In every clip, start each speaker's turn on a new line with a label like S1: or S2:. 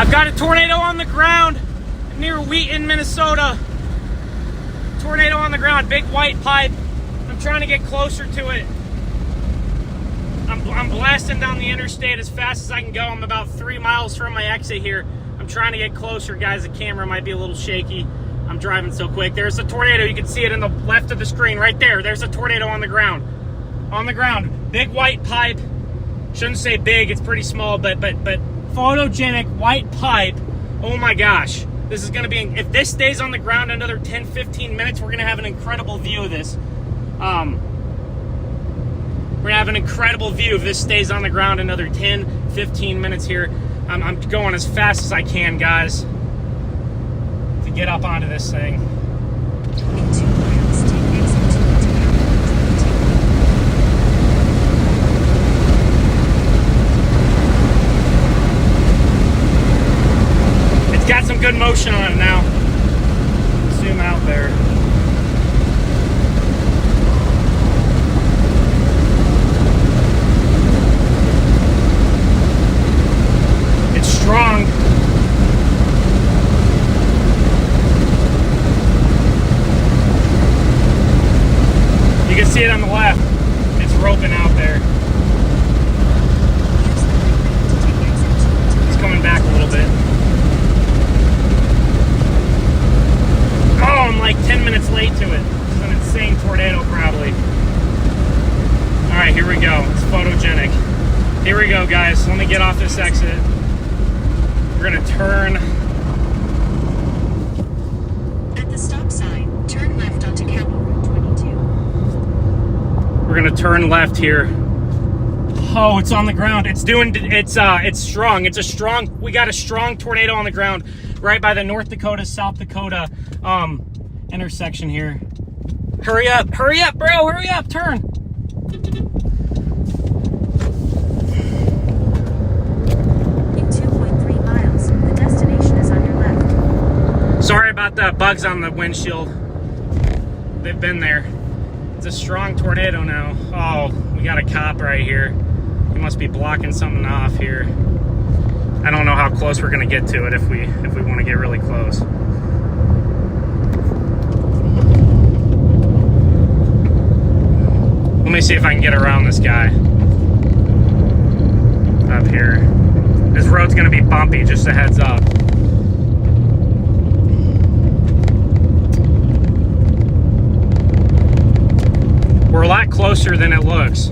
S1: I've got a tornado on the ground near Wheaton, Minnesota. Tornado on the ground, big white pipe. I'm trying to get closer to it. I'm blasting down the interstate as fast as I can go. I'm about 3 miles from my exit here. I'm trying to get closer, guys. The camera might be a little shaky. I'm driving so quick. There's a tornado. You can see it in the left of the screen right there. There's a tornado on the ground. On the ground. Big white pipe. Shouldn't say big. It's pretty small, but photogenic white pipe. Oh my gosh. This is going to be, if this stays on the ground another 10, 15 minutes, we're going to have an incredible view of this. We're gonna have an incredible view if this stays on the ground another 10, 15 minutes here. I'm going as fast as I can, guys, to get up onto this thing.
S2: In 2 miles, take exit 22.
S1: It's got some good motion on it now. Zoom out there. Strong. You can see it on the left. It's roping out there. It's coming back a little bit. Oh, I'm like 10 minutes late to it. It's an insane tornado, probably. All right, here we go. It's photogenic. Here we go, guys. Let me get off this exit. We're gonna turn.
S2: At the stop sign, turn left onto County Road 22.
S1: We're gonna turn left here. Oh, it's on the ground. It's strong. It's a strong. We got a strong tornado on the ground right by the North Dakota, South Dakota intersection here. Hurry up, bro! Hurry up! Turn. Sorry about the bugs on the windshield. They've been there. It's a strong tornado now. Oh, we got a cop right here. He must be blocking something off here. I don't know how close we're gonna get to it if we want to get really close. Let me see if I can get around this guy up here. This road's gonna be bumpy, just a heads up. We're a lot closer than it looks.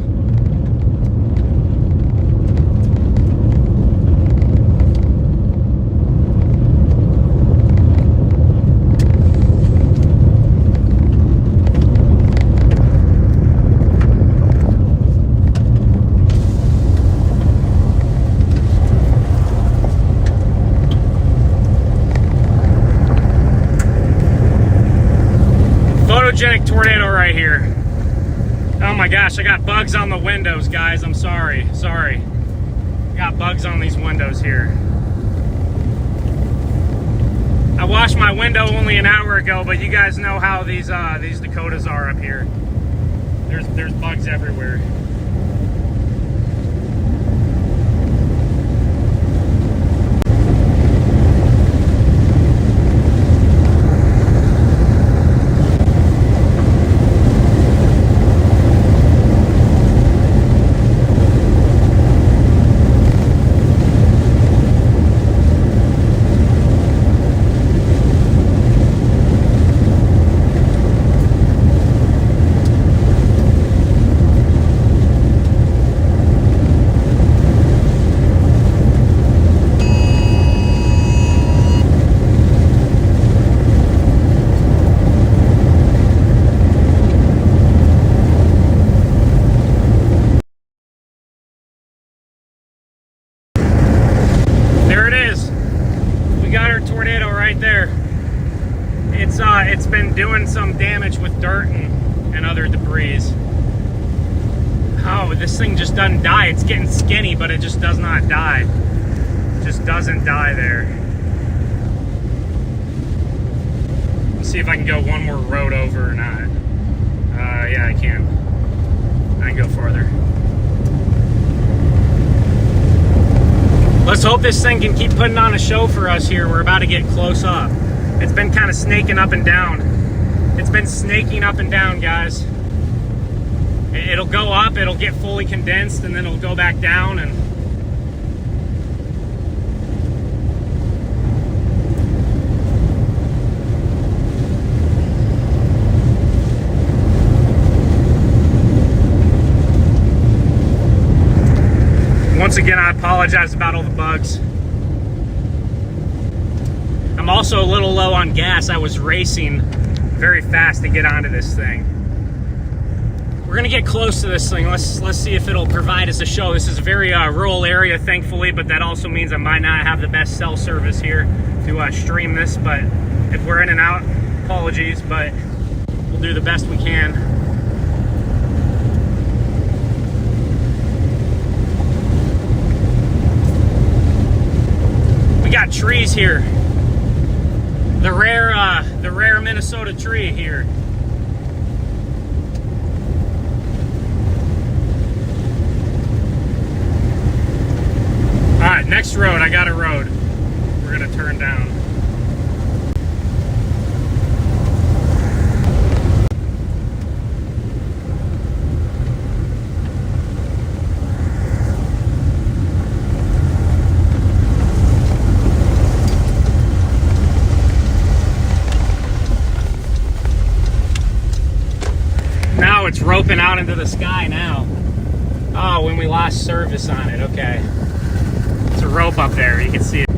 S1: Photogenic tornado right here. Oh my gosh, I got bugs on the windows, guys. I'm sorry. I got bugs on these windows here. I washed my window only an hour ago, but you guys know how these Dakotas are up here. There's bugs everywhere. It's been doing some damage with dirt and other debris. Oh, this thing just doesn't die. It's getting skinny, but it just does not die. It just doesn't die there. Let's see if I can go one more road over or not. Yeah, I can. I can go farther. Let's hope this thing can keep putting on a show for us here. We're about to get close up. It's been kind of snaking up and down. It's been snaking up and down, guys. It'll go up, it'll get fully condensed, and then it'll go back down. And once again, I apologize about all the bugs. I'm also a little low on gas. I was racing very fast to get onto this thing. We're gonna get close to this thing. Let's see if it'll provide us a show. This is a very rural area, thankfully, but that also means I might not have the best cell service here to stream this. But if we're in and out, apologies, but we'll do the best we can. We got trees here. The rare Minnesota tree here. All right, next road. I got a road. We're gonna turn down. Now it's roping out into the sky now. Oh, when we lost service on it, okay. It's a rope up there, you can see it.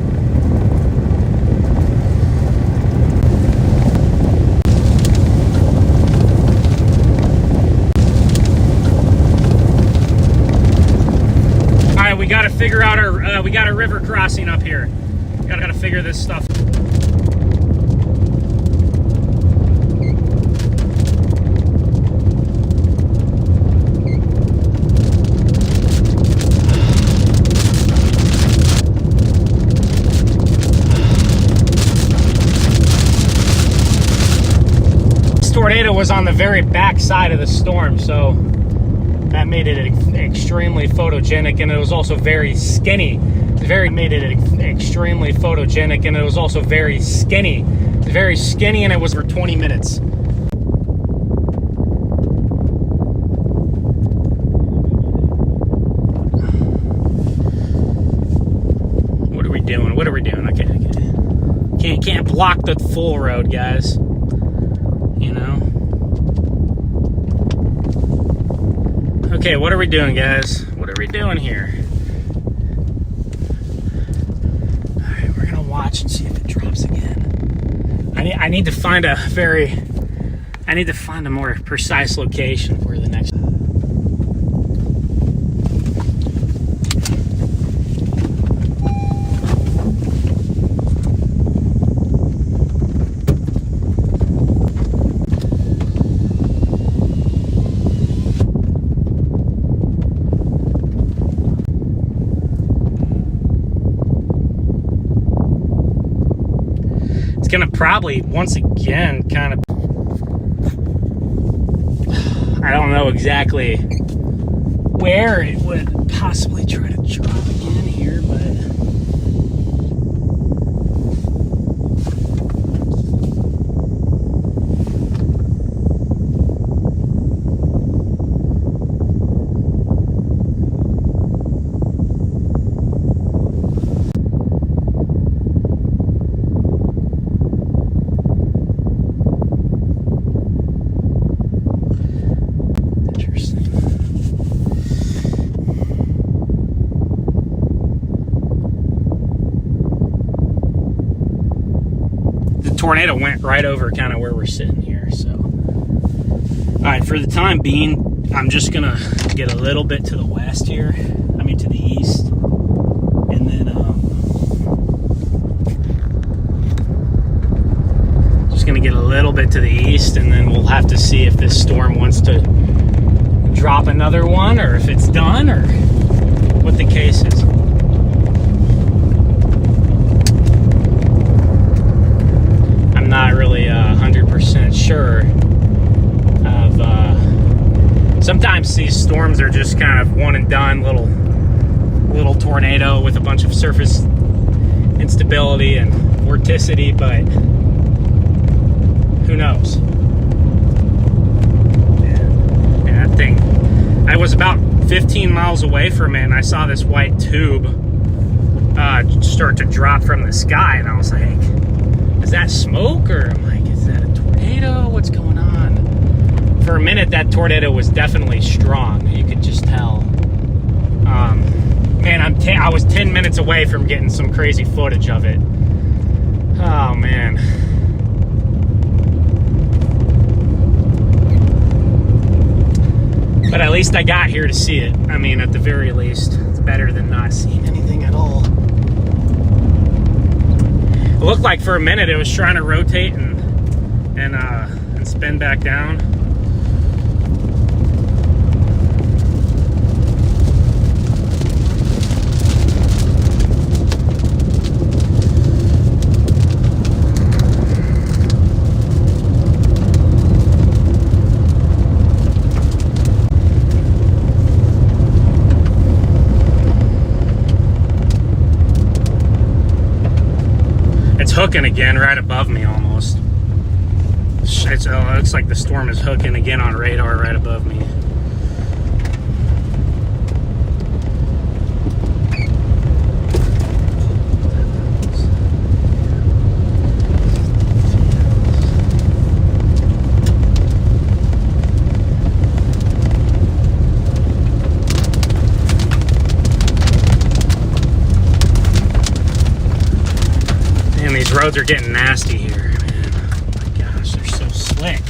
S1: All right, we gotta figure out our, we got a river crossing up here. Gotta figure this stuff. Tornado was on the very back side of the storm, so that made it extremely photogenic, and it was also very skinny. Made it extremely photogenic, and it was also very skinny. Very skinny, and it was for 20 minutes. What are we doing? What are we doing? Okay. Can't block the full road, guys. You know? Okay, what are we doing, guys? What are we doing here? Alright, we're gonna watch and see if it drops again. I need to find a more precise location for the next. It's gonna probably once again kind of, I don't know exactly where it would possibly try to drop again here, but tornado went right over kind of where we're sitting here. So all right, for the time being, I'm just gonna get a little bit to the west here, I mean to the east, and then just gonna get a little bit to the east, and then we'll have to see if this storm wants to drop another one, or if it's done, or what the case is. Not really 100% sure of sometimes these storms are just kind of one and done, little little tornado with a bunch of surface instability and vorticity, but who knows? Yeah, that thing, I was about 15 miles away from it and I saw this white tube start to drop from the sky, and I was like, is that smoke? Or I'm like, is that a tornado? What's going on? For a minute, that tornado was definitely strong. You could just tell. Man, I was 10 minutes away from getting some crazy footage of it. Oh, man. But at least I got here to see it. I mean, at the very least, it's better than not seeing anything at all. It looked like for a minute it was trying to rotate and spin back down. Hooking again right above me almost. It looks like the storm is hooking again on radar right above me. These roads are getting nasty here, man. Oh my gosh, they're so slick.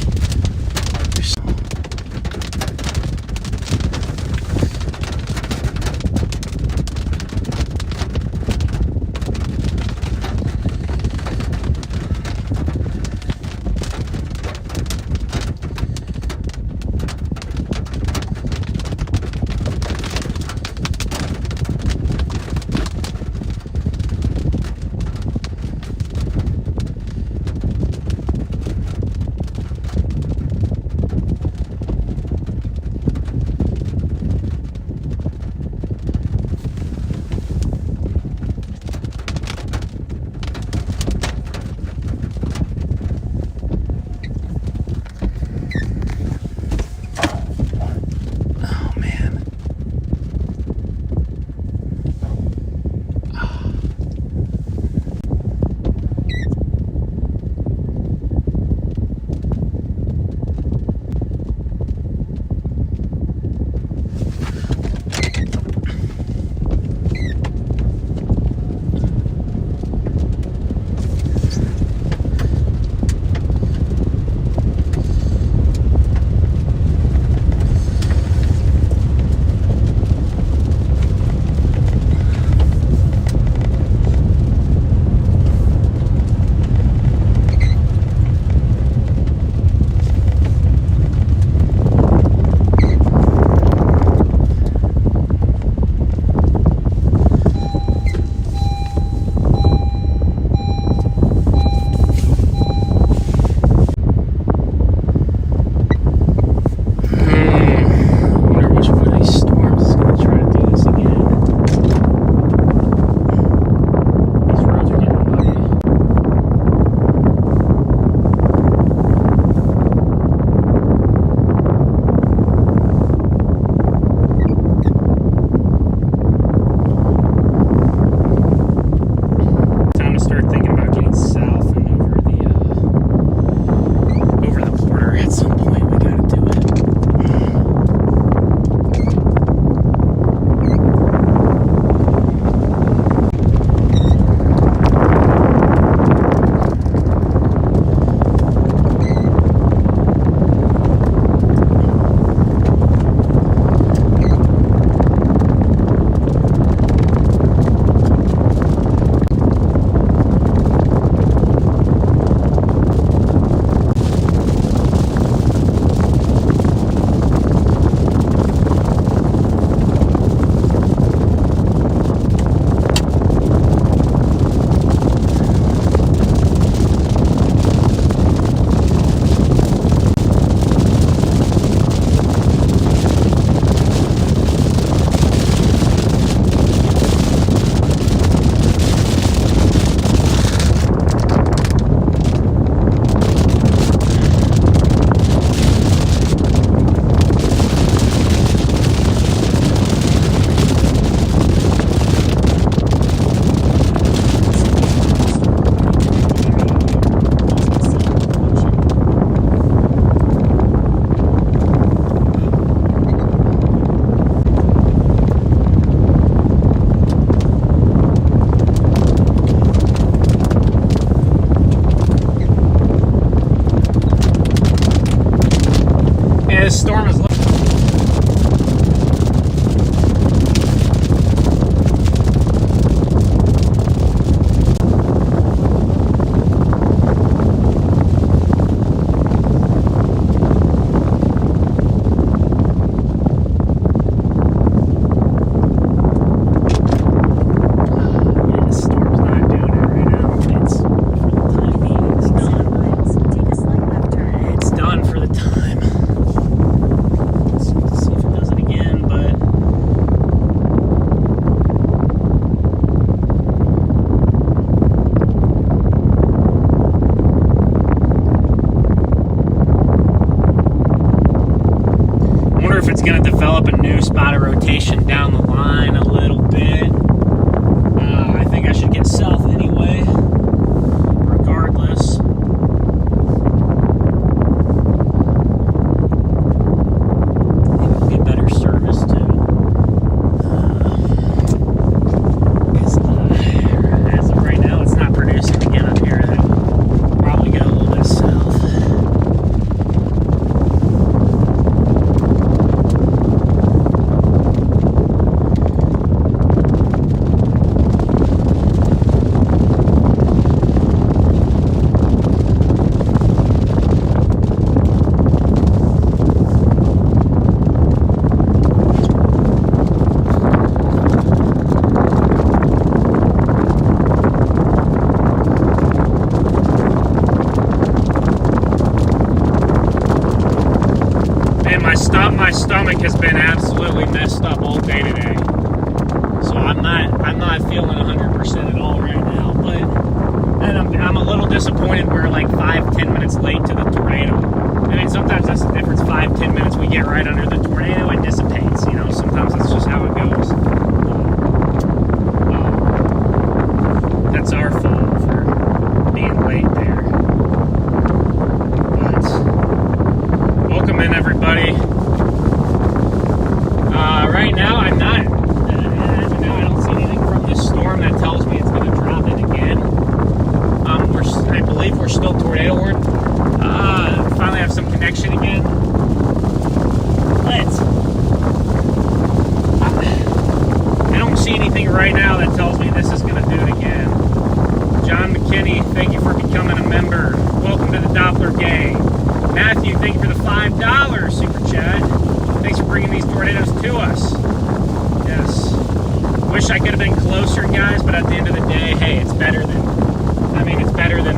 S1: messed up all day today. So I'm not feeling 100% at all right now. But and I'm a little disappointed we're like 5-10 minutes late to the tornado. I mean, sometimes that's the difference. 5-10 minutes we get right under the tornado, it dissipates. You know, sometimes that's just how it goes. That's our fault for being late there. But welcome in, everybody. Right now, I don't see anything from this storm that tells me it's going to drop in again. I believe we're still tornado warned. Finally have some connection again. I don't see anything right now that tells me this is going to do it again. John McKinney, thank you for becoming a member. Welcome to the Doppler gang. Matthew, thank you for the $5 super chat. Thanks for bringing these tornadoes to us. Yes. Wish I could have been closer, guys, but at the end of the day, hey, it's better than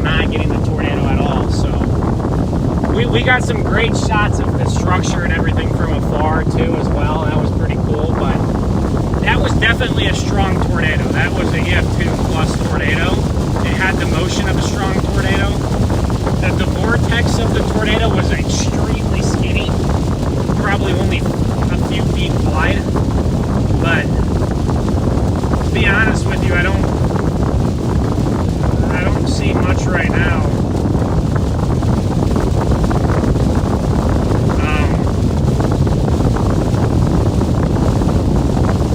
S1: not getting the tornado at all. So we got some great shots of the structure and everything from afar too as well. That was pretty cool, but that was definitely a strong tornado. That was a EF2 plus tornado. It had the motion of a strong tornado. The vortex of the tornado was extremely skinny, probably only a few feet wide. But to be honest with you, I don't see much right now.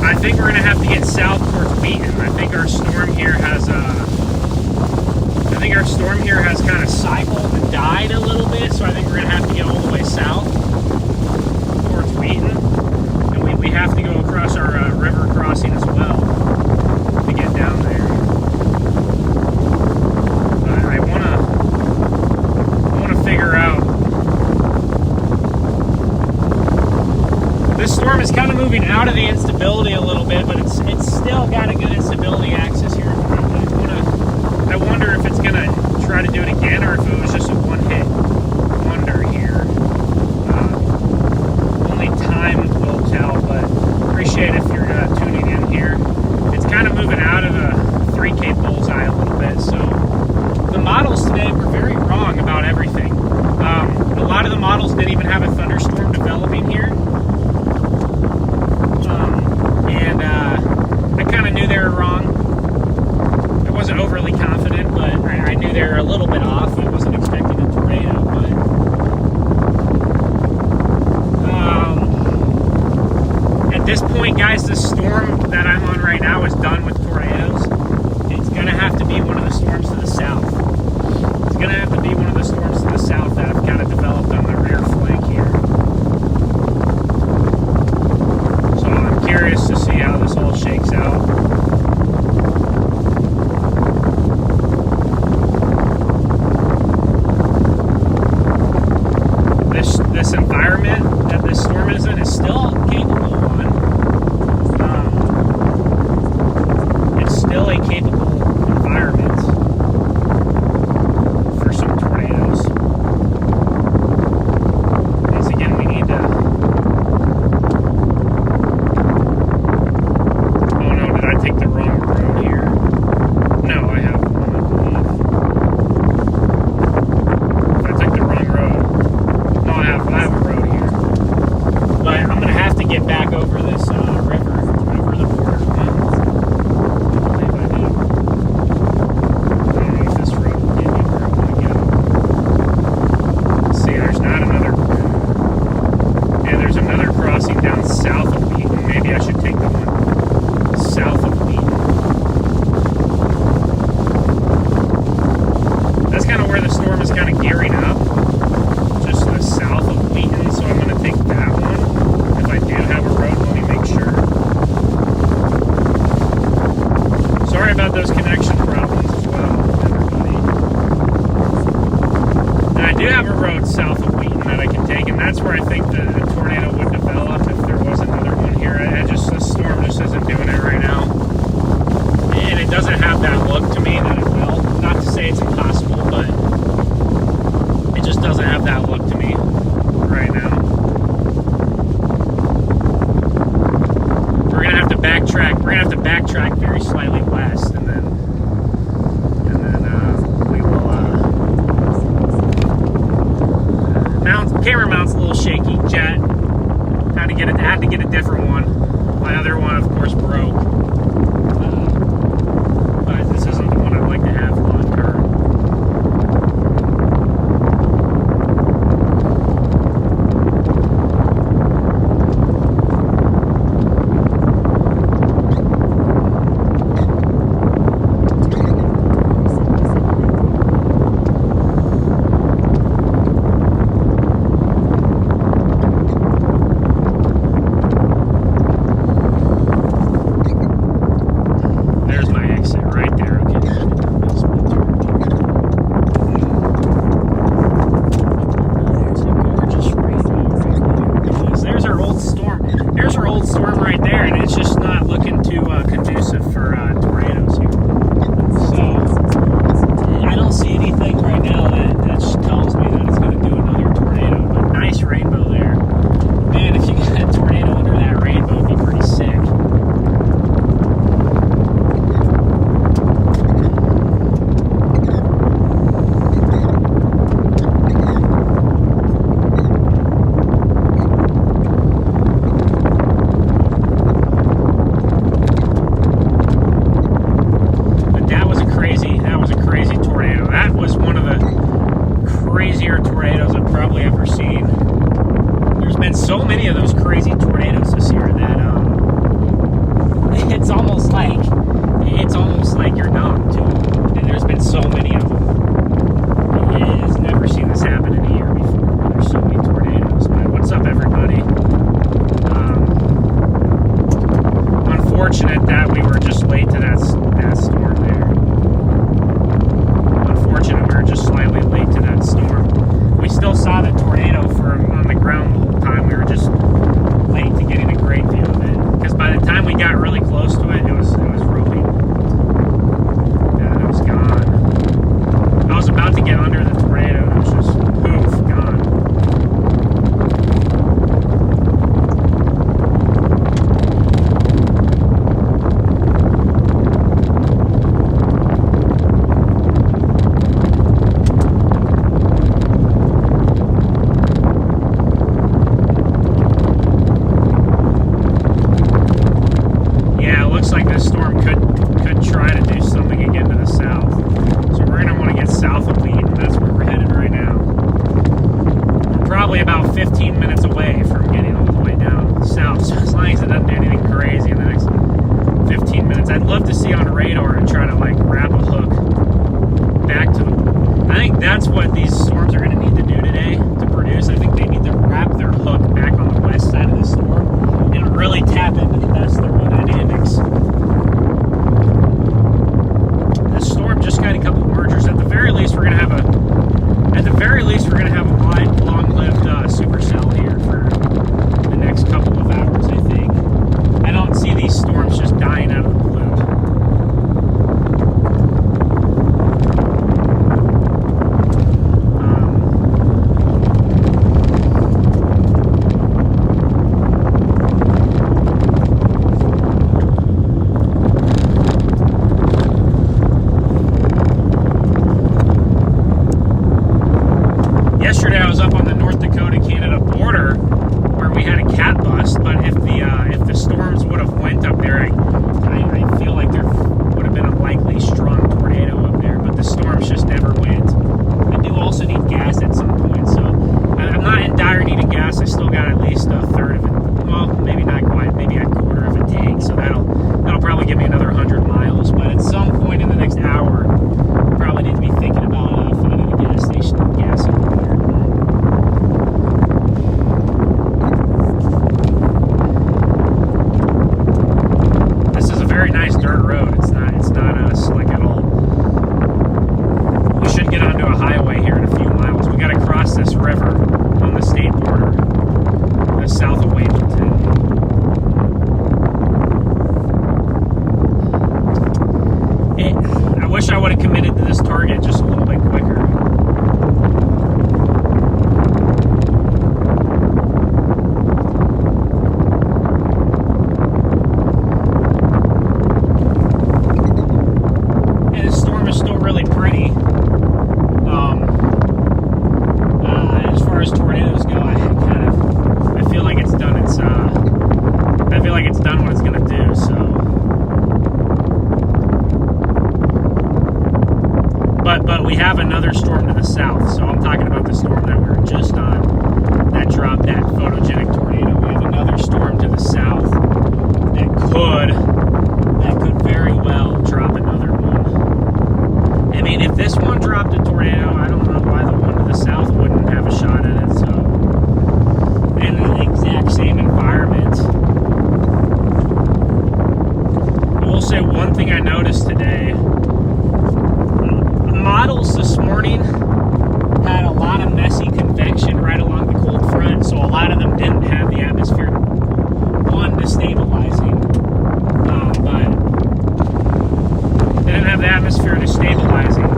S1: I think we're gonna have to get south towards Wheaton. I think our storm here has kind of cycled and died a little bit, so I think we're gonna have to get all the way south towards Wheaton, and we have to go across our river crossing as well to get down there. But I wanna figure out. This storm is kind of moving out of the instability a little bit, but it's still got a good instability axis here. I wonder if it's gonna try to do it again, or if it was just a one-hit wonder here. Only time will tell, but appreciate if you're tuning in here. It's kind of moving out of the 3K bullseye a little bit, so the models today were very wrong about everything. A lot of the models didn't even have a thunderstorm developing here. I kind of knew they were wrong. I wasn't overly confident, but I knew they were a little bit off. I wasn't expecting a tornado, but at this point, guys, the storm that I'm on right now is done with tornadoes. It's going to have to be one of the storms to the south. It's going to have to be one of the storms to the south that have kind of developed on the rear flank here. So I'm curious to see how this all shakes out. This environment that this storm is in is still capable one. It's still a capable environment for some tornadoes. Once again, we need to. Oh no, did I take the wrong road here? No, I have one, I believe. If I took the wrong road. No, I have a road here. But I'm going to have to get back over this river, over the border. I believe I do. I don't know if this road will get me where I want to go. Let's see, there's not another. Yeah, there's another crossing down south of Wheaton. Maybe I should take the one south of Wheaton. That's kind of where the storm is kind of gearing up. Just to the south of Wheaton, so I'm going to take that one. If I do have a road, let me make sure. Sorry about those connection problems as well, everybody. And I do have a road south of Wheaton that I can take, and that's where I think the tornado would develop if there was another one here. The storm just isn't doing it right now. And it doesn't have that look to me that it will. Not to say it's impossible, but it just doesn't have that look to me right now. backtrack. We're gonna have to backtrack very slightly west, and then we will camera mount's a little shaky. Jet had to get a different one. My other one, of course, broke. But this isn't the one I'd like to have long term. But we have another storm to the south. So I'm talking about the storm that we were just on that dropped that photogenic tornado. We have another storm to the south that could very well drop another one. I mean, if this one dropped a tornado, I don't know why the one to the south wouldn't have a shot at it. So, and in the exact same environment. I will say one thing I noticed today. Models this morning had a lot of messy convection right along the cold front, so a lot of them didn't have the atmosphere destabilizing, but they didn't have the atmosphere destabilizing.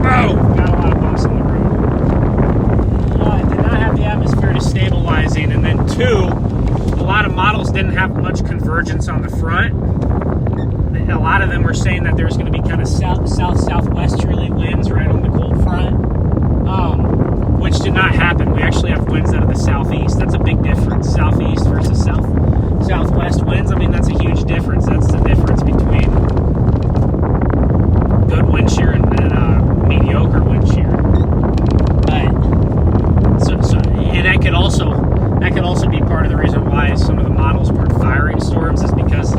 S1: Oh, got a lot of bumps on the road. It did not have the atmosphere destabilizing, and then two, a lot of models didn't have much convergence on the front. A lot of them were saying that there's going to be kind of southwesterly winds right on the cold front, which did not happen. We actually have winds out of the southeast. That's a big difference. Southeast versus southwest winds. I mean, that's a huge difference. That's the difference between good wind shear and mediocre wind shear. But and that could also be part of the reason why some of the models weren't firing storms, is because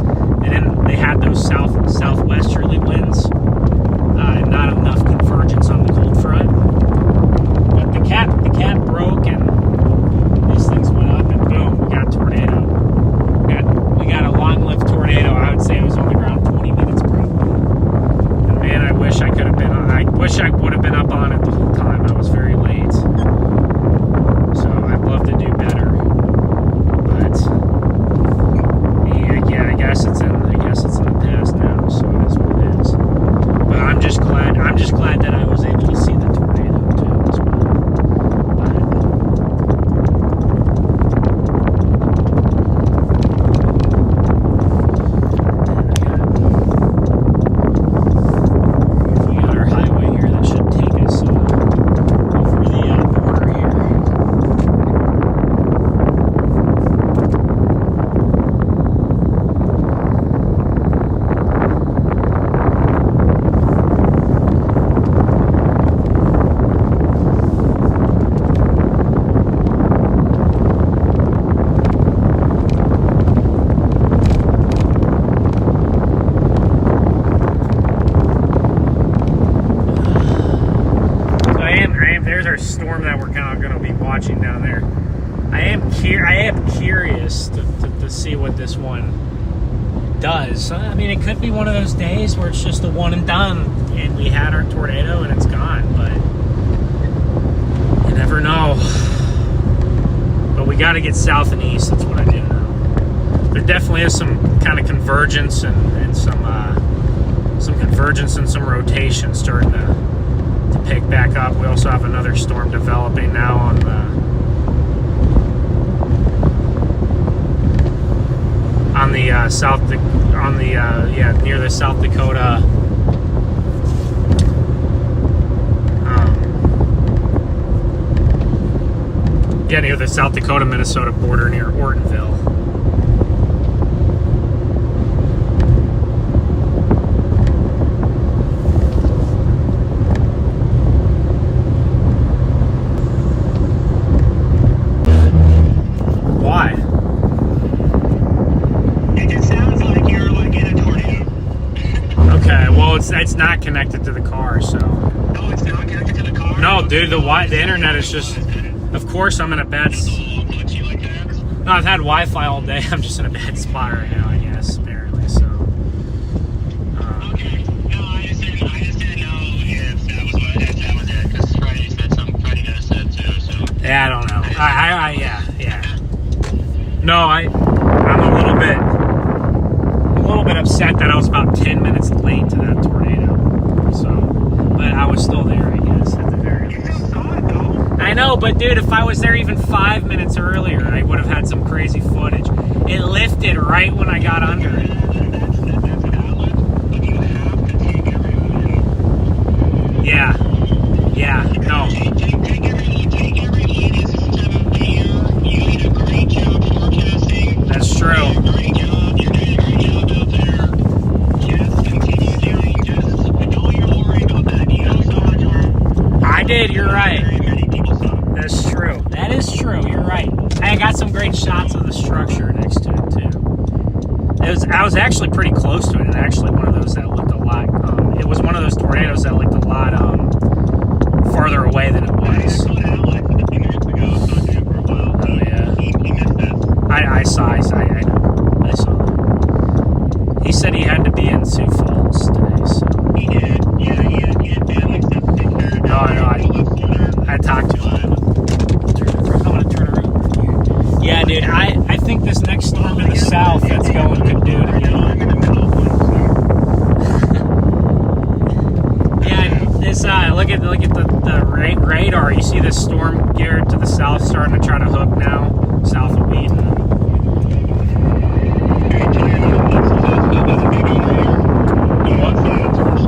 S1: they had those southwesterly winds, and not enough convergence on the cold front. But the cap broke, and these things went up, and boom, we got a tornado. We got a long-lived tornado. I would say it was on the ground 20 minutes probably. And man, I wish I would have been up on it the whole time. I was very late, so I'd love to do better. But yeah, I guess it's in the past now, so it is what it is. But I'm just glad that I was able to see the tornado too as well. We got our highway here that should take us over the border here. There's our storm that we're kind of going to be watching down there. I am curious to see what this one does. I mean, it could be one of those days where it's just a one and done, and we had our tornado and it's gone, but you never know. But we got to get south and east. That's what I do know. There definitely is some kind of convergence and some convergence and some rotation starting to pick back up. We also have another storm developing now on near the South Dakota near the South Dakota Minnesota border near Ortonville. It's not connected to the car, so.
S3: No, it's not connected to the car?
S1: No, dude, the internet is just. Of course, I'm in a bad. No, I've had Wi-Fi all day. I'm just in a bad spot right now, I guess, apparently. So.
S3: Okay. No, I just didn't know if that was it. Because Freddie guys said too. So.
S1: Yeah, I don't know. Yeah. No, I'm a little bit upset that I was about 10 minutes late to that tornado. So, but I was still there, I guess, at the very least.
S3: You still saw it, though.
S1: I know, but dude, if I was there even 5 minutes earlier, I would have had some crazy footage. It lifted right when I got under it.
S3: That's valid, but you have to take everyone.
S1: Yeah, no.
S3: Take every lead as this time of the year. You did a great job forecasting.
S1: That's true.
S3: Great job. You're doing a great job out there.
S1: You're right.
S3: Many people saw.
S1: That's true. That is true. You're right. I got some great shots of the structure next to it too. I was actually pretty close to it. And actually, one of those that looked a lot. It was one of those tornadoes that looked a lot farther away than it was.
S3: I called Alex a few minutes ago. I was talking to him for a while.
S1: Oh yeah.
S3: He missed this.
S1: I saw. I saw. He said he had to be in Sioux Falls today. So.
S3: He did. Yeah, he had family stuff to take care of.
S1: No, I talked to him. I'm gonna turn around. Yeah, dude. I think this next storm in the south that's going could do it again.
S3: I'm in the middle of one.
S1: Yeah, this look at the radar. You see this storm geared to the south, starting to try to hook now, south of Wheaton.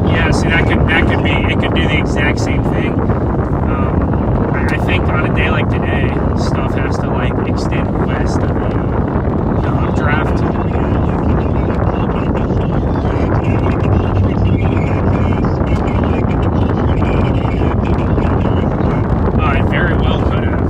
S1: Yeah, see that could be. It could do the exact same thing. I think on a day like today, stuff has to like extend west of the updraft. It very well could have.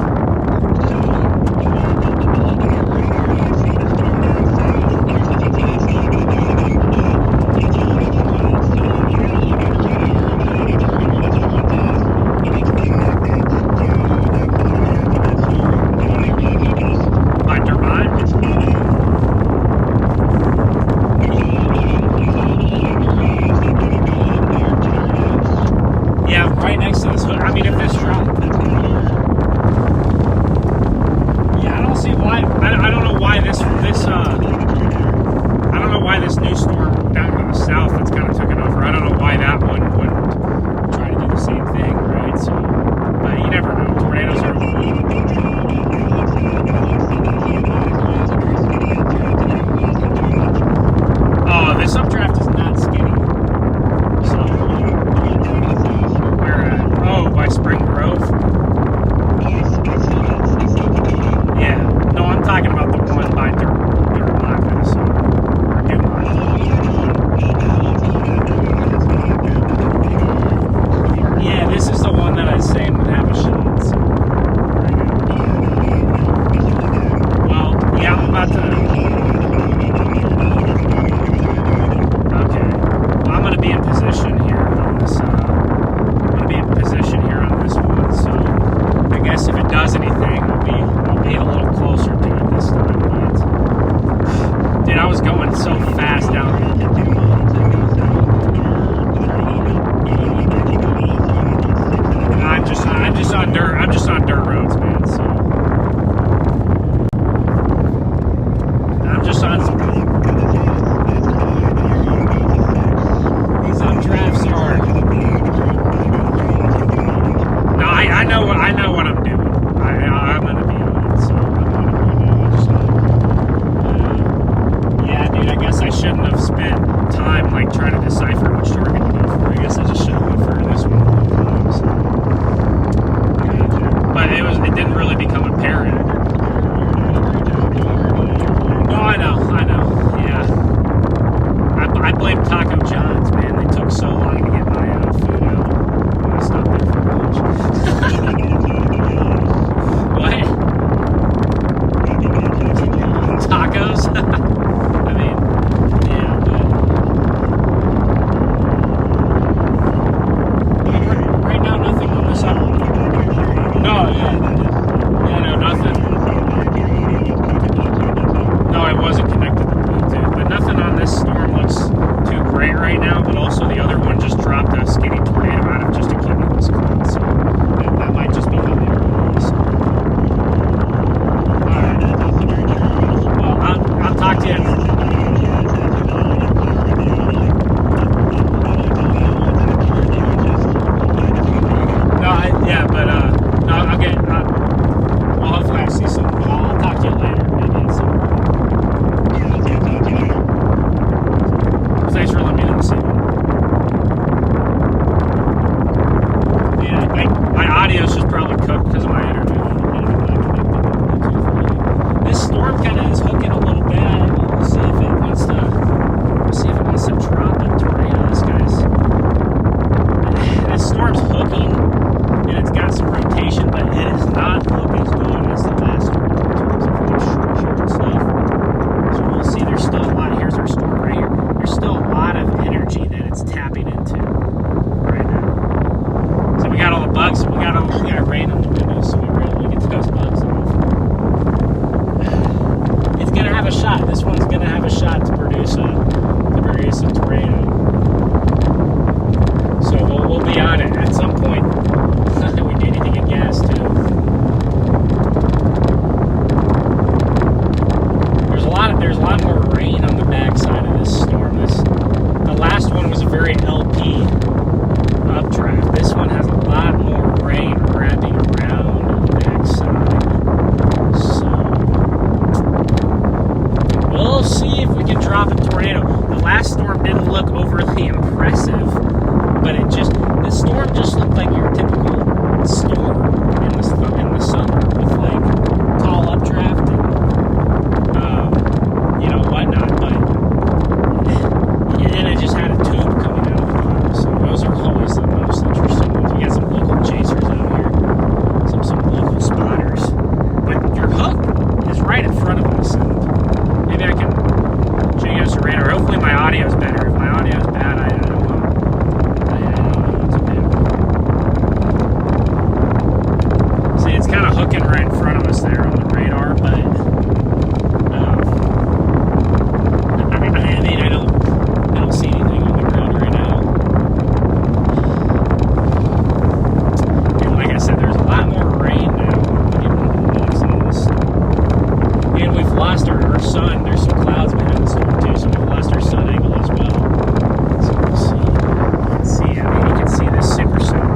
S1: Right next to this hook. I mean, if this drop. Yeah, I don't see why. I don't know why this. I don't know why this new storm down to the south that's kind of taken over. I don't know why that one would try to do the same thing, right? So, but you never know. Tornadoes are. Oh, this updraft is not skinny. So. By Spring Grove? Yeah. No, I'm talking about the one by Durmont, Minnesota. Or Dumont. Yeah, this is the one that I was saying would have a shot. So. Well, yeah, I'm about to... audio's better. If my audio's bad, I don't know. I don't know what to do. See, it's kind of hooking right in front of us there on the radar, but I don't see anything on the ground right now. And like I said, there's a lot more rain now. And we've lost our sun. There's some clouds behind the storm too, so we've lost our sun angle as well. So we'll see. You can see this supercell.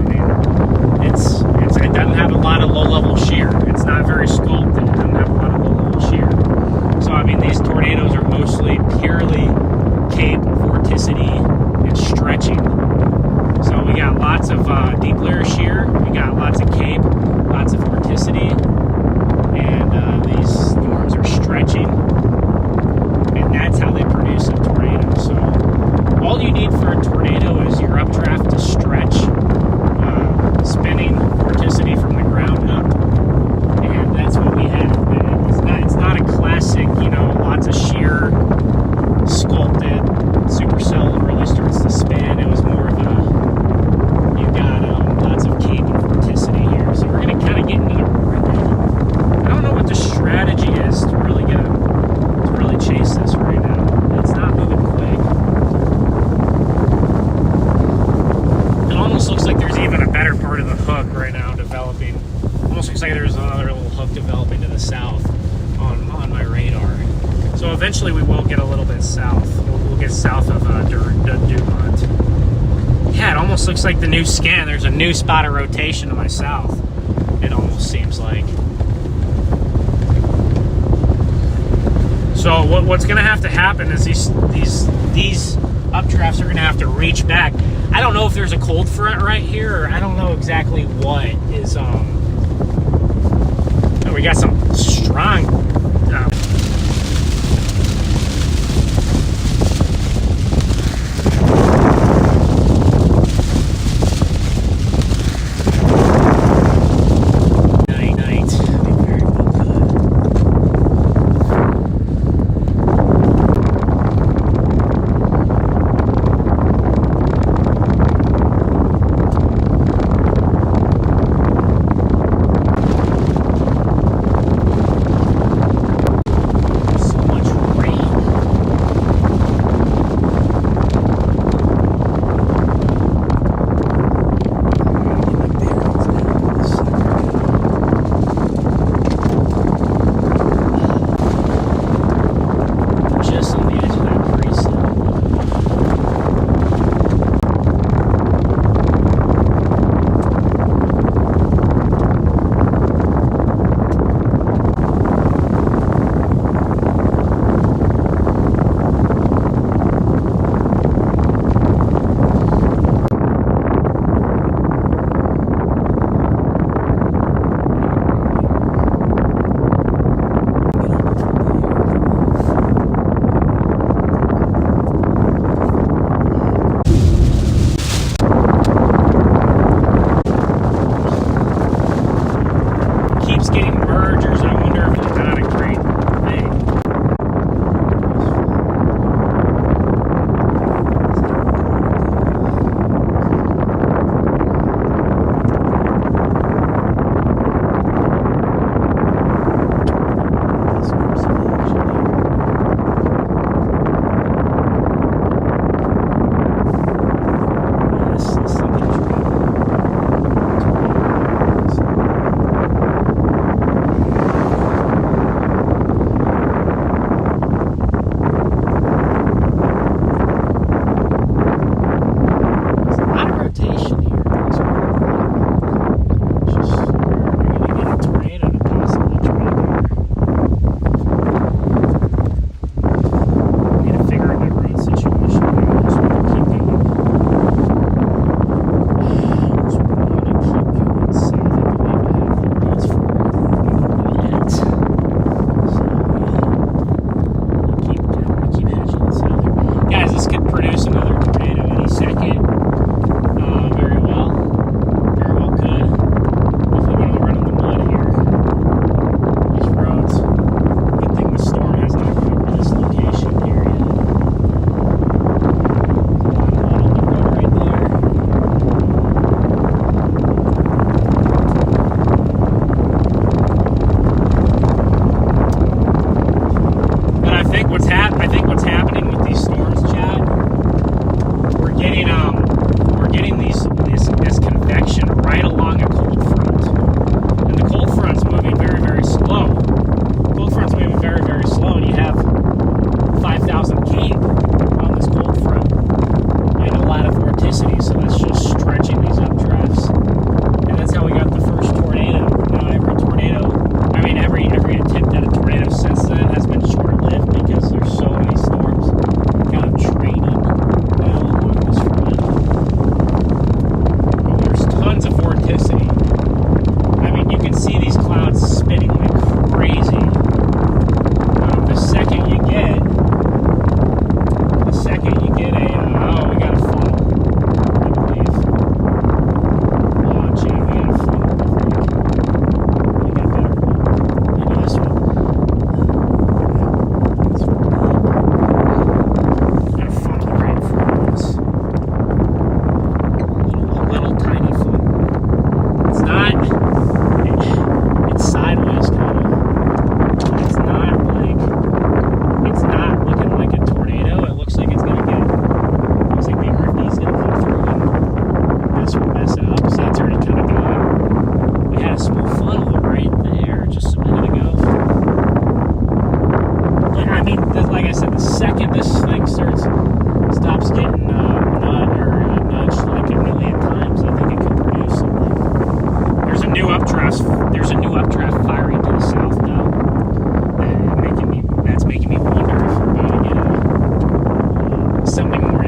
S1: It doesn't have a lot of low-level shear. It's not very sculpted. It doesn't have a lot of low-level shear. So these tornadoes are mostly purely cape, vorticity, and stretching. So we got lots of deep layer shear. We got lots of cape, lots of vorticity. And these storms are stretching, and that's how they produce a tornado. So all you need for a tornado is your updraft to stretch, spinning vorticity from the ground up, and that's what we have. It's not a classic, lots of shear, sculpted supercell that really starts to spin. It was more of you got lots of cape and vorticity here. So we're going to kind of get into the I don't know what the strategy is to really chase this right now. It's not moving quick. It almost looks like there's even a better part of the hook right now developing. Almost looks like there's another little hook developing to the south on my radar. So eventually we will get a little bit south. We'll get south of Dumont. Yeah, it almost looks like the new scan. There's a new spot of rotation to my south. It almost seems like. So what's going to have to happen is these updrafts are going to have to reach back. I don't know if there's a cold front right here, or I don't know exactly what is. We got some strong.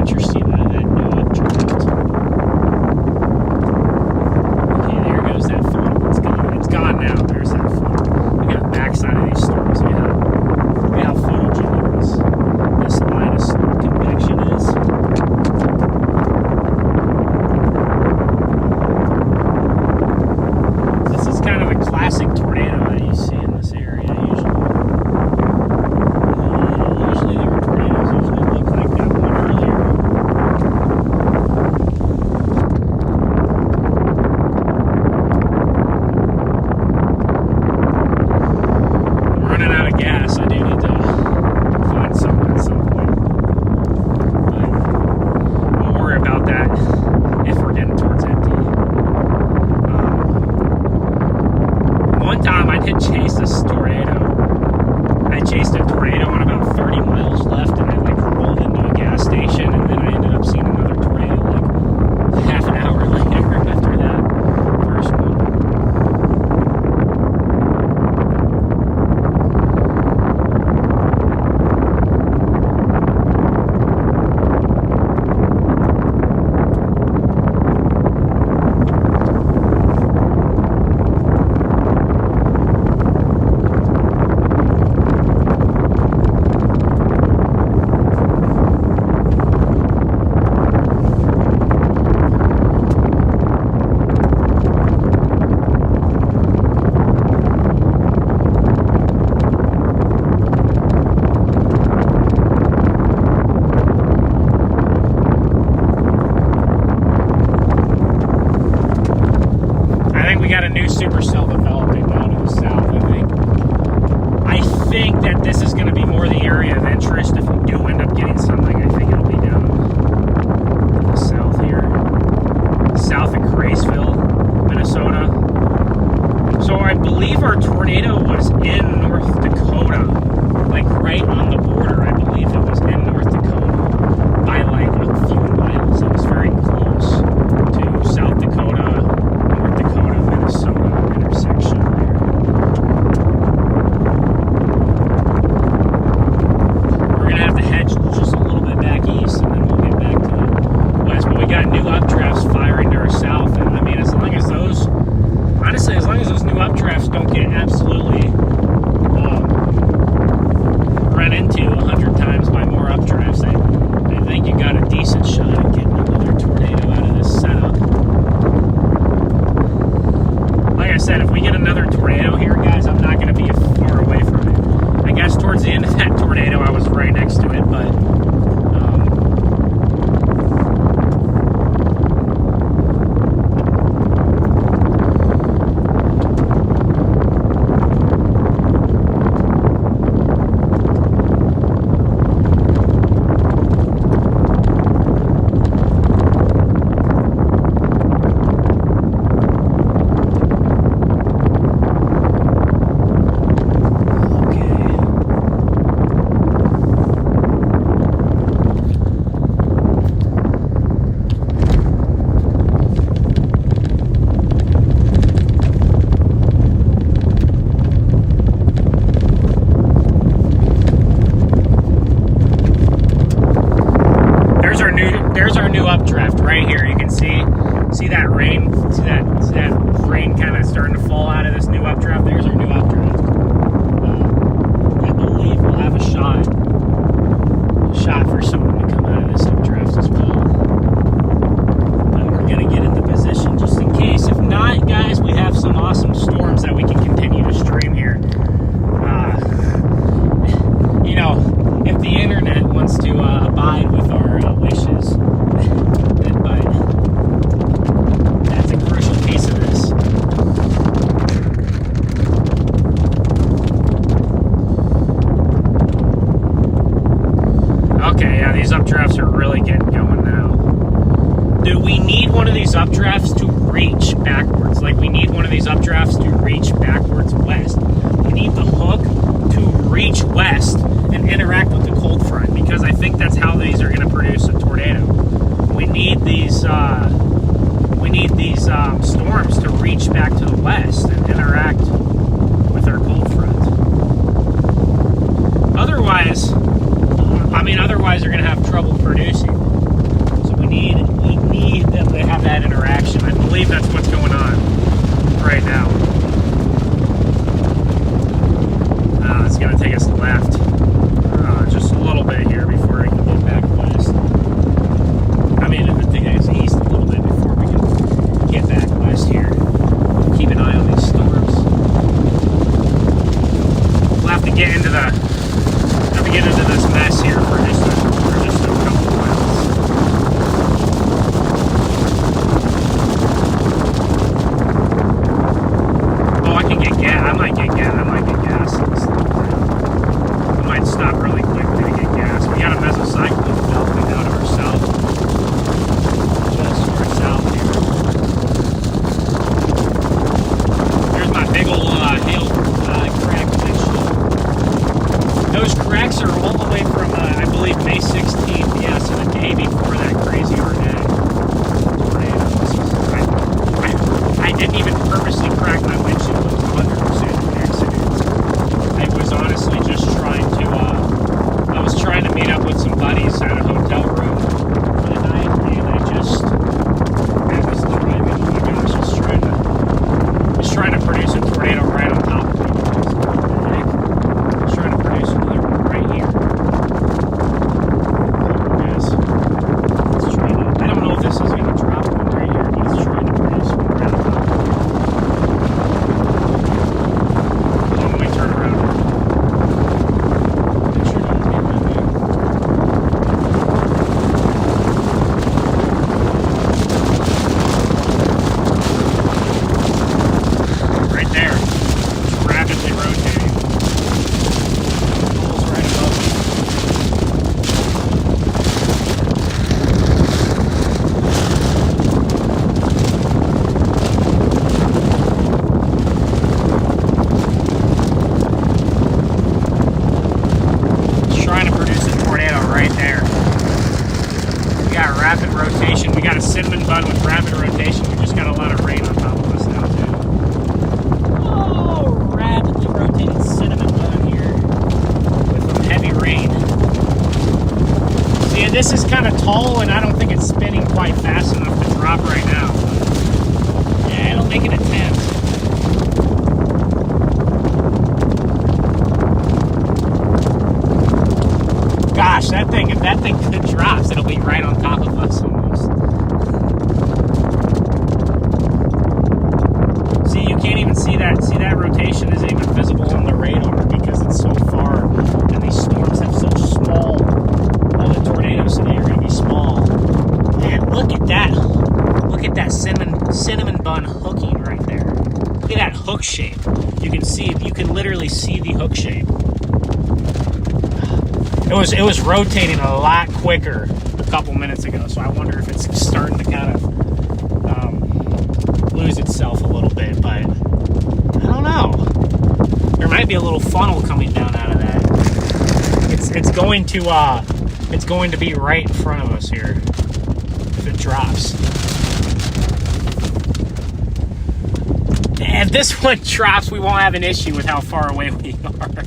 S1: interesting, that new updraft. Okay, there goes that funnel. It's gone. It's gone now. There's that funnel. Look at the backside of these storms. Look at how photogenic this line of convection is. This is kind of a classic tornado that you see in this area usually. Usually there were tornadoes usually look like that one earlier. I'm running out of gas. I do need to find something at some point. But we'll worry about that if we're getting towards empty. One time I did chase this tornado. I chased a tornado on about 30 miles left, and I like rolled into a gas station, and then I ended up seeing another tornado like half an hour later after that first one. We got a new supercell developing down to the south. I think that this is going to be more the area of interest. If we do end up getting something, I think it'll be down to the south here, south of Graysville, Minnesota. So I believe our tornado was in North Dakota, like right on the border. I believe it was in North Dakota by like a few miles. It was very close to South Dakota, North Dakota, Minnesota intersection there. We're gonna have to hedge just a little bit back east, and then we'll get back to the west. But we got new updrafts firing to our south, and I mean, as long as those new updrafts don't get absolutely run into 100 times by more updrafts, I think you got a decent shot at getting another tornado out of this setup. Like I said, if we get another tornado here, guys, I'm not going to be far away from it. I guess towards the end of that tornado, I was right next to it, but there's our new updraft right here. You can see that rain, see that rain kind of starting to fall out of this new updraft. There's our new updraft. I believe we'll have a shot for someone to come out of this updraft as well. But we're gonna get into position just in case. If not, guys, we have some awesome storms that we can continue to stream here. You know, if the internet wants to abide with our wishes, but that's a crucial piece of this. Okay, yeah, these updrafts are really getting going now. Do we need one of these updrafts to reach backwards? Like, we need one of these updrafts to reach backwards west. We need the hook to reach west and interact with the cold front, because I think that's how these are going to produce a tornado. We need these storms to reach back to the west and interact with our cold front. Otherwise they're going to have trouble producing. rapid rotation. We got a cinnamon bun with rapid rotation. We just got a lot of rain on top of us now, too. Oh, rapidly rotating cinnamon bun here with some heavy rain. See, this is kind of tall, and I don't think it's spinning quite fast enough to drop right now. Yeah, it'll make an attempt. Gosh, if that thing drops, it'll be right on top of us almost. See, you can't even see that. See, that rotation isn't even visible on the radar because it's so far, and these storms have such small. Well, the tornadoes today are going to be small. And look at that. Look at that cinnamon bun hooking right there. Look at that hook shape. You can literally see the hook shape. It was rotating a lot quicker a couple minutes ago, so I wonder if it's starting to kind of lose itself a little bit, but I don't know. There might be a little funnel coming down out of that. It's going to be right in front of us here if it drops. And if this one drops, we won't have an issue with how far away we are.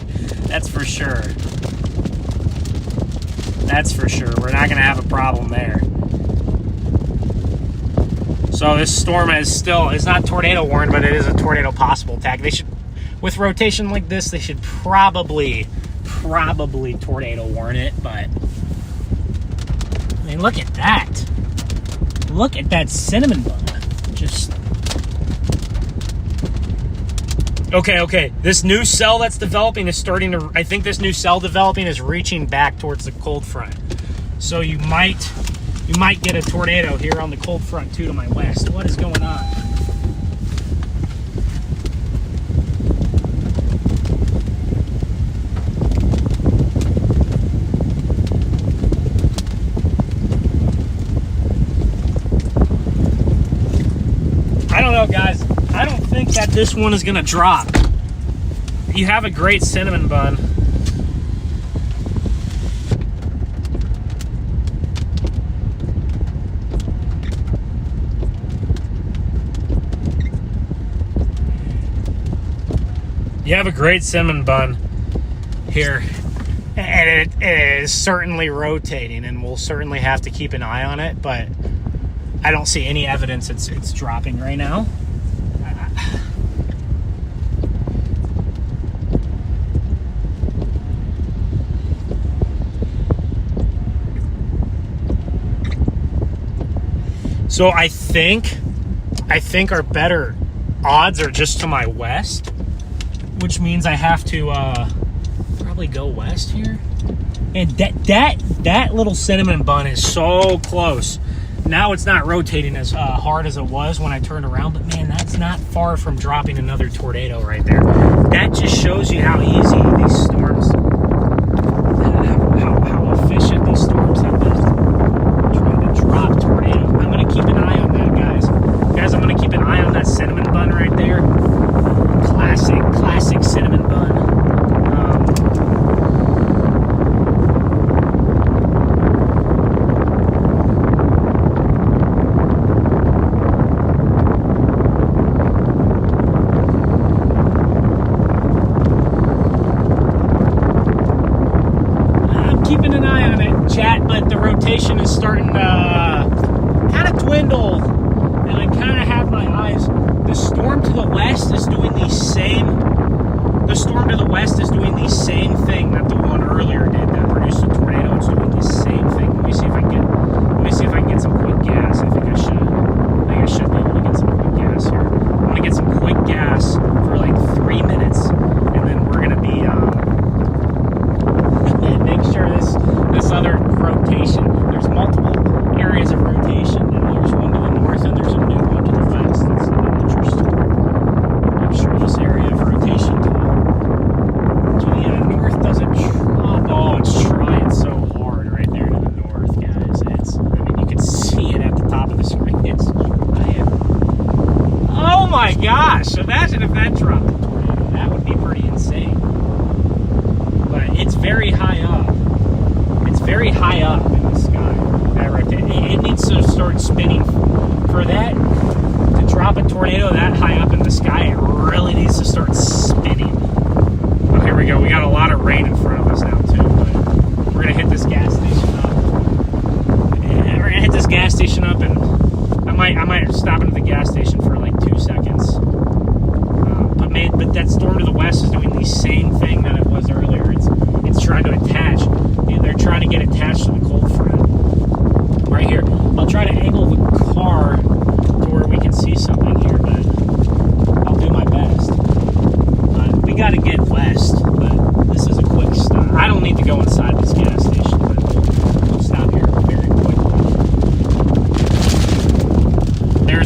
S1: That's for sure. That's for sure. We're not going to have a problem there. So this storm is not tornado warned, but it is a tornado possible tag. They should, with rotation like this, they should probably tornado warn it, but I mean, look at that. Look at that cinnamon bun. Just Okay. This new cell that's developing is starting to, I think this new cell developing is reaching back towards the cold front. So you might get a tornado here on the cold front too to my west. What is going on? I don't know, guys. I don't think that this one is gonna drop. You have a great cinnamon bun. You have a great cinnamon bun here, and it is certainly rotating, and we'll certainly have to keep an eye on it, but I don't see any evidence it's dropping right now. So I think our better odds are just to my west, which means I have to probably go west here. And that little cinnamon bun is so close. Now it's not rotating as hard as it was when I turned around, but man, that's not far from dropping another tornado right there. That just shows you how easy these storms, how efficient these storms have been trying to drop tornadoes. I'm going to keep an eye on that, guys. Guys, I'm going to keep an eye on that cinnamon bun right there. Classic cinnamon bun. Keeping an eye on it, chat, but the rotation is starting to kind of dwindle, and I kind of have my eyes. The storm to the west is doing the same. The storm to the west is doing the same thing that the one earlier did that produced a tornado. It's doing the same thing. Let me see if I can get some quick gas. I think I should be able to get some quick gas here. I'm gonna get some quick gas for like 3 minutes, and then we're gonna be make sure this other rotation, there's multiple areas of rotation. There's one to the north and there's a new one to the west. That's interesting. I'm sure this area of rotation to the north doesn't drop. Oh, it's trying so hard right there to the north, guys. You can see it at the top of the screen. It's trying. Oh my gosh! Imagine if that dropped a tornado. That would be pretty insane. But it's very high up. It's very high up in the sky. That rotation. It needs for that to drop a tornado that high up in the sky, it really needs to start spinning. Oh, here we go. We got a lot of rain in front of us now too, but we're gonna hit this gas station up. And we're gonna hit this gas station up, and I might stop at the gas station for like 2 seconds. But that storm to the west is doing the same thing that it was earlier. It's trying to attach. They're trying to get attached to the cold front. Right here. I'll try to angle the car to where we can see something here, but I'll do my best. We got to get west, but this is a quick stop. I don't need to go inside this gas station, but we'll stop here very quickly.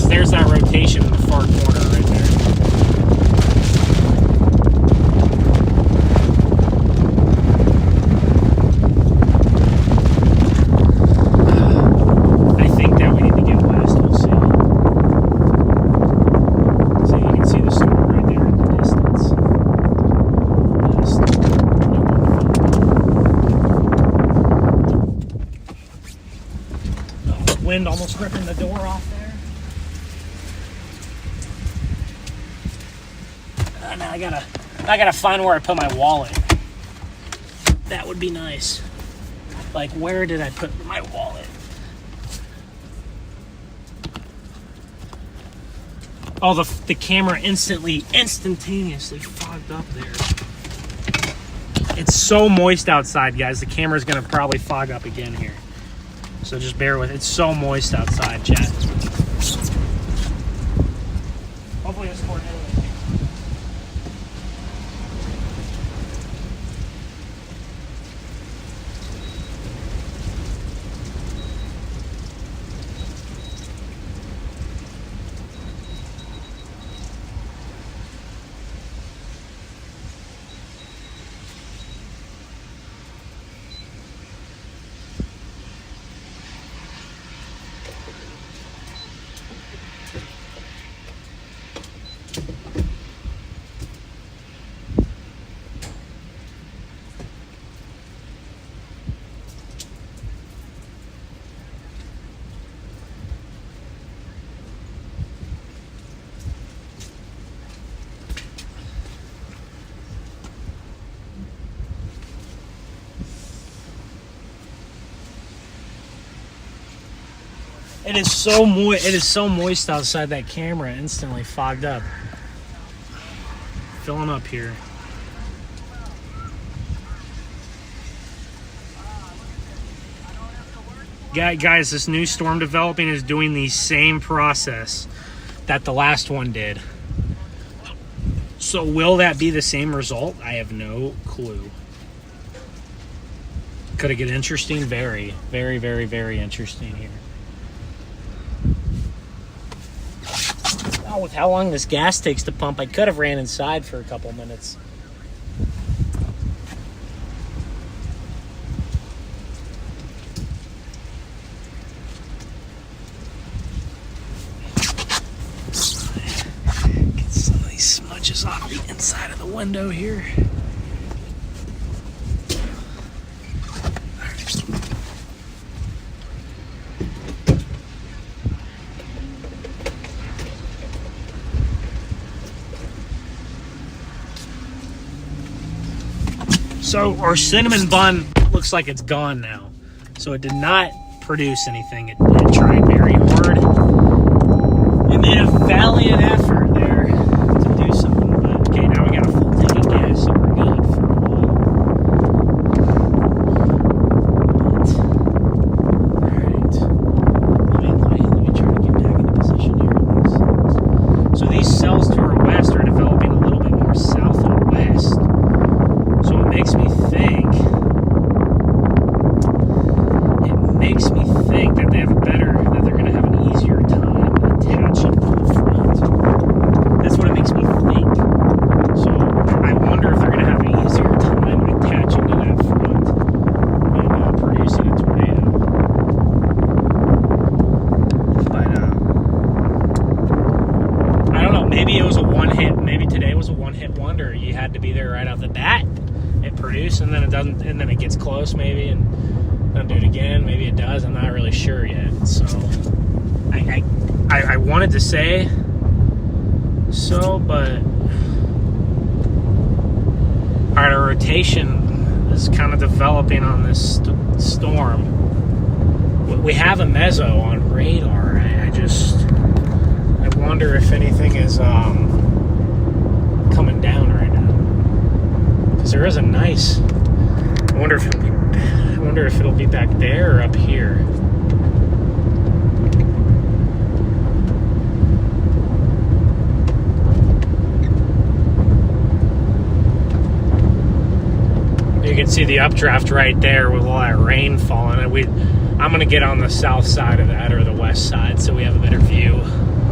S1: There's that rotation in the far corner right there. Wind almost ripping the door off there. Now I gotta find where I put my wallet. That would be nice. Like, where did I put my wallet? Oh, the camera instantaneously fogged up there. It's so moist outside, guys. The camera's gonna probably fog up again here. So just bear with it. It's so moist outside, chat. Hopefully this tornado. It is so moist. It is so moist outside. That camera instantly fogged up. Filling up here. Guys, this new storm developing is doing the same process that the last one did. So will that be the same result? I have no clue. Could it get interesting? Very, very, very, very interesting here. Oh, with how long this gas takes to pump, I could have ran inside for a couple minutes. Get some of these smudges off the inside of the window here. So our cinnamon bun looks like it's gone now. So it did not produce anything. It tried very hard. It made a valiant effort there to do something. But okay, now we got a full tank of gas, so we're good for a while. Alright. Let me try to get back into position here. So these cells to our west are developing a little bit more south and west. So it makes me think that they have that they're going to have an easier time attaching to the front. That's what it makes me think. So I wonder if they're going to have an easier time attaching to that front and producing a tornado. But I don't know. Maybe it was a one-hit. Maybe today was a one-hit wonder. You had to be there right off the bat. It produced, and then it doesn't, and then it gets close maybe, and do it again. Maybe it does. I'm not really sure yet. So I I wanted to say so, but our rotation is kind of developing on this storm. We have a mezzo on radar. I wonder if anything is coming down right now, because there is a nice. I wonder if it'll be back there or up here. You can see the updraft right there with all that rain falling. And I'm going to get on the south side of that, or the west side, so we have a better view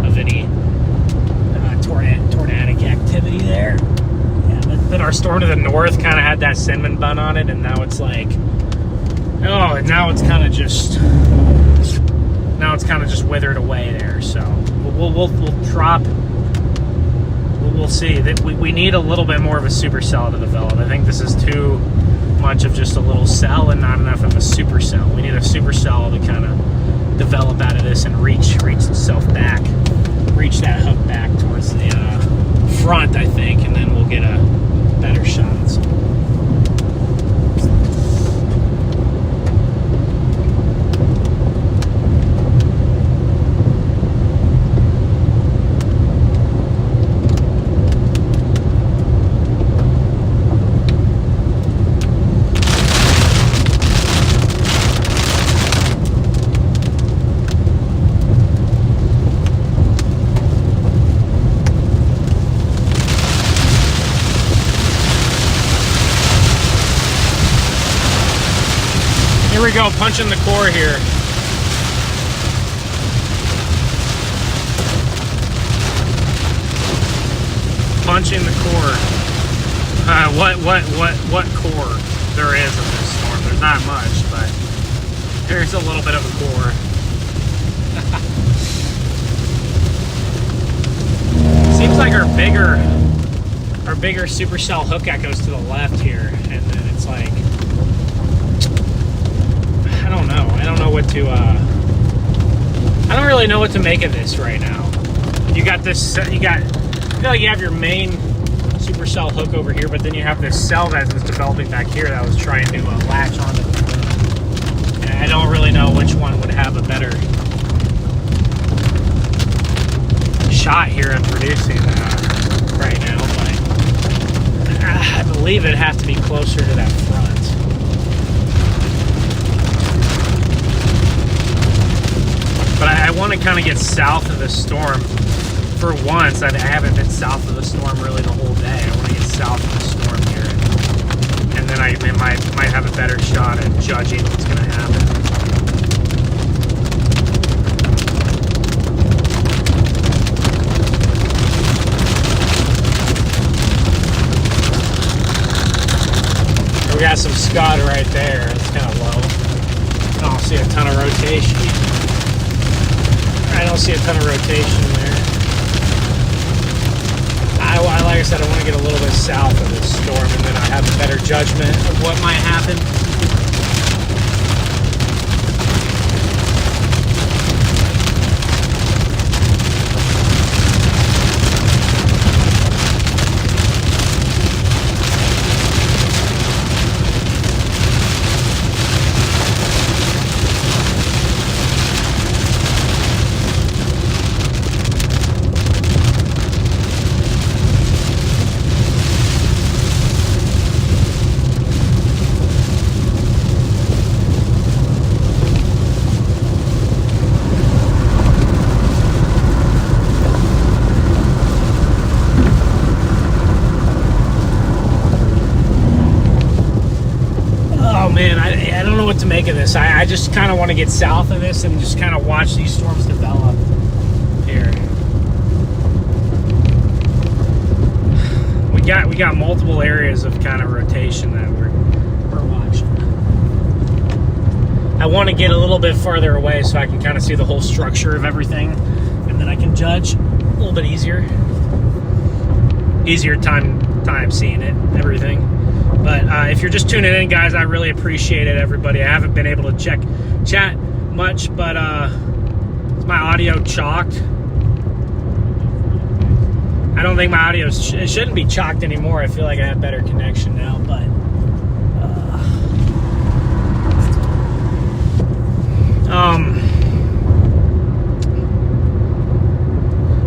S1: of any tornadic activity there. Yeah, but our storm to the north kind of had that cinnamon bun on it, and now it's like, oh, and now it's kind of just withered away there. So we'll drop. We'll see. That we need a little bit more of a supercell to develop. I think this is too much of just a little cell and not enough of a supercell. We need a supercell to kind of develop out of this and reach itself back, reach that hook back towards the front, I think, and then we'll get a better shot. So. Here we go, punching the core here. Punching the core. What core there is in this storm? There's not much, but there's a little bit of a core. Seems like our bigger supercell hook echoes to the left here, and then it's like, I don't know what to, I don't really know what to make of this right now. You got this, you have your main supercell hook over here, but then you have this cell that was developing back here that was trying to latch onto the hook. And I don't really know which one would have a better shot here at producing right now, but I believe it'd have to be closer to that front. But I want to kind of get south of the storm for once. I haven't been south of the storm really the whole day. I want to get south of the storm here, and then I might have a better shot at judging what's going to happen. We got some scud right there. It's kind of low. I don't see a ton of rotation. I don't see a ton of rotation there. Like I said, I want to get a little bit south of this storm, and then I have a better judgment of what might happen. To make of this. I just kind of want to get south of this and just kind of watch these storms develop here. We got multiple areas of kind of rotation that we're watching. I want to get a little bit farther away so I can kind of see the whole structure of everything, and then I can judge a little bit easier time seeing it, everything. But if you're just tuning in, guys, I really appreciate it, everybody. I haven't been able to chat much, but Is my audio chalked? I don't think my audio it shouldn't be chalked anymore. I feel like I have better connection now, but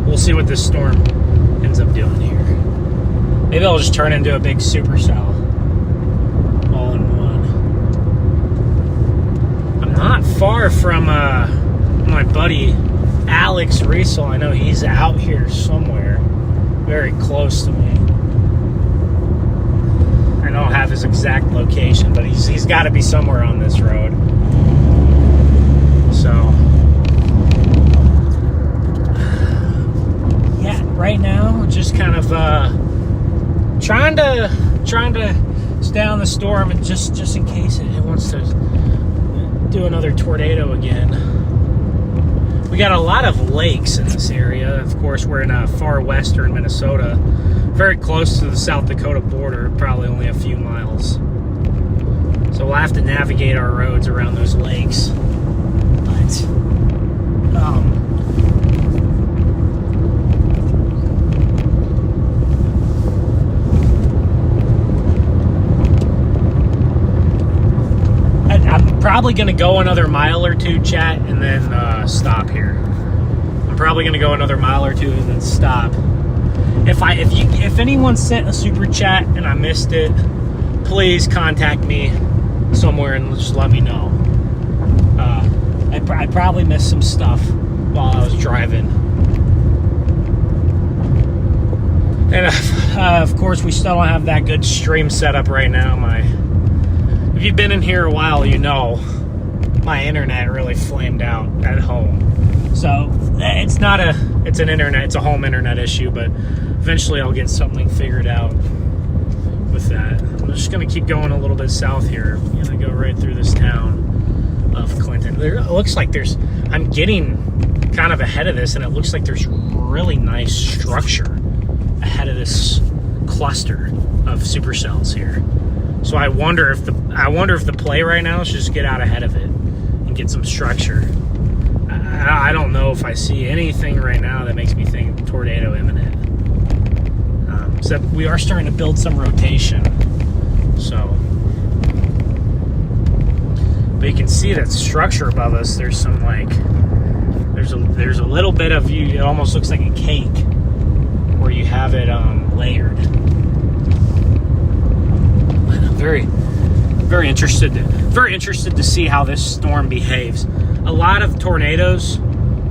S1: we'll see what this storm ends up doing here. Maybe I'll just turn into a big supercell all in one. I'm not far from my buddy Alex Riesel. I know he's out here somewhere, very close to me. I don't have his exact location, but he's got to be somewhere on this road. So, yeah, right now, just kind of trying to stay on the storm, and just in case it wants to do another tornado again. We got a lot of lakes in this area. Of course, we're in far western Minnesota, very close to the South Dakota border, probably only a few miles. So we'll have to navigate our roads around those lakes. But I'm probably going to go another mile or two, chat, and then stop here. I'm probably going to go another mile or two and then stop. If anyone sent a super chat and I missed it, please contact me somewhere and just let me know. I probably missed some stuff while I was driving. And of course, we still don't have that good stream set up right now. If you've been in here a while, you know my internet really flamed out at home. So it's a home internet issue, but eventually I'll get something figured out with that. I'm just gonna keep going a little bit south here. I'm gonna go right through this town of Clinton. It looks like I'm getting kind of ahead of this, and it looks like there's really nice structure ahead of this cluster of supercells here. So I wonder if the play right now is just get out ahead of it and get some structure. I don't know if I see anything right now that makes me think tornado imminent. Except we are starting to build some rotation. So, but you can see that structure above us. There's some there's a little bit of you. It almost looks like a cake where you have it layered. Very interested to see how this storm behaves. A lot of tornadoes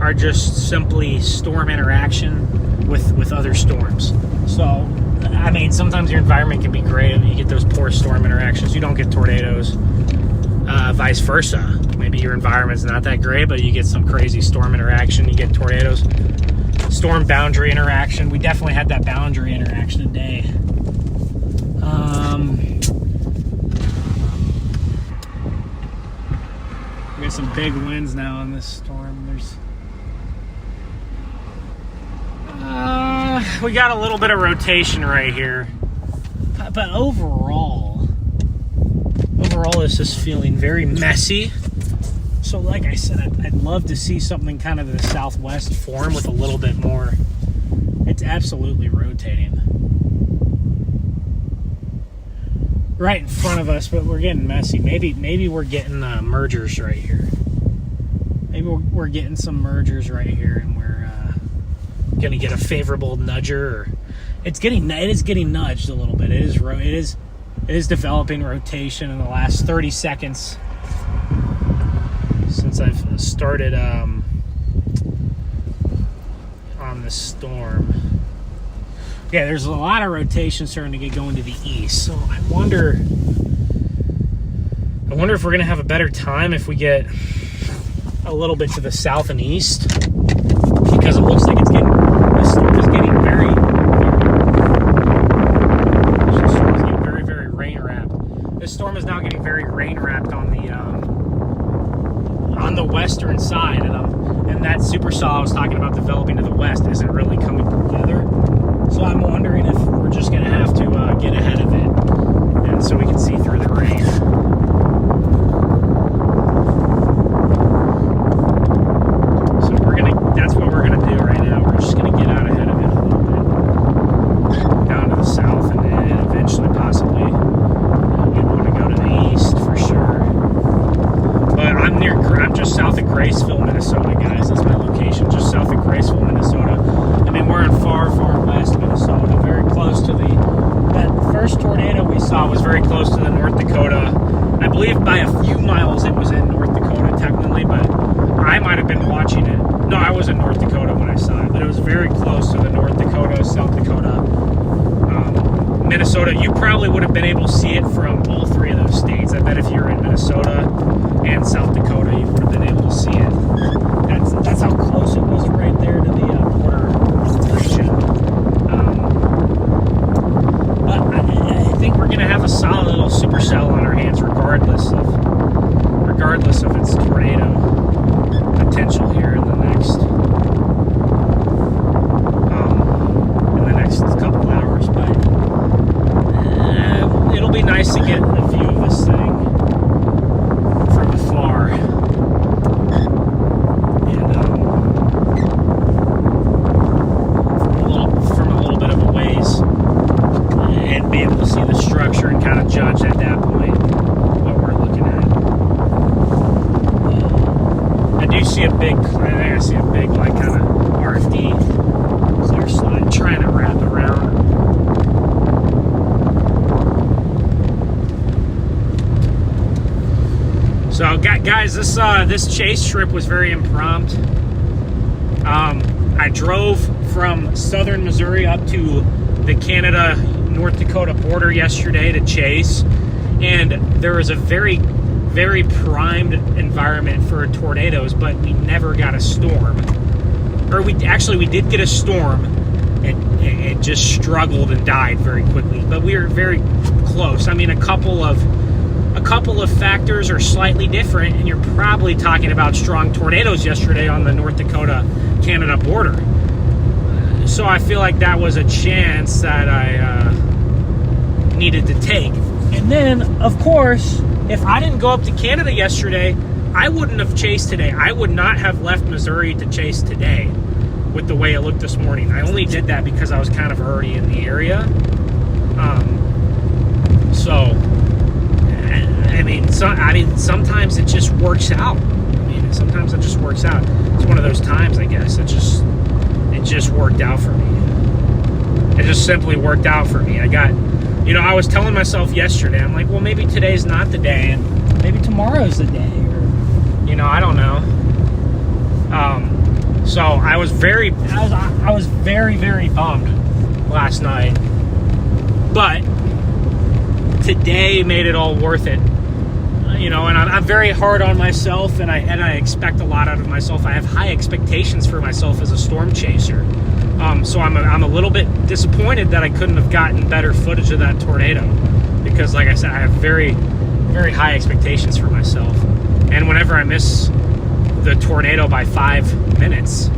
S1: are just simply storm interaction with other storms. So, I mean, sometimes your environment can be great and you get those poor storm interactions. You don't get tornadoes. Vice versa. Maybe your environment's not that great, but you get some crazy storm interaction. You get tornadoes. Storm boundary interaction. We definitely had that boundary interaction today. We got some big winds now in this storm. We got a little bit of rotation right here, but overall this is feeling very messy. So like I said, I'd love to see something kind of in the southwest form with a little bit more. It's absolutely rotating right in front of us, but we're getting messy. Maybe we're getting mergers right here. Maybe we're getting some mergers right here, and we're gonna get a favorable nudger. Or it is getting nudged a little bit. It is developing rotation in the last 30 seconds since I've started on this storm. Yeah, there's a lot of rotation starting to get going to the east. So I wonder if we're gonna have a better time if we get a little bit to the south and east, because it looks like this storm is getting very rain wrapped. This storm is now getting very rain wrapped on the western side, and that supercell I was talking about developing to the west isn't really coming together. So I'm wondering if we're just going to have to get ahead of it, and so we can see through the rain. So we're going Minnesota, guys. That's my location, just south of Graceville, Minnesota. I mean, we're in far, far west Minnesota, very close to that first tornado we saw was very close to the North Dakota. I believe by a few miles it was in North Dakota technically, but I might have been watching it. No, I was in North Dakota when I saw it, but it was very close to the North Dakota, South Dakota, Minnesota. You probably would have been able to see it from all three of those states. I bet if you're in Minnesota and South Dakota, you would have been able to see it. That's how close it was right there to the border region. But I think we're going to have a solid little supercell on our hands regardless of its tornado potential here in the next couple hours. But it'll be nice to get a view of this thing from afar. And from a little bit of a ways, and be able to see the structure and kind of judge at that point what we're looking at. I see a big like kind of RFD clear slide trying to wrap around. So guys, this chase trip was very impromptu. I drove from southern Missouri up to the Canada-North Dakota border yesterday to chase, and there was a very, very primed environment for tornadoes, but we never got a storm. Or we did get a storm, and it just struggled and died very quickly. But we were very close. I mean, a couple of factors are slightly different, and you're probably talking about strong tornadoes yesterday on the North Dakota-Canada border. So I feel like that was a chance that I needed to take. And then, of course, if I didn't go up to Canada yesterday, I wouldn't have chased today. I would not have left Missouri to chase today with the way it looked this morning. I only did that because I was kind of already in the area. Sometimes it just works out. Sometimes it just works out. It's one of those times, I guess. It just worked out for me. It just simply worked out for me. I was telling myself yesterday, I'm like, well, maybe today's not the day, and maybe tomorrow's the day, or, I don't know. So I was very, very bummed last night, but today made it all worth it. And I'm very hard on myself, and I expect a lot out of myself. I have high expectations for myself as a storm chaser. So I'm a little bit disappointed that I couldn't have gotten better footage of that tornado, because, like I said, I have very, very high expectations for myself. And whenever I miss the tornado by 5 minutes,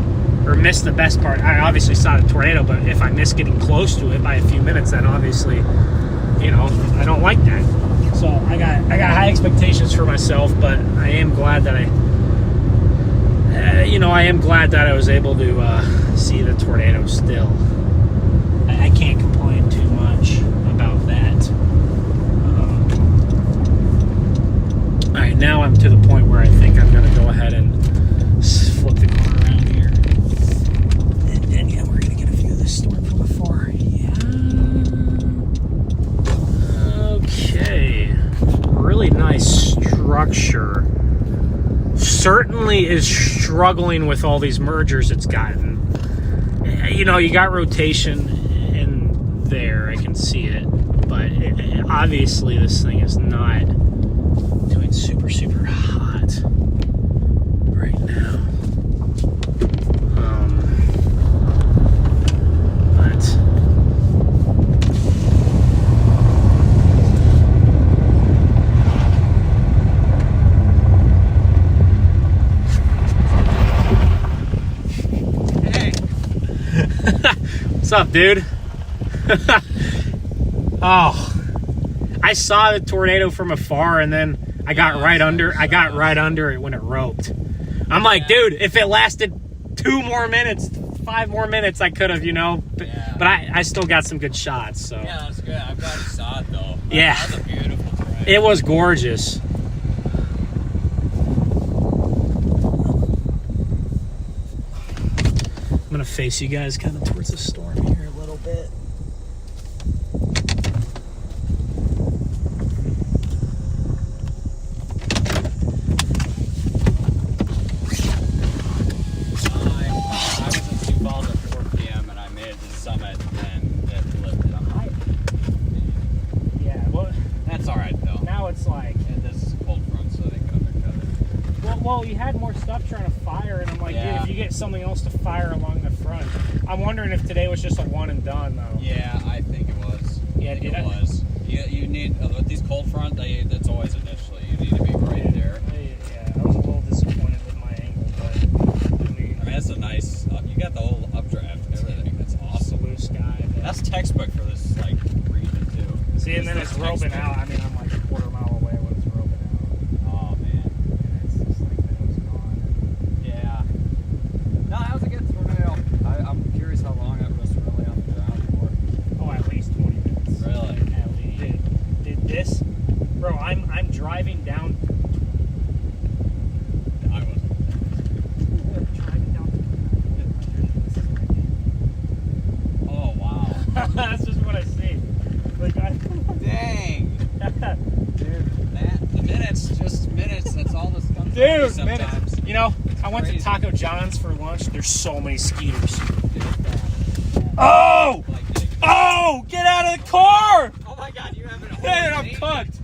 S1: or miss the best part, I obviously saw the tornado, but if I miss getting close to it by a few minutes, then obviously, I don't like that. So I got high expectations for myself, but I am glad that I was able to see the tornado still. I can't complain too much about that. All right, now I'm to the point where I think I'm going to go ahead and flip the car around here. And yeah, we're going to get a view of this storm from afar. Yeah. Okay. Really nice structure. Certainly is struggling with all these mergers it's gotten. You got rotation in there, I can see it, but obviously this thing is not doing super, super hot right now. What's up, dude? Oh, I saw the tornado from afar, and then I got right under it when it roped. I'm like, dude, if it lasted 2 more minutes, 5 more minutes, I could have, but I still got some good shots. So
S4: yeah, that's good. I'm glad you saw it though.
S1: Yeah,
S4: that was a beautiful tornado.
S1: It was gorgeous. going to face you guys kind of towards the storm here a little bit.
S4: I was in Sioux Falls at 4 p.m. and I made it to Summit and it lifted. I'm like,
S1: Yeah, well,
S4: that's all right though.
S1: now it's like,
S4: And this is cold front, so they can undercut it.
S1: well, you had more stuff trying to fire, and I'm like,
S4: Yeah.
S1: dude, if you get something else to fire along the front. I'm wondering if today was just a one and done, though.
S4: Yeah, I think it was.
S1: Yeah,
S4: I think
S1: did
S4: it
S1: I?
S4: was. You need with these cold front. That's always initially. You need to be right there.
S1: Yeah, I was a little disappointed with my angle, but I mean,
S4: That's a nice. You got the whole updraft and everything. That's awesome.
S1: blue sky. But,
S4: That's textbook for this like region too.
S1: see, and then it's roping out. I mean, I'm like a quarter mile away when it's roping out.
S4: Oh man.
S1: And it's just like, then it was gone.
S4: Yeah. No, that was a good tornado. I'm curious how long it was really on the ground for.
S1: Oh, at least 20 minutes.
S4: Really?
S1: At least. Did this, bro? I'm driving down.
S4: I wasn't.
S1: Driving down.
S4: Oh wow.
S1: That's just what I see. Like
S4: Dang.
S1: dude.
S4: The minutes, just minutes. That's all this comes
S1: Dude,
S4: sometimes.
S1: minutes. You know, I went to
S4: Crazy.
S1: Taco John's for lunch. There's so many skeeters.
S4: Like,
S1: Oh!
S4: getting-
S1: Oh! Get out of the car!
S4: Oh my god, you haven't.
S1: Dude, I'm cooked.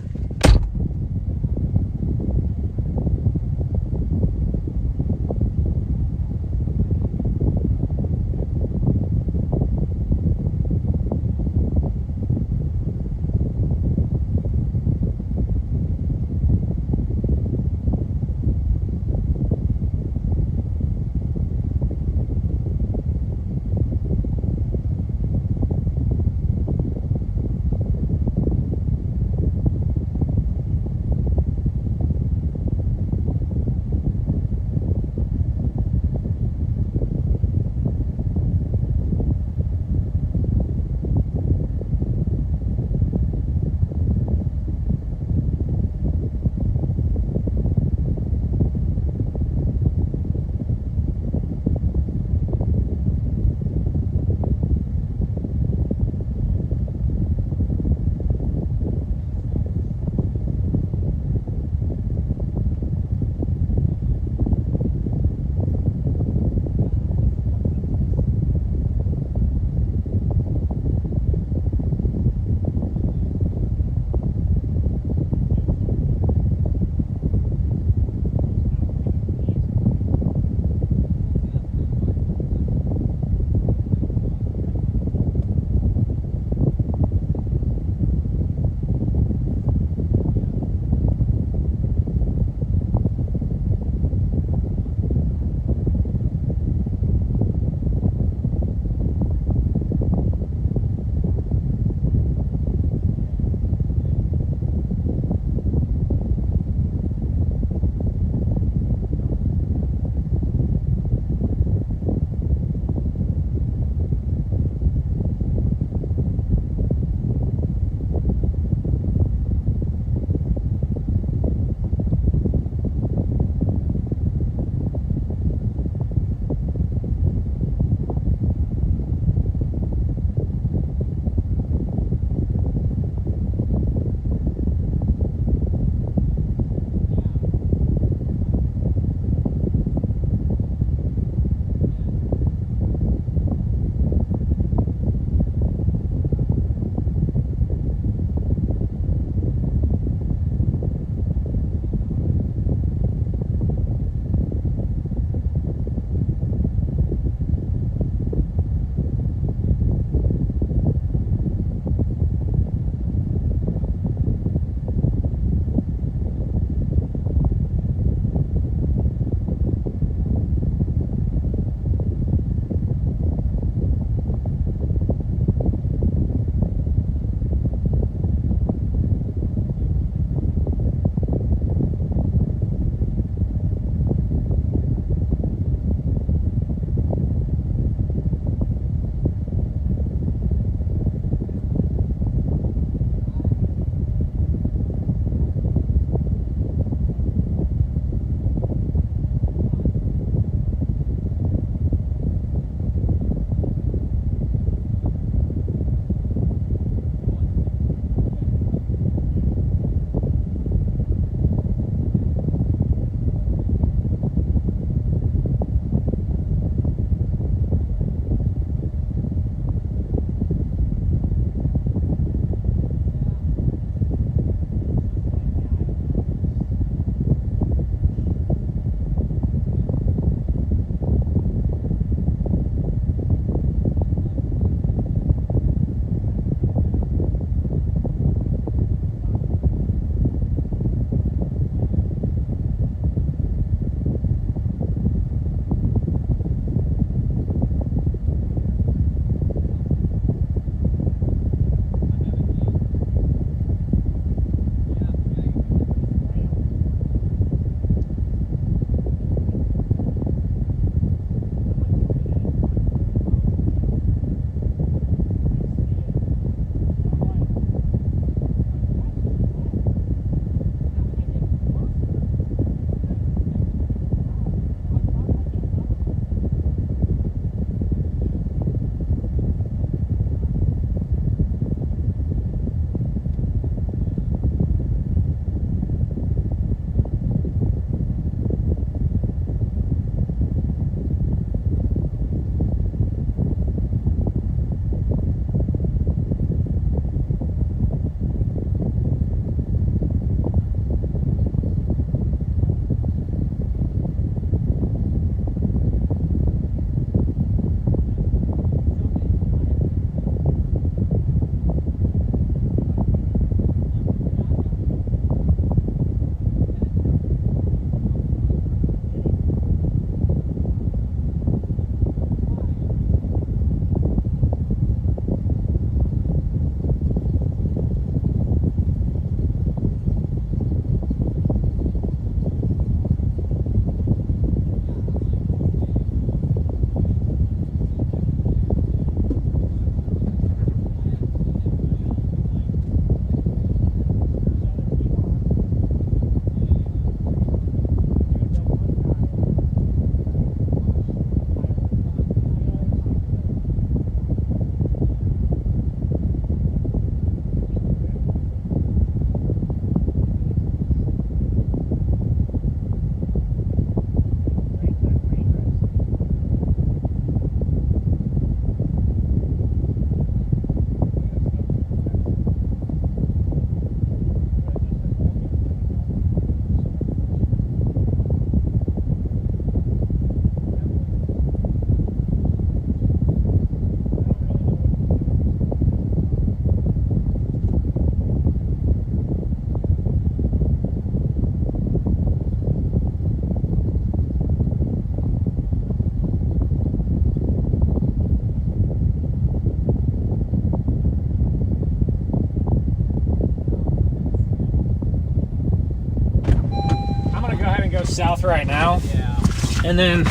S1: south right now.
S4: Yeah.
S1: And then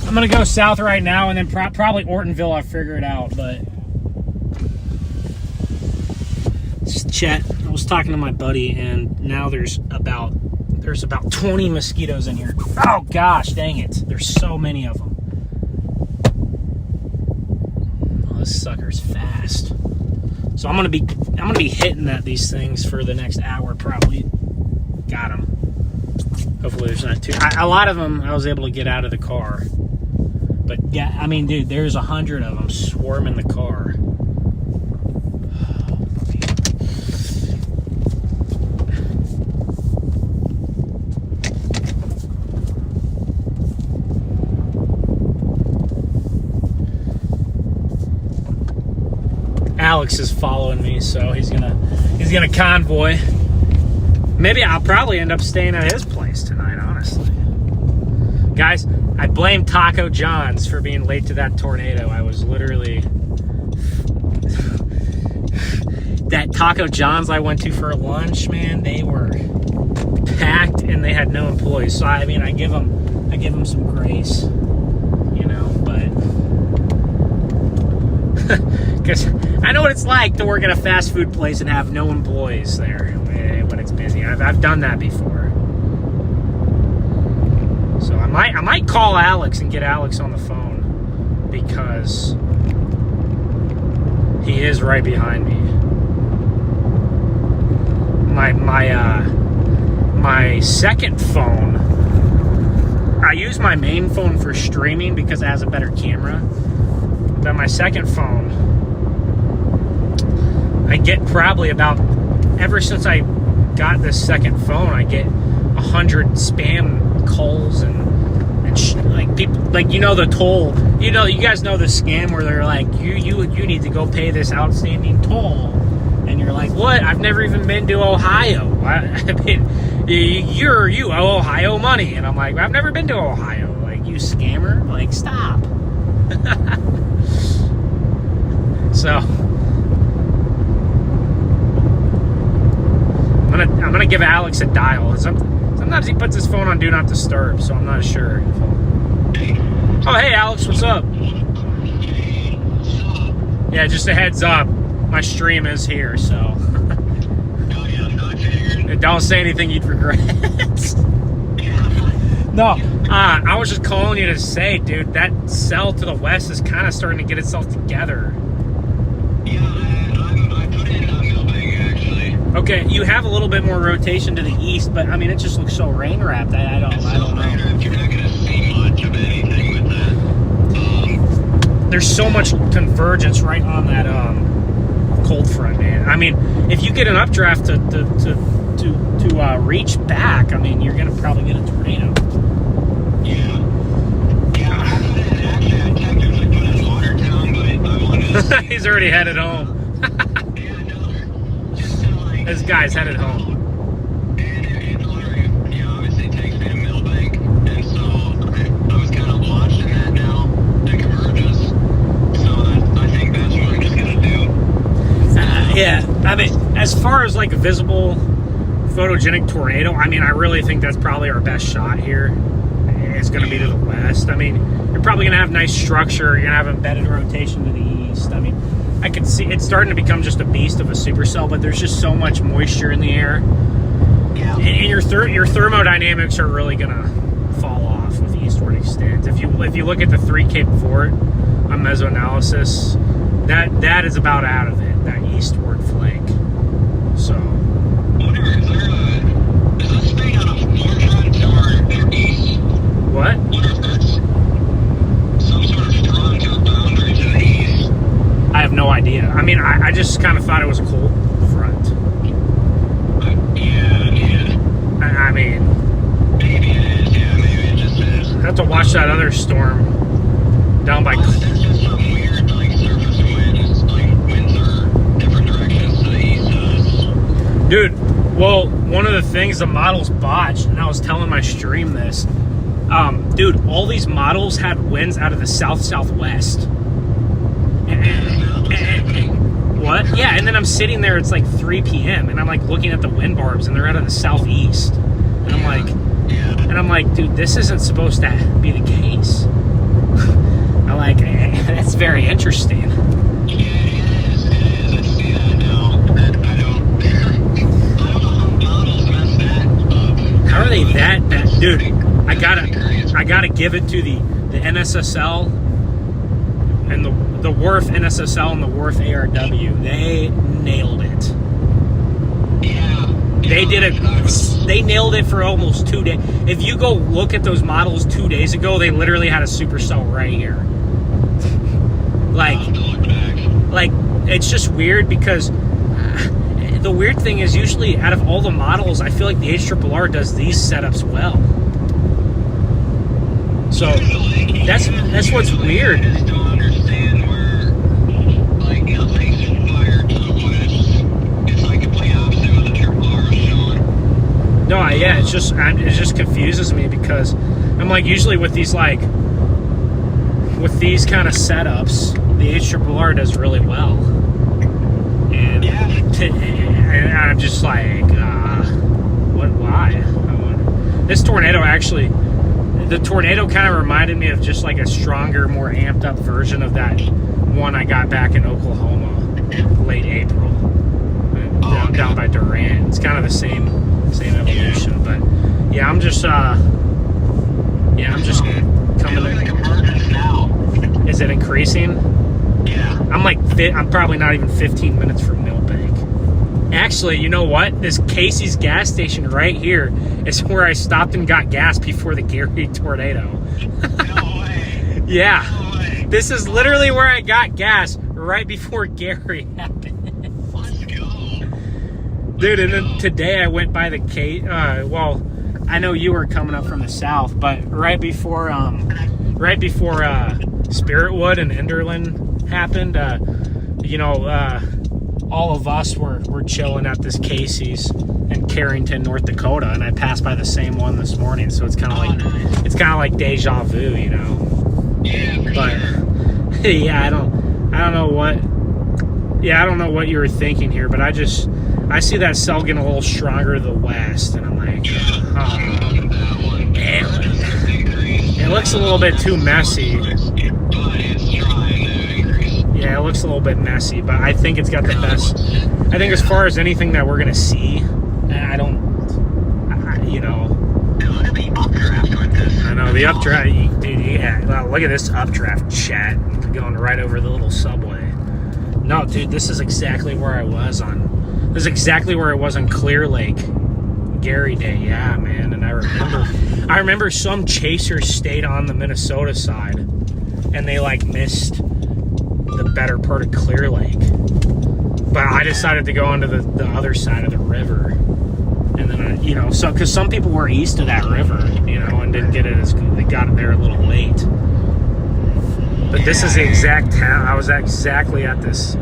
S1: I'm gonna go south right now, and then probably Ortonville. I'll figure it out. But Chet, I was talking to my buddy, and now there's about 20 mosquitoes in here. Oh gosh, dang it! There's so many of them. Oh, this sucker's fast. So I'm gonna be hitting these things for the next hour probably. Got them. Hopefully there's not too. A lot of them I was able to get out of the car. But yeah, I mean, dude, there's 100 of them swarming the car. Alex is following me, so he's gonna convoy. Maybe I'll probably end up staying at his place tonight, honestly. Guys, I blame Taco John's for being late to that tornado. I was literally... that Taco John's I went to for lunch, man, they were packed and they had no employees. So, I mean, I give them some grace, you know, but... because I know what it's like to work at a fast food place and have no employees there when it's busy. I've done that before. So I might call Alex and get Alex on the phone because he is right behind me. My second phone, I use my main phone for streaming because it has a better camera. But my second phone, I get probably about, ever since I got this second phone, I get 100 spam calls and like people, like, you know, the toll, you guys know the scam where they're like, you need to go pay this outstanding toll, and you're like, what? I've never even been to Ohio. I mean, you owe Ohio money, and I'm like, I've never been to Ohio. Like, you scammer, like, stop. So I'm gonna give Alex a dial. Sometimes he puts his phone on Do Not Disturb, so I'm not sure. Oh, hey Alex, what's up? Yeah, just a heads up. My stream is here, so don't say anything you'd regret. No, I was just calling you to say, dude, that cell to the west is kind of starting to get itself together.
S3: Yeah, I put in Milbank, actually.
S1: Okay, you have a little bit more rotation to the east, but I mean, it just looks so rain wrapped. I don't know.
S3: You're not going to see much of anything with that.
S1: There's so much convergence right on that cold front, man. I mean, if you get an updraft to reach back, I mean, you're gonna probably get a tornado.
S3: Yeah. Yeah, actually, I technically put in Watertown, but I wanted to see.
S1: He's already headed home.
S3: Yeah, no, just to like...
S1: This guy's headed home.
S3: And it literally, obviously takes me to Milbank, and so I was kind of watching that now, the convergence. So I think that's what I'm just gonna do.
S1: Yeah, I mean, as far as like a visible photogenic tornado, I mean, I really think that's probably our best shot here. It's going to be to the west. I mean, you're probably going to have nice structure. You're going to have embedded rotation to the east. I mean, I can see it's starting to become just a beast of a supercell, but there's just so much moisture in the air.
S3: Yeah.
S1: And your thermodynamics are really going to fall off with eastward extent. If you look at the 3 Cape Fort on mesoanalysis, that is about out of it, that eastward flank. So...
S3: Is this thing on a forefront or east?
S1: What?
S3: Wonder if that's some sort of front or boundary to the east.
S1: I have no idea. I mean, I just kind of thought it was a cold front.
S3: Yeah.
S1: I mean...
S3: Maybe it is, yeah, maybe it just is.
S1: I have to watch that other storm down by...
S3: Well, that's just some weird, like, surface winds. Like, winds are different directions to the east of us.
S1: Dude, well, one of the things the models botched, and I was telling my stream this, dude, all these models had winds out of the south-southwest. What? Yeah, and then I'm sitting there, it's like 3 p.m., and I'm like looking at the wind barbs, and they're out of the southeast. And I'm like, And I'm like, dude, this isn't supposed to be the case. I'm like, that's very interesting.
S3: Yeah, it is. I see that now. And I don't know how models mess that up.
S1: How are they that bad? Dude, I gotta give it to the NSSL and the Wharf NSSL and the Wharf ARW. They nailed it.
S3: Yeah.
S1: They did it. They nailed it for almost 2 days. If you go look at those models 2 days ago, they literally had a supercell right here. Like it's just weird because the weird thing is usually out of all the models, I feel like the HRRR does these setups well. So that's what's weird.
S3: I just don't understand where, like, nothing's fired to the west. It's like complete opposite of what the RRR is showing.
S1: No, yeah, it just confuses me because I'm like, usually with these kind of setups, the HRRR does really well, and I'm just like, what? Why? This tornado actually, the tornado kind of reminded me of just like a stronger, more amped up version of that one I got back in Oklahoma, late April, down by Durant. It's kind of the same evolution, but yeah, I'm just coming.
S3: Like emergence now.
S1: Is it increasing?
S3: Yeah.
S1: I'm probably not even 15 minutes from Millbank. Actually, you know what? This Casey's gas station right here is where I stopped and got gas before the Gary tornado.
S3: No way.
S1: Yeah.
S3: No way.
S1: This is literally where I got gas right before Gary happened.
S3: Let's go.
S1: Dude, and then today I went by the well, I know you were coming up from the south, but right before Spiritwood and Enderlin happened, all of us were chilling at this Casey's in Carrington, North Dakota, and I passed by the same one this morning, so it's kind of like deja vu, you know.
S3: Yeah, for
S1: But
S3: sure.
S1: yeah, I don't know what you were thinking here, but I see that cell getting a little stronger to the west, and I'm like, it looks a little bit too messy. Yeah, it looks a little bit messy, but I think it's got the best. I think as far as anything that we're gonna see,
S3: Look at the updraft with this.
S1: I know the updraft, dude. Yeah, well, look at this updraft chat going right over the little subway. No, dude, this is exactly where I was on. This is exactly where I was on Clear Lake, Gary Day. Yeah, man, and I remember some chasers stayed on the Minnesota side, and they missed the better part of Clear Lake. But I decided to go onto the other side of the river, and then because some people were east of that river, and didn't get it as good. They got it there a little late. But this is the exact town. I was exactly at this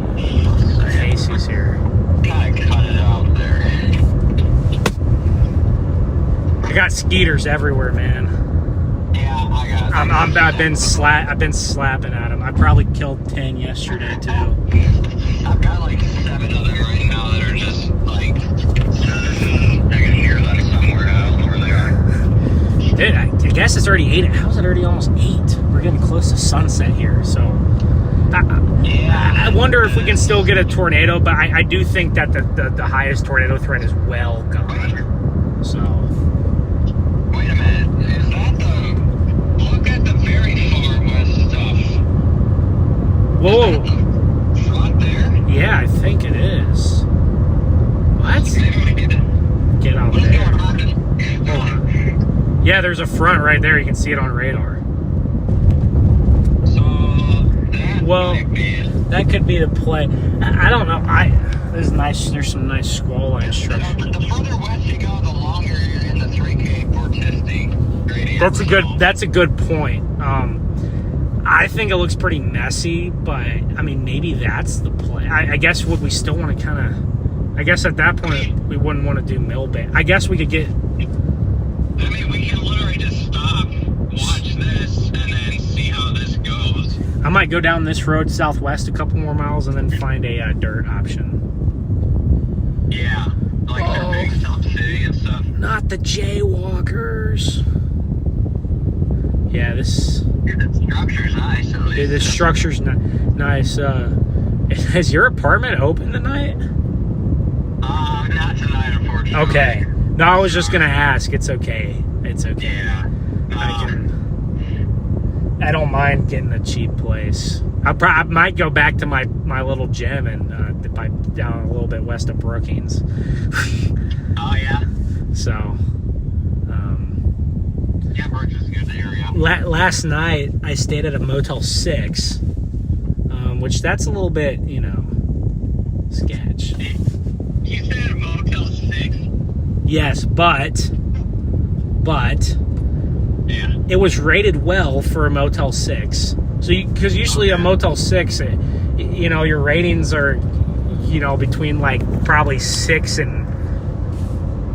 S1: Casey's here.
S3: Kind of cut it out there.
S1: I got skeeters everywhere, man.
S3: Yeah, I got.
S1: I've been slapping at them. I probably killed 10 yesterday too.
S3: I've got like 7 of them right now that are just like. I can hear them somewhere. I don't know where they are.
S1: Dude, I guess it's already 8. How's it already almost 8? We're getting close to sunset here, so. I wonder if we can still get a tornado, but I do think that the highest tornado threat is well gone. So.
S3: Wait a minute. Is that look at the very far west stuff.
S1: Whoa.
S3: Front there?
S1: Yeah, I think it is. What? Get out
S3: What's
S1: there.
S3: going on?
S1: Yeah, there's a front right there. You can see it on radar.
S3: So that
S1: Well,
S3: might be it.
S1: that could be the play. I don't know. There's some nice squall line structure.
S3: The further west you go, the longer you're in the 3K vorticity gradient.
S1: That's a good point. I think it looks pretty messy, but I mean, maybe that's the play. I guess would we still want to kind of? I guess at that point we wouldn't want to do Millbank. I guess we could get.
S3: I mean, we can literally just stop, watch this, and then see how this goes.
S1: I might go down this road southwest a couple more miles and then find a dirt option.
S3: Yeah, like the big Stop City and stuff.
S1: Not the jaywalkers. Yeah, this...
S3: Dude, the structure's nice, at least.
S1: Dude, this structure's nice. Is your apartment open tonight?
S3: Not tonight, unfortunately.
S1: Okay. No, I was just gonna ask. It's okay. It's okay.
S3: Yeah.
S1: I don't mind getting a cheap place. I might go back to my little gym and down a little bit west of Brookings.
S3: Oh, yeah?
S1: So,
S3: Yeah, Brookings is a good area.
S1: last night I stayed at a Motel 6, which that's a little bit, sketch.
S3: You stayed at a Motel 6?
S1: Yes, but
S3: Yeah.
S1: it was rated well for a Motel 6. So, because usually a Motel 6, your ratings are, between like probably 6 and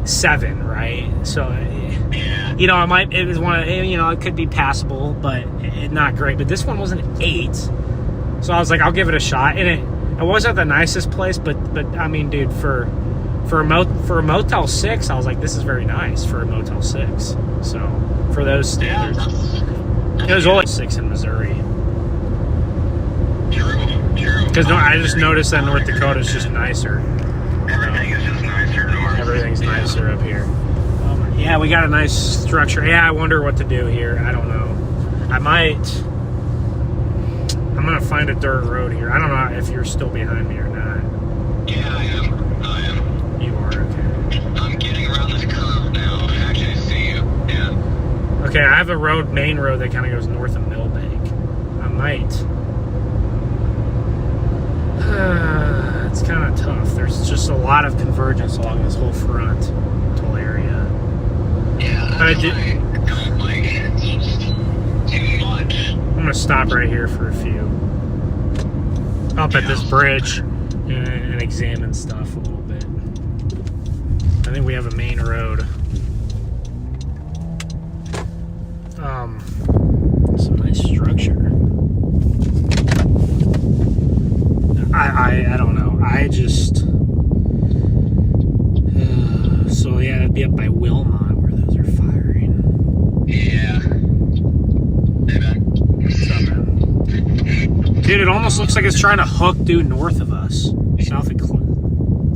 S1: 7, right? So,
S3: Yeah.
S1: it was one of, it could be passable, but not great. But this one was an 8. So I was like, I'll give it a shot. And it wasn't the nicest place, but I mean, dude, for a Motel 6, I was like, this is very nice for a Motel 6. So, for those
S3: Yeah,
S1: standards. It was only 6 in Missouri.
S3: True.
S1: Because I just noticed that North Dakota is just nicer.
S3: Everything is just nicer north.
S1: Everything's nicer up here. Yeah, we got a nice structure. Yeah, I wonder what to do here. I don't know. I'm going to find a dirt road here. I don't know if you're still behind me or not.
S3: Yeah, I am.
S1: You are, okay.
S3: I'm getting around this curve now. I actually see you. Yeah.
S1: Okay, I have a main road that kind of goes north of Millbank. I might. It's kind of tough. There's just a lot of convergence along this whole frontal area.
S3: Yeah,
S1: But I
S3: that's
S1: did-
S3: why I don't like it. It's just too much.
S1: I'm going to stop right here for a few. Up at this bridge and examine stuff a little bit. I think we have a main road. Some nice structure. I don't know. I just... so yeah, it'd be up by Wilmot where those are firing.
S3: Yeah. Hey, man.
S1: What's up, man? Dude, it almost looks like it's trying to hook due north of us. South of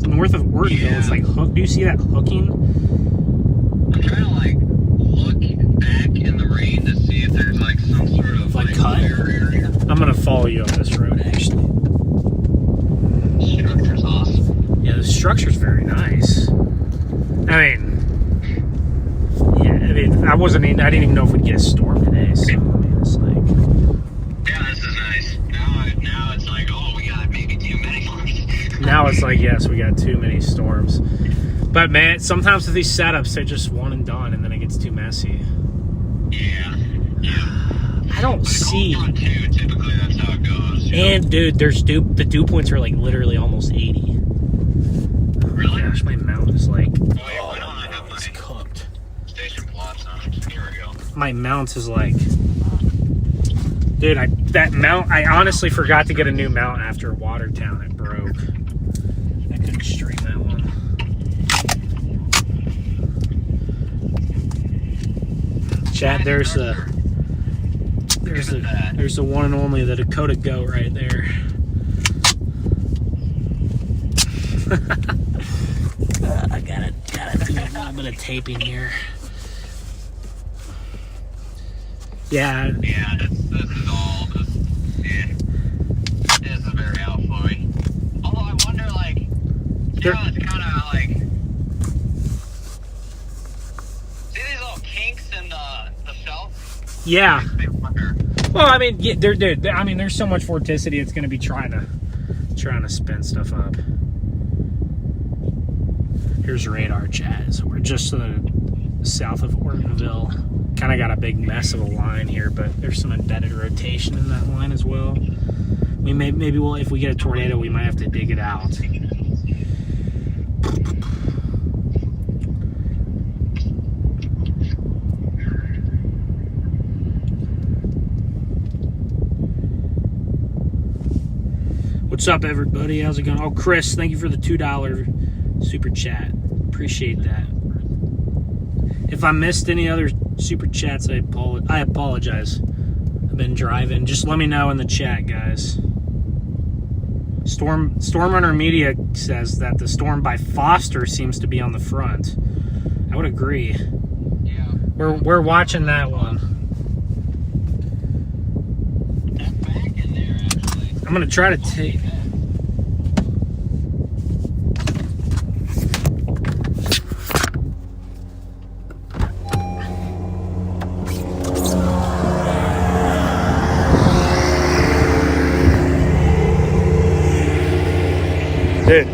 S1: north of Ortonville, it's like hook. Do you see that hooking?
S3: I'm trying to, look back in the rain to see if there's, some sort of,
S1: Like cut?
S3: clear area.
S1: I'm gonna follow you up this road, actually.
S3: Structure's awesome.
S1: Yeah, the structure's very nice. I didn't even know if we'd get a storm today, so, it's like...
S3: Yeah, this is nice. Now it's like, oh, we got maybe too many storms.
S1: Now it's like, yes, we got too many storms. But, man, sometimes with these setups, they're just one and done, and then it gets too messy.
S3: Yeah.
S1: I don't see...
S3: Cold front, too. Typically, that's how it goes.
S1: And, dude, the dew points are, literally almost 80.
S3: Really?
S1: Gosh, my mount is like...
S3: Wait, why don't I have
S1: it's
S3: my
S1: cooked.
S3: station plots on? Here we go.
S1: My mount is like... Dude, I honestly forgot to get a new mount after Watertown. It broke. I couldn't stream that one. Chat, there's the one and only, the Dakota Goat right there. I gotta do a little bit of taping here. Yeah.
S3: Yeah, this is all just, this is very outflowy. Although I wonder, it's kind of see these little kinks in the shelf?
S1: Yeah.
S3: Makes me wonder.
S1: Well, I mean, yeah, there's so much vorticity. It's going to be trying to spin stuff up. Here's radar, chat. So we're just south of Ortonville. Kind of got a big mess of a line here, but there's some embedded rotation in that line as well. Maybe if we get a tornado, we might have to dig it out. What's up, everybody? How's it going? Oh, Chris, thank you for the $2 super chat. Appreciate that. If I missed any other super chats, I apologize. I've been driving. Just let me know in the chat, guys. Storm Runner Media says that the Storm by Foster seems to be on the front. I would agree.
S4: Yeah.
S1: We're watching that one.
S4: That's back in there, actually.
S1: I'm gonna try to take. Dude,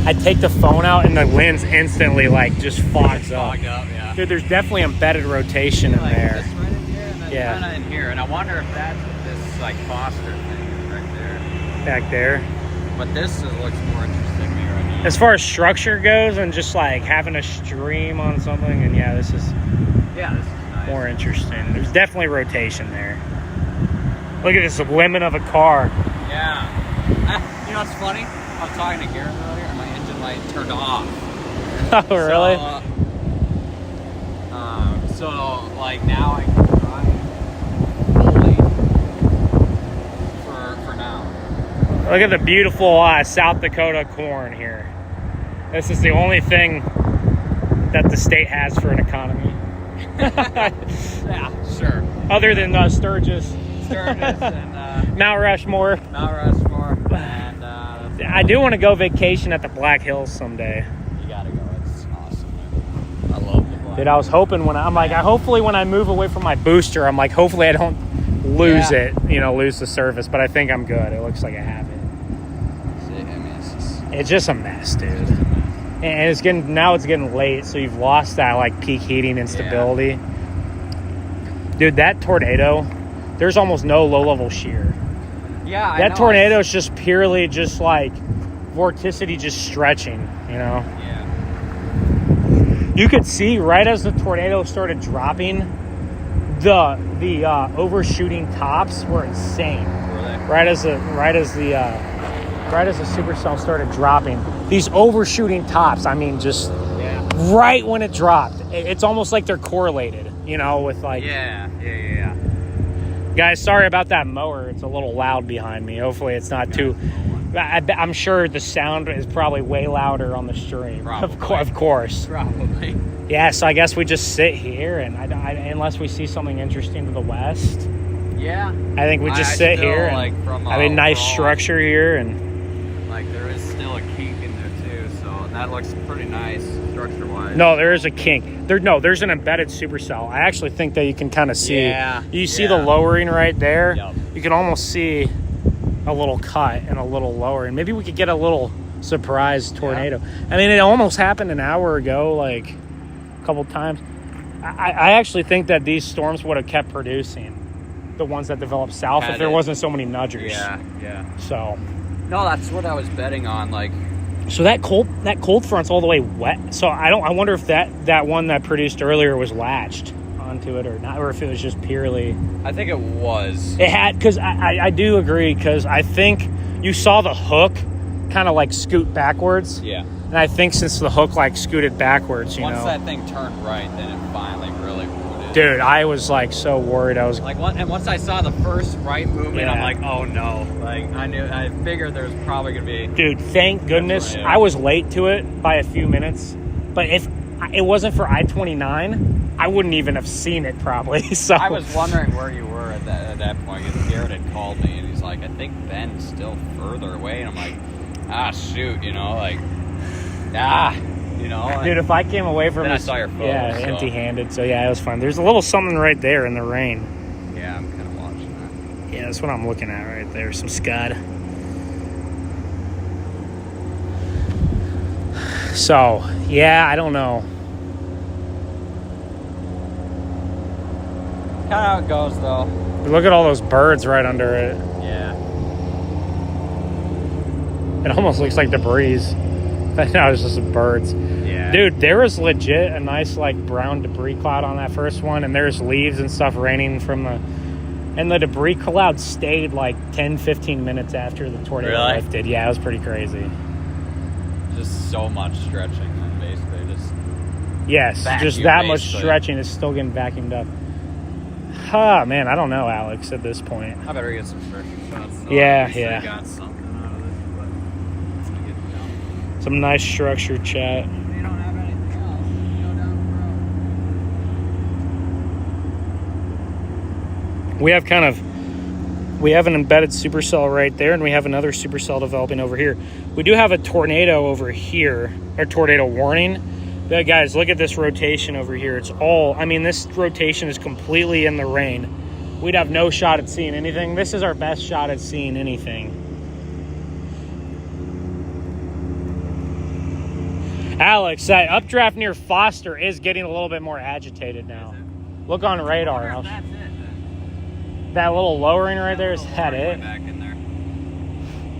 S1: I take the phone out and the lens instantly like just fogs up.
S4: Fogged up, yeah.
S1: Dude, there's definitely embedded rotation in
S4: Like
S1: there.
S4: this right in here, and then
S1: Yeah.
S4: kind of in here. And I wonder if that's what this like Foster thing is right there.
S1: Back there.
S4: But this looks more interesting to me right now.
S1: As far as structure goes and just like having a stream on something, and yeah, this is
S4: Yeah, this is nice.
S1: more interesting. There's definitely rotation there. Look at this lemon of a car.
S4: Yeah. You know what's funny? I was talking to Garrett earlier, and my engine light turned off.
S1: Oh, really?
S4: So like now I can drive fully for now.
S1: Look at the beautiful South Dakota corn here. This is the only thing that the state has for an economy.
S4: Yeah, sure.
S1: Other than Sturgis.
S4: Sturgis and
S1: Mount Rushmore.
S4: Mount Rushmore, and
S1: I do want to go vacation at the Black Hills someday.
S4: you gotta go. It's awesome. I love the Black.
S1: Dude, I was hoping hopefully when I move away from my booster, I'm like, hopefully I don't lose
S4: Yeah.
S1: it, lose the service, but I think I'm good. It looks like I have it.
S4: See, I mean,
S1: It's just a mess, dude. And it's getting late, so you've lost that like peak heating and stability. Dude, that tornado, there's almost no low-level shear.
S4: yeah, I
S1: That
S4: know.
S1: tornado is just purely just like vorticity just stretching,
S4: Yeah.
S1: You could see right as the tornado started dropping, the overshooting tops were insane.
S4: Were they?
S1: Right as the supercell started dropping, these overshooting tops, I mean, just
S4: Yeah.
S1: right when it dropped, it's almost like they're correlated, with like.
S4: Yeah.
S1: Guys, sorry about that mower. It's a little loud behind me. Hopefully it's not too. I'm sure the sound is probably way louder on the stream.
S4: Probably.
S1: Of course.
S4: Probably.
S1: Yeah, so I guess we just sit here, and unless we see something interesting to the west,
S4: Yeah.
S1: I think we just
S4: I
S1: sit
S4: still,
S1: here and
S4: like, from
S1: have a nice
S4: overall,
S1: structure here. And
S4: Like there is still a kink in there too, so that looks pretty nice structure-wise.
S1: no, there is a kink. There's an embedded supercell. I actually think that you can kind of see.
S4: Yeah,
S1: You see
S4: yeah.
S1: the lowering right there.
S4: Yep.
S1: You can almost see a little cut and a little lowering. Maybe we could get a little surprise tornado. I mean, it almost happened an hour ago, like a couple times. I actually think that these storms would have kept producing, the ones that developed south, if there wasn't so many nudgers.
S4: Yeah.
S1: So.
S4: No, that's what I was betting on. Like,
S1: So that cold front's all the way wet. So I wonder if that one that produced earlier was latched onto it or not, or if it was just purely.
S4: I think it was.
S1: It had, because I do agree, because I think you saw the hook kind of like scoot backwards.
S4: Yeah.
S1: And I think since the hook like scooted backwards,
S4: Once that thing turned right, then it finally really booted.
S1: Dude, I was like so worried. I was
S4: Like, and once I saw the first right movement,
S1: Yeah.
S4: I'm like, oh no. Like, I figured there was probably gonna be.
S1: dude, thank goodness
S4: tornado.
S1: I was late to it by a few minutes. But if it wasn't for I-29, I wouldn't even have seen it probably. So
S4: I was wondering where you were at that point, because Garrett had called me and he's like, I think Ben's still further away, and I'm like, shoot, like,
S1: Dude, if I came away from
S4: Then I
S1: this,
S4: saw your photo, so.
S1: empty-handed, so yeah, it was fun. There's a little something right there in the rain.
S4: Yeah, I'm kind of watching that.
S1: Yeah, that's what I'm looking at right there. Some scud. So, yeah, I don't know.
S4: Kind of how it goes, though.
S1: Look at all those birds right under it.
S4: Yeah.
S1: It almost looks like debris. No, it's just birds.
S4: Yeah.
S1: Dude, there was legit a nice like brown debris cloud on that first one, and there's leaves and stuff raining from and the debris cloud stayed like 10-15 minutes after the tornado
S4: Really?
S1: lifted. Yeah, it was pretty crazy.
S4: Just so much stretching, then basically just.
S1: Yes, just
S4: Vacuum,
S1: that much
S4: basically.
S1: stretching is still getting vacuumed up. Ah, man, I don't know, Alex, at this point.
S4: I better get some structure shots. So
S1: Yeah,
S4: at least
S1: yeah.
S4: I got something out of this, but I'm gonna get it done.
S1: Some nice structured chat.
S4: They don't have anything else. Go down the road.
S1: We have an embedded supercell right there, and we have another supercell developing over here. We do have a tornado over here, or tornado warning. But guys, look at this rotation over here. It's all, I mean, this rotation is completely in the rain. We'd have no shot at seeing anything. This is our best shot at seeing anything. Alex, that updraft near Foster is getting a little bit more agitated now. Look on radar.
S4: That's it then.
S1: That little lowering right there, is that it?
S4: Back in there.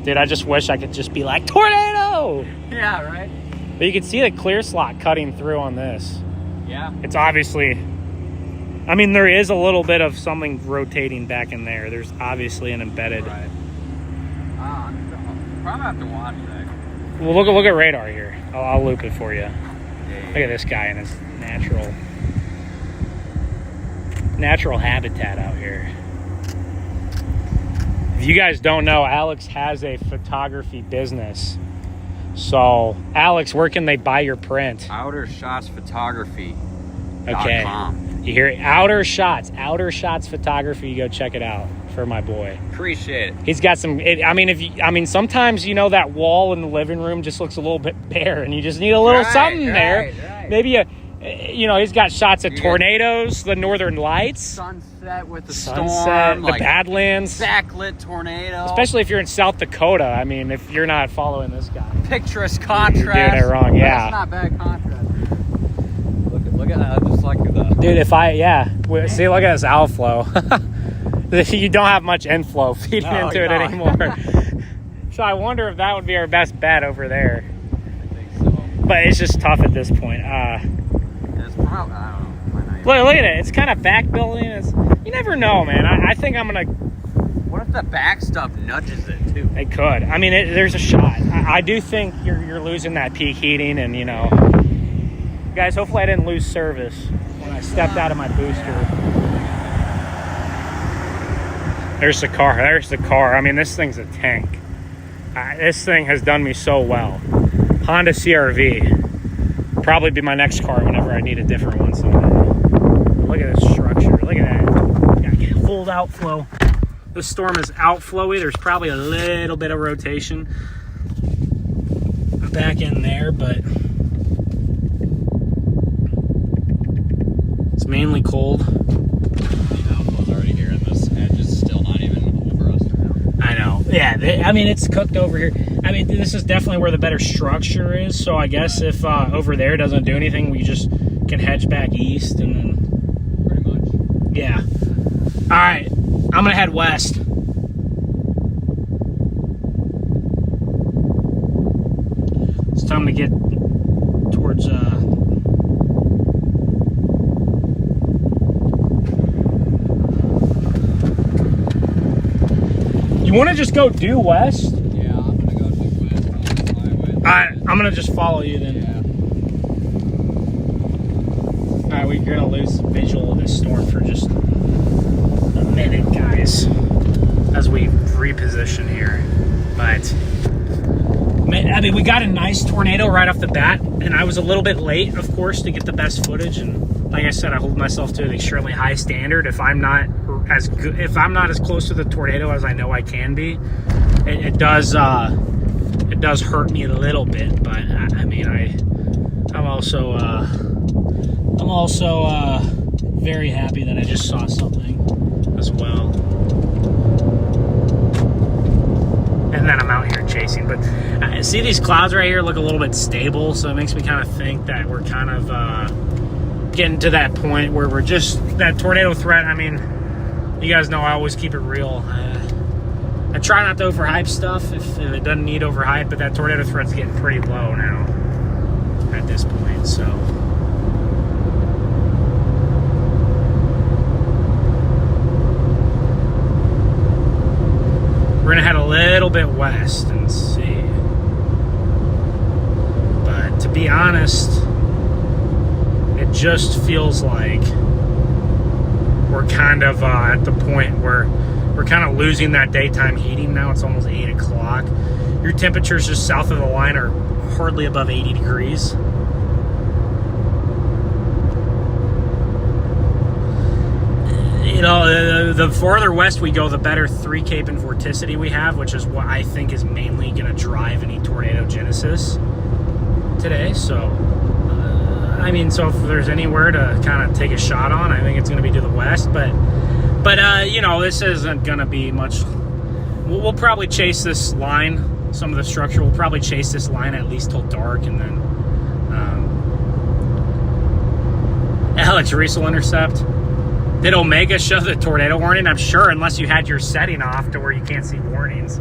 S1: Dude, I just wish I could just be like, tornado!
S4: Yeah, right?
S1: But you can see the clear slot cutting through on this.
S4: Yeah.
S1: It's obviously, I mean, there is a little bit of something rotating back in there. There's obviously an embedded.
S4: Right. I'll probably have to watch that.
S1: Well, look at radar here. I'll loop it for you. Look at this guy in his natural habitat out here. If you guys don't know, Alex has a photography business. So, Alex, where can they buy your print?
S4: Outer Shots Photography.
S1: Okay. You hear it? Outer Shots Photography. You go check it out for my boy.
S4: Appreciate it.
S1: He's got some. Sometimes that wall in the living room just looks a little bit bare, and you just need a little something there.
S4: Right.
S1: Maybe he's got shots of tornadoes, the northern lights,
S4: Sunset with the
S1: sunset,
S4: storm,
S1: the Badlands,
S4: backlit tornado.
S1: especially if you're in South Dakota. I mean, if you're not following this guy,
S4: Picturesque contrast.
S1: You're doing it wrong. Yeah.
S4: That's not bad contrast. Look at that. Just like the
S1: dude. See, look at this outflow. You don't have much inflow feeding into it anymore. So I wonder if that would be our best bet over there.
S4: I think so.
S1: But it's just tough at this point.
S4: It's probably, I don't know.
S1: Look at it. It's kind of back building. You never know, man. I think I'm going to...
S4: What if the back stuff nudges it, too?
S1: It could. I mean, there's a shot. I do think you're losing that peak heating and, Guys, hopefully I didn't lose service when I stepped out of my booster. There's the car. I mean, this thing's a tank. This thing has done me so well. Honda CR-V. Probably be my next car whenever I need a different one someday. Look at this structure. Look at that. Got full outflow. This storm is outflowy. There's probably a little bit of rotation back in there, but it's mainly cold. Yeah, it's cooked over here. I mean, this is definitely where the better structure is. So I guess if over there doesn't do anything, we just can hedge back east and then...
S4: Pretty much.
S1: Yeah. All right. I'm going to head west. It's time to get towards... You want to just go due west?
S4: Yeah, I'm going to go due west on this highway.
S1: All right, I'm going to just follow you then.
S4: Yeah.
S1: All right, we're going to lose visual of this storm for just a minute, guys, as we reposition here. But, we got a nice tornado right off the bat, and I was a little bit late, of course, to get the best footage. And like I said, I hold myself to an extremely high standard. If I'm not as close to the tornado as I know I can be, it does hurt me a little bit. But I'm also very happy that I just saw something as well. And then I'm out here chasing. But see, these clouds right here look a little bit stable, so it makes me kind of think that we're kind of getting to that point where we're just that tornado threat. I mean, you guys know I always keep it real. I try not to overhype stuff if it doesn't need overhype, but that tornado threat's getting pretty low now at this point. So we're gonna head a little bit west and see. But to be honest, it just feels like we're kind of at the point where we're kind of losing that daytime heating now. It's almost 8 o'clock. Your temperatures just south of the line are hardly above 80 degrees. You know, the farther west we go, the better 3 Cape and vorticity we have, which is what I think is mainly going to drive any tornado genesis today. So, I mean, so if there's anywhere to kind of take a shot on, I think it's going to be to the west. But you know, this isn't going to be much. We'll probably chase this line, some of the structure. We'll probably chase this line at least till dark, and then Alex Riesel intercept. Did Omega show the tornado warning? I'm sure, unless you had your setting off to where you can't see warnings.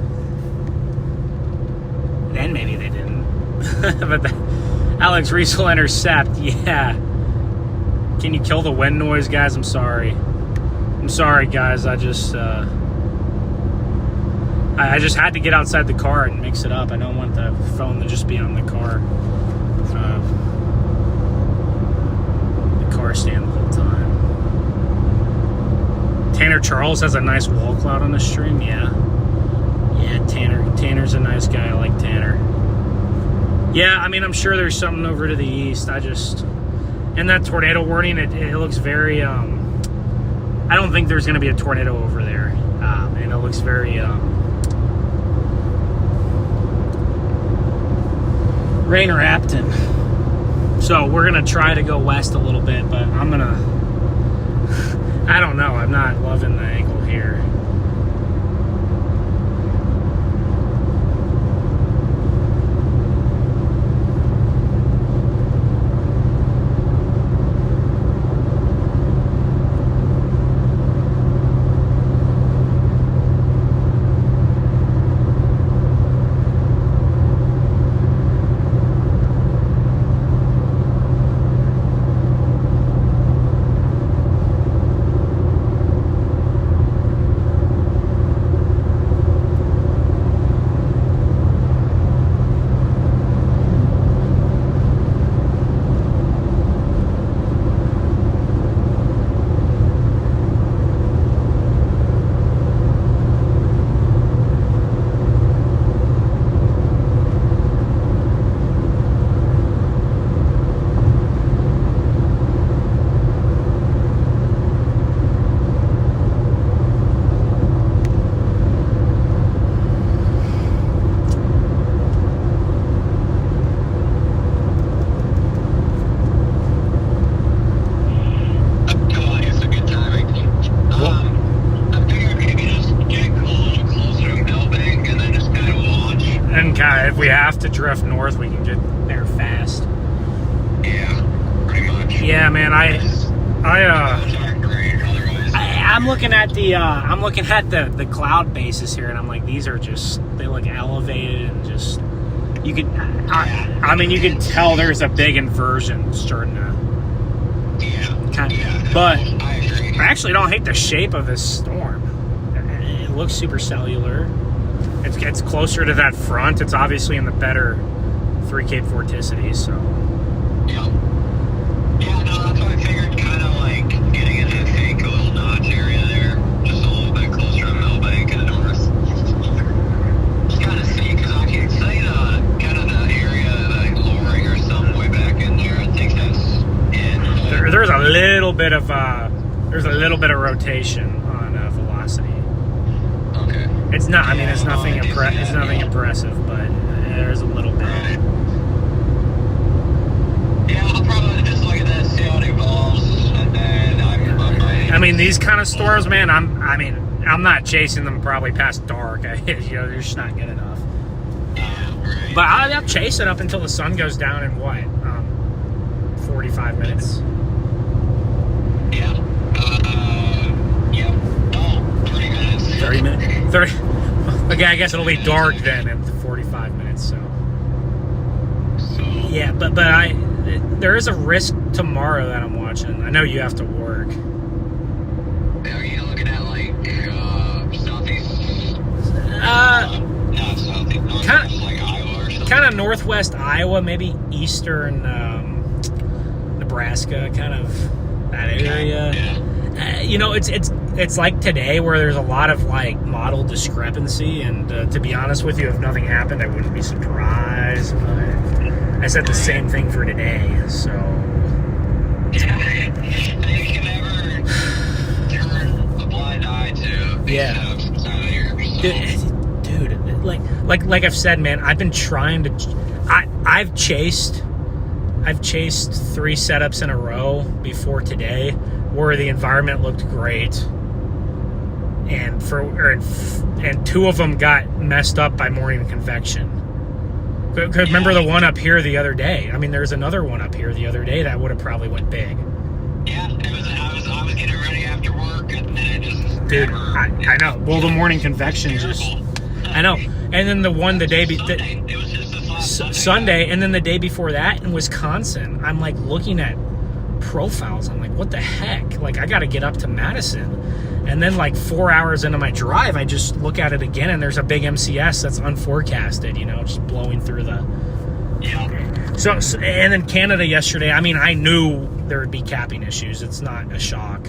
S1: Then maybe they didn't. But the Alex Riesel intercept, yeah. Can you kill the wind noise, guys? I'm sorry. I'm sorry, guys. I just had to get outside the car and mix it up. I don't want the phone to just be on the car. The car stand the whole time. Tanner Charles has a nice wall cloud on the stream. Yeah, Tanner's a nice guy. I like Tanner. Yeah, I mean, I'm sure there's something over to the east. And that tornado warning, it looks very, I don't think there's going to be a tornado over there. And it looks very, rain or Apton. So we're going to try to go west a little bit, but I don't know. I'm not loving the angle here. If we have to drift north, we can get there fast.
S3: Yeah, pretty much.
S1: Yeah, man. I'm looking at the cloud bases here, and I'm like, these are just, they look elevated and just, you could, I mean, you can tell there's a big inversion starting to. But I actually don't hate the shape of this storm. It looks supercellular. It's closer to that front. It's obviously in the better 3 Cape vorticity, so.
S3: Yeah, no, that's what I figured, kind of like getting into the fake little notch area there, just a little bit closer to Millbank in the north. Just kind of see, because I can see kind of the area like lowering or something way back in there. I think that's in.
S1: There's a little bit of rotation on velocity.
S3: Okay.
S1: It's not. I mean, it's nothing. It's nothing impressive, but there's a little bit.
S3: Yeah, I'll probably just look at this, see how it evolves, and then
S1: I mean, these kind of storms, man. I'm not chasing them probably past dark. They're just not good enough.
S3: Right.
S1: But I'll chase it up until the sun goes down in what? 45 minutes.
S3: Yeah. 30 minutes.
S1: 30 minutes. 30. Okay, I guess it'll be dark then in 45 minutes. So. Yeah, but there is a risk tomorrow that I'm watching. I know you have to work.
S3: Are you looking at like southeast? Not southeast. Northwest, like Iowa or something.
S1: Kind of northwest Iowa, maybe eastern Nebraska, kind of that area.
S3: Yeah.
S1: You know, it's like today where there's a lot of like model discrepancy, and to be honest with you, if nothing happened, I wouldn't be surprised. But I said the same thing for today, so.
S3: Yeah, you can never turn a blind eye to these setups inside of here. So.
S1: Dude, like I've said, man, I've been trying to. I've chased 3 setups in a row before today, where the environment looked great, and 2 of them got messed up by morning convection. Remember the one up here the other day? I mean, there's another one up here the other day that would have probably went big.
S3: Yeah, I was getting ready after work, and then it just.
S1: Dude, I know. Well, the morning convection just. I know. And then the one the day
S3: It was just this last
S1: Sunday, and then the day before that in Wisconsin, I'm like looking at profiles. I'm like, what the heck? Like, I got to get up to Madison. And then like 4 hours into my drive, I just look at it again, and there's a big MCS that's unforecasted, you know, just blowing through the.
S3: Yeah.
S1: So and then Canada yesterday, I mean, I knew there would be capping issues. It's not a shock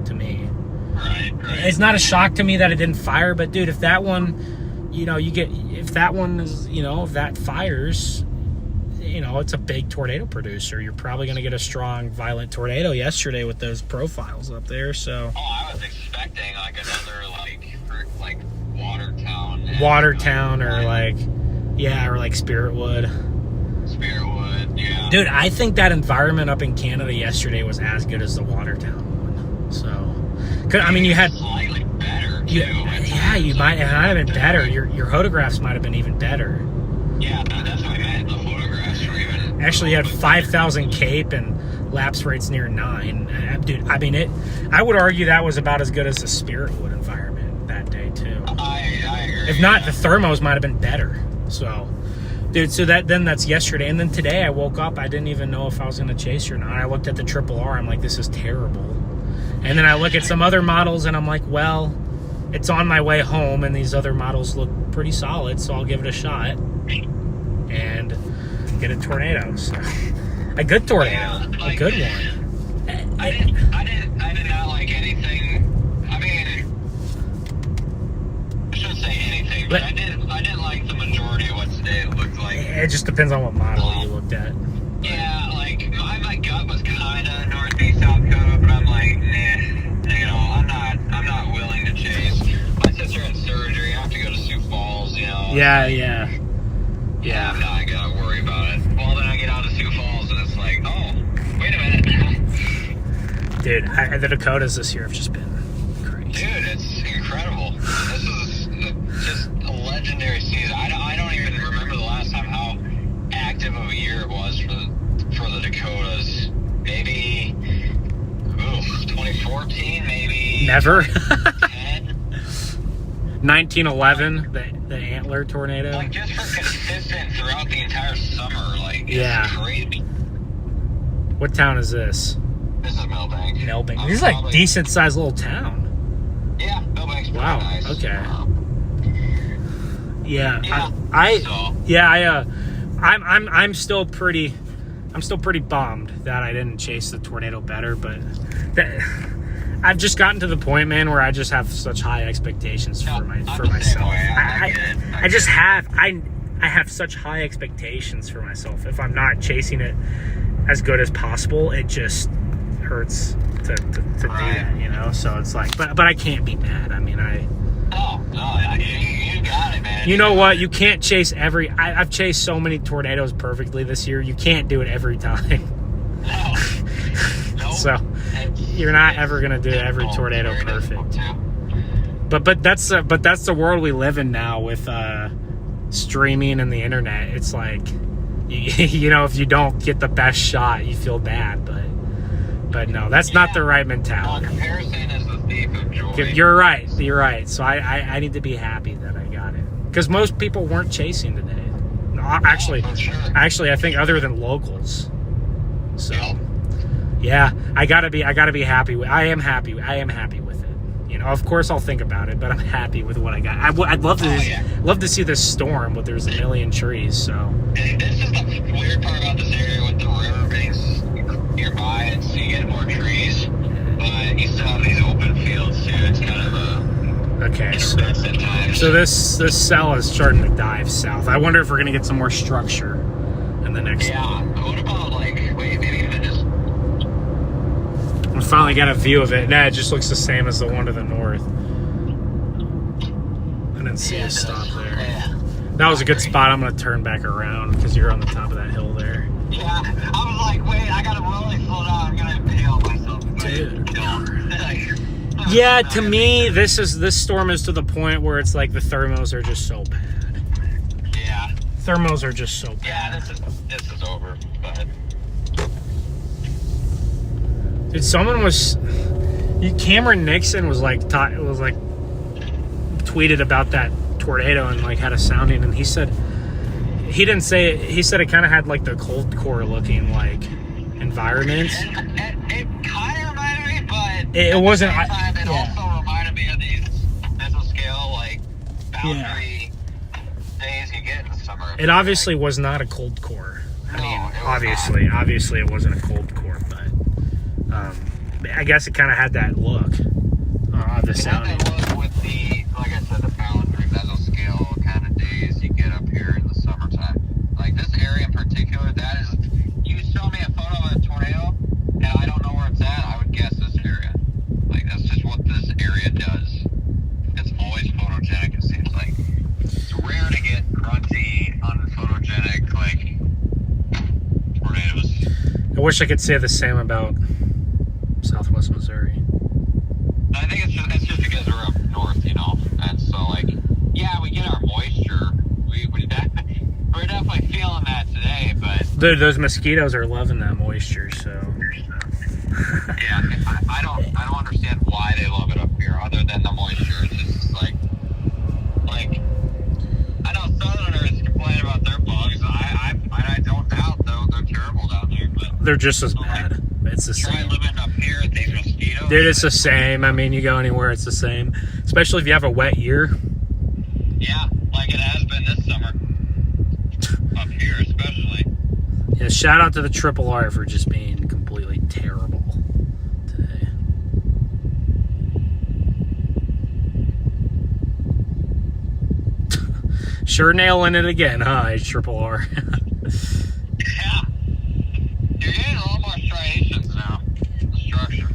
S1: to me.
S3: Right.
S1: It's not a shock to me that it didn't fire, but dude, if that one, you know, if that fires, you know, it's a big tornado producer. You're probably going to get a strong, violent tornado yesterday with those profiles up there. So.
S3: Oh, I was expecting like another like Watertown.
S1: Watertown or like Spiritwood.
S3: Spiritwood, yeah.
S1: Dude, I think that environment up in Canada yesterday was as good as the Watertown one. So, I mean, you had
S3: slightly better too.
S1: You might have been better. Your photographs might have been even better.
S3: Yeah, that's what I meant. The photographs were even.
S1: Actually, you had 5,000 cape and lapse rates near 9. Dude, I mean, I would argue that was about as good as the Spiritwood environment that day too.
S3: I agree.
S1: If not, the thermos might have been better. So, dude, that's yesterday. And then today I woke up, I didn't even know if I was going to chase or not. I looked at the Triple R, I'm like, this is terrible. And then I look at some other models, and I'm like, well, it's on my way home, and these other models look pretty solid, so I'll give it a shot and get a tornado. So, a good tornado,
S3: Yeah, like,
S1: a good one.
S3: I did not like anything. I mean, I shouldn't say anything, but I didn't like the majority of what today looked like.
S1: It just depends on what model you looked at.
S3: Yeah, like my gut was kind of northeast South Dakota, but I'm like, you know, I'm not willing to chase. My sister had surgery. I have to go to Sioux Falls, you know.
S1: Yeah.
S3: Yeah, I'm not gonna worry about it. Well, then I get out to Sioux Falls, and it's like, oh, wait a minute.
S1: Dude, the Dakotas this year have just been crazy.
S3: Dude, it's incredible. This is just a legendary season. I don't even remember the last time how active of a year it was for the Dakotas. Maybe 2014, maybe.
S1: Never.
S3: 10.
S1: 1911, the antler tornado.
S3: Like, just for consistent throughout the entire summer, like, it's crazy.
S1: What town is this?
S3: This is Millbank.
S1: Millbank. This is like a decent sized little town.
S3: Yeah, Millbank's pretty
S1: Wow.
S3: nice.
S1: Okay.
S3: Yeah.
S1: I'm still pretty bummed that I didn't chase the tornado better, but I've just gotten to the point, man, where I just have such high expectations for myself. I have such high expectations for myself. If I'm not chasing it as good as possible, it just hurts to do that, you know. So it's like, but I can't be mad. I mean,
S3: you got it, man.
S1: You know what? You can't chase I've chased so many tornadoes perfectly this year. You can't do it every time.
S3: No.
S1: So you're not ever gonna do every tornado perfect. But that's the world we live in now with streaming and the internet. It's like, you know, if you don't get the best shot, you feel bad. But no, that's not the right mentality.
S3: Comparison is the thief of joy.
S1: You're right. So I need to be happy that I got it, because most people weren't chasing today. No, actually, I think other than locals. So yeah, I gotta be happy. I am happy with it. You know, of course I'll think about it, but I'm happy with what I got. I'd love to see this storm, but there's a million trees. So
S3: This is the weird part about this area with the river being nearby, and so you get more trees. But you still have these open fields too. It's kind of a
S1: Okay,
S3: hit or miss at times.
S1: so this cell is starting to dive south. I wonder if we're gonna get some more structure in the next.
S3: Yeah. What about wait, maybe even just
S1: We finally got a view of it. Nah, it just looks the same as the one to the north. I didn't see a stop there.
S3: Yeah.
S1: That was a good spot. I'm gonna turn back around because you're on the top of that hill there.
S3: Yeah. I was like, wait, I gotta really slow down. I'm gonna impale myself.
S1: Dude.
S3: Don't.
S1: Yeah, to me, this storm is to the point where it's like the thermals are just so bad.
S3: Yeah.
S1: Thermals are just so bad.
S3: Yeah. This is over. But
S1: Dude, Cameron Nixon was tweeted about that tornado and like had a sounding, and he said he didn't say it. He said it kind of had like the cold core looking like environment.
S3: it kind of reminded me, but
S1: It wasn't.
S3: At the same time, it also reminded me of these mesoscale boundary days you get in the summer.
S1: It obviously was not a cold core. I mean,
S3: it was
S1: obviously it wasn't a cold core, but I guess it kind of had that look. The sounding.
S3: That look with the, like I said, the boundary mesoscale kind of days you get up here in the summertime. Like this area in particular, that is. You show me a photo of a tornado, and I don't know where it's at. I would guess this area. Like that's just what this area does. It's always photogenic. It seems like it's rare to get grungy, unphotogenic tornadoes.
S1: I wish I could say the same about Southwest Missouri.
S3: I think it's just because we're up north, and so yeah, we get our moisture. We're definitely feeling that today, but
S1: Dude, those mosquitoes are loving that moisture. So
S3: yeah, I don't understand why they love it up here, other than the moisture. It's just like I know Southerners complain about their bugs. I don't doubt though they're terrible down here, but
S1: they're just as bad. It's the
S3: try
S1: same.
S3: living up here at these mosquitoes.
S1: Dude, it's the same. I mean, you go anywhere, it's the same. Especially if you have a wet year.
S3: Yeah, like it has been this summer. Up here, especially.
S1: Yeah, shout out to the Triple R for just being completely terrible today. Sure nailing it again, huh, Triple R?
S3: Yeah. You're getting a lot more striations now. The structure.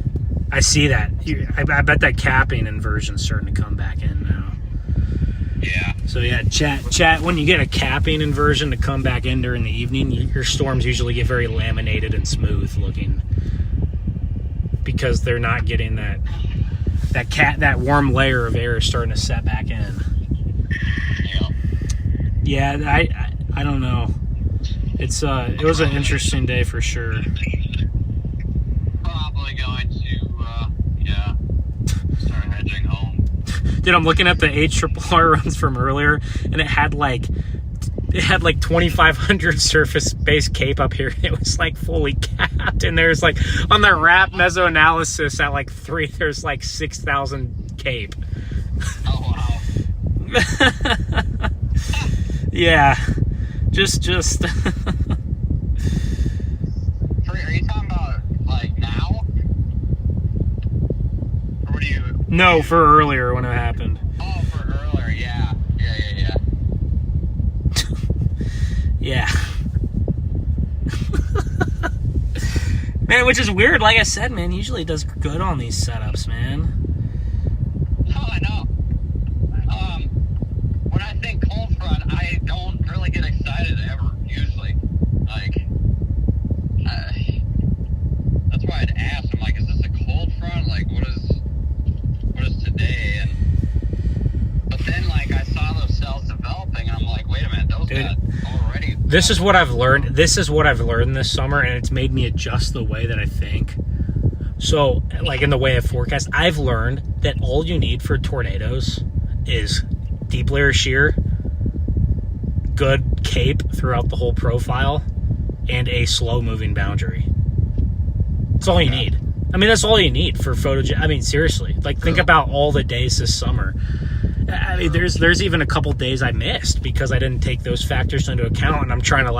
S1: I see that. I bet that capping inversion's starting to come back in now.
S3: Yeah.
S1: So yeah, chat. When you get a capping inversion to come back in during the evening, your storms usually get very laminated and smooth looking because they're not getting that warm layer of air is starting to set back in.
S3: Yeah.
S1: Yeah, I don't know. It was an interesting day for sure.
S3: Probably going to start hedging home.
S1: Dude, I'm looking at the HRRR runs from earlier, and it had like 2,500 surface-based cape up here. It was like fully capped, and there's like on the wrap meso analysis at like 3, there's like 6,000 cape.
S3: Oh wow.
S1: Yeah, just.
S3: Are you talking about like now? Or what do you?
S1: No, for earlier when it happened.
S3: Oh, for earlier, yeah.
S1: Yeah. Man, which is weird. Like I said, man, usually it does good on these setups, man.
S3: Oh, I know. When I think cold front, I don't really get excited ever. Usually, that's why I'd ask. I'm like, is this a cold front? Like, what is today? But then, I saw those cells developing, and I'm like, wait a minute, those got already.
S1: This is what I've learned. This is what I've learned this summer, and it's made me adjust the way that I think. So, in the way of forecast, I've learned that all you need for tornadoes is deep layer shear, good cape throughout the whole profile, and a slow moving boundary. That's all you need. I mean, that's all you need for I mean, seriously. Think about all the days this summer. I mean, there's even a couple days I missed because I didn't take those factors into account, and I'm trying to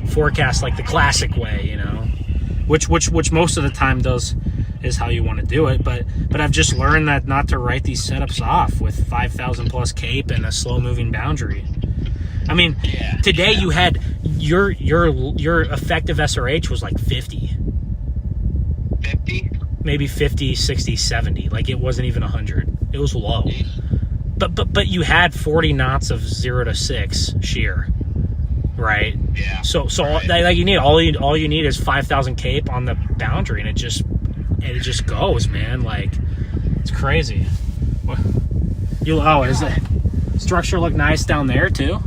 S1: forecast the classic way, which most of the time is how you want to do it. But I've just learned that not to write these setups off with 5,000 plus cape and a slow moving boundary. I mean, today you had your effective SRH was like 50.
S3: 50?
S1: Maybe 50, 60, 70. Like it wasn't even 100. It was low. But you had 40 knots of 0 to 6 shear, right?
S3: Yeah.
S1: So
S3: right.
S1: like you need all you need is 5,000 cape on the boundary, and it just goes, man. Like it's crazy. Is the structure look nice down there too?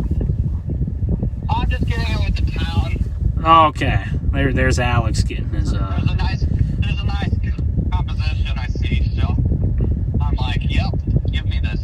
S3: I'm just getting it with the town.
S1: Oh, okay. There's Alex getting his.
S3: There's a nice composition I see. So I'm like, yep, give me this.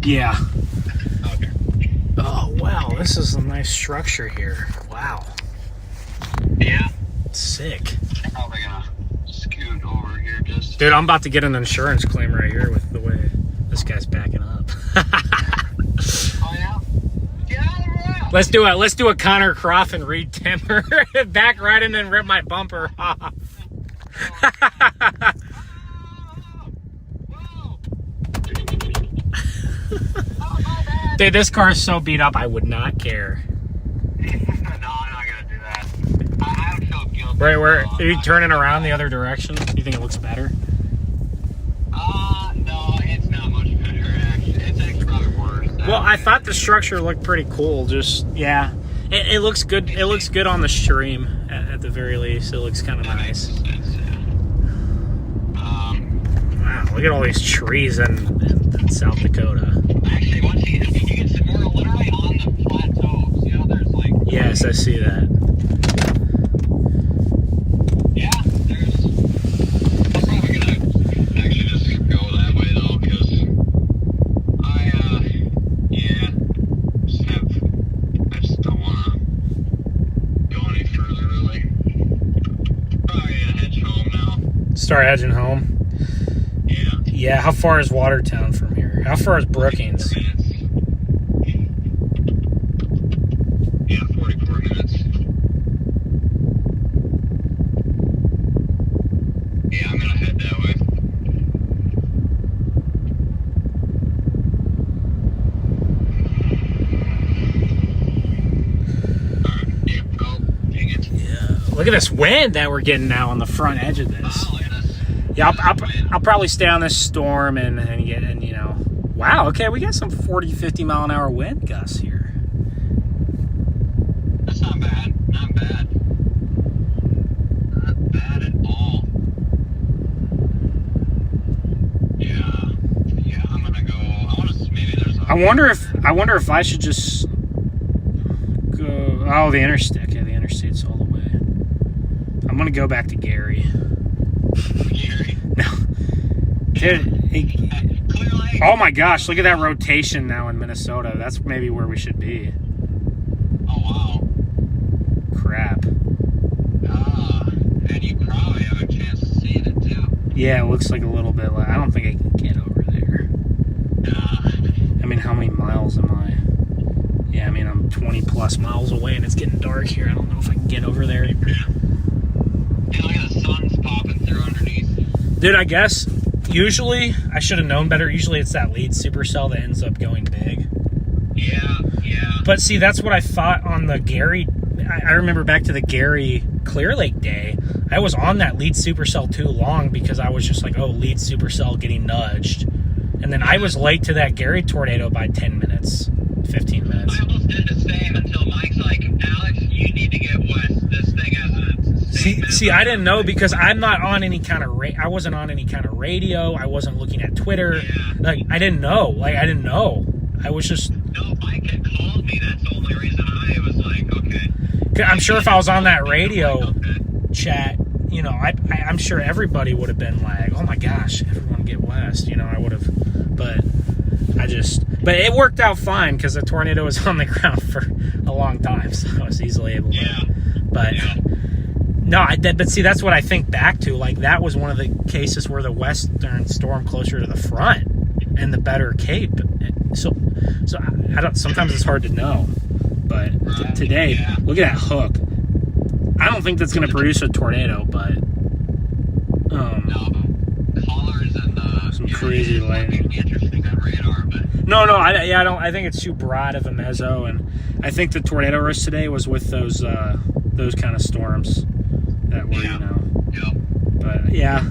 S1: Yeah.
S3: Okay.
S1: Oh, wow. This is a nice structure here. Wow.
S3: Yeah.
S1: Sick.
S3: Probably gonna scoot over here just.
S1: Dude, I'm about to get an insurance claim right here with the way this guy's backing up.
S3: Oh yeah. Get out of the road.
S1: Let's do a Connor Croft and Reed Timmer. Back right in and rip my bumper off. Dude, this car is so beat up, I would not care.
S3: No, I'm not gonna do that. I don't feel guilty.
S1: Right, where are you turning around the other direction? Do you think it looks better?
S3: No, it's not much better actually. It's actually probably worse.
S1: Well, I thought the structure looked pretty cool. Just it looks good. It looks good on the stream at the very least. It looks kind of nice.
S3: Makes sense, yeah.
S1: Wow, look at all these trees in South Dakota.
S3: Actually, once you can see, we're literally on the plateaus. You know, there's like.
S1: Yes, I see that.
S3: Yeah, there's. I'm probably gonna actually just go that way though, because I just don't want to go any further really. Probably gonna head home now.
S1: Start edging home.
S3: Yeah.
S1: Yeah, how far is Watertown from here? How far is Brookings?
S3: 44 minutes. Yeah, 44 minutes. Yeah, I'm gonna head that way. Alright, yeah, oh, dang it.
S1: Yeah. Look at this wind that we're getting now on the front edge of this.
S3: Oh, look at this.
S1: Yeah, I'll probably stay on this storm and you know. Wow, okay, we got some 40, 50 mile an hour wind gusts here.
S3: That's not bad. Not bad. Not bad at all. Yeah, I'm gonna go. I want to. Maybe there's.
S1: I wonder if I should just go. Oh, the interstate. Yeah, the interstate's all the way. I'm gonna go back to Gary.
S3: Gary.
S1: No, dude.
S3: Clear Lake.
S1: Oh my gosh! Look at that rotation now in Minnesota. That's maybe where we should be.
S3: Oh wow.
S1: Crap.
S3: And you probably have a chance to see it too.
S1: Yeah, it looks like a little bit. I don't think I can get over there. I mean, how many miles am I? Yeah, I mean, I'm 20 plus miles away and it's getting dark here. I don't know if I can get over there.
S3: Yeah, look at the sun's popping through underneath.
S1: Dude, I guess usually I should have known better. Usually it's that lead supercell that ends up going big.
S3: Yeah.
S1: But see, that's what I thought on the Gary. I remember back to the Gary Clear Lake day. I was on that lead supercell too long because I was just like, oh, lead supercell getting nudged. And then I was late to that Gary tornado by 10 minutes, 15 minutes.
S3: I almost did the same until Mike's like, Alex, you need to get west. This thing has a...
S1: See, I didn't know because I'm not on any kind of I wasn't on any kind of radio. I wasn't looking at Twitter.
S3: Yeah.
S1: Like, I didn't know. I was just...
S3: No, Mike had called me. That's the only reason I was like, okay.
S1: I'm sure if I was on that radio chat, you know, I'm sure everybody would have been like, oh my gosh, everyone get west. You know, I would have... But it worked out fine because the tornado was on the ground for a long time, so I was easily able to.
S3: Yeah.
S1: But no, but see, that's what I think back to. Like that was one of the cases where the western storm closer to the front and the better cape. So I don't. Sometimes it's hard to know. But today, look at that hook. I don't think that's going to produce a tornado, but
S3: Collars and
S1: some crazy lightning.
S3: Interesting on radar, but
S1: No, I don't. I think it's too broad of a mezzo, and I think the tornado risk today was with those kind of storms that were, you know.
S3: Yep.
S1: But yeah,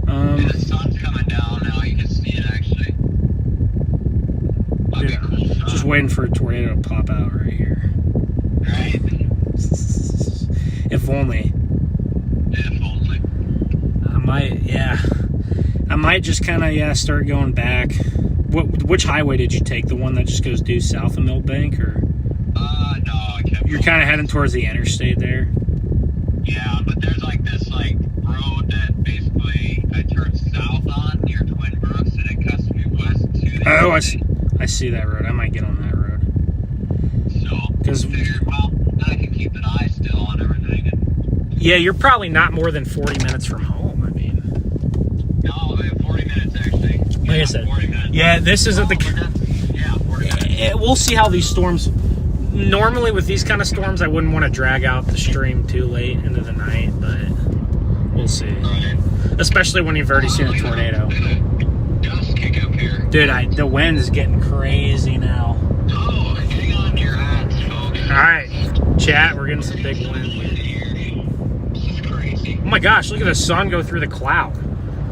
S3: The sun's coming down now. You can see it actually. That'd be a cool shot.
S1: just waiting for a tornado to pop out right here.
S3: Right?
S1: If only.
S3: If only.
S1: I might just kind of start going back. Which highway did you take? The one that just goes due south of Millbank, or
S3: No, I kept.
S1: you're kind of heading towards the interstate there?
S3: Yeah, but there's like this road that basically I turn south on near Twin Brooks and it cuts me west to the
S1: Oh,
S3: interstate.
S1: I see that road. I might get on that road.
S3: So,
S1: 'Cause-
S3: figured, well, then I can keep an eye still on everything. And,
S1: Yeah, you're probably not more than 40 minutes from home. I mean,
S3: no, 40 minutes actually.
S1: like I said,
S3: 40 minutes.
S1: yeah, this isn't
S3: But
S1: the.
S3: that's, 40 minutes.
S1: We'll see how these storms. Normally, with these kind of storms, I wouldn't want to drag out the stream too late into the night, but we'll see.
S3: Right.
S1: Especially when you've already seen a tornado.
S3: Dust kick up here.
S1: Dude, the wind is getting crazy now.
S3: Oh, hang on to your hats, folks.
S1: All right, chat, we're getting some big wind here.
S3: This is crazy.
S1: Oh my gosh, look at the sun go through the cloud.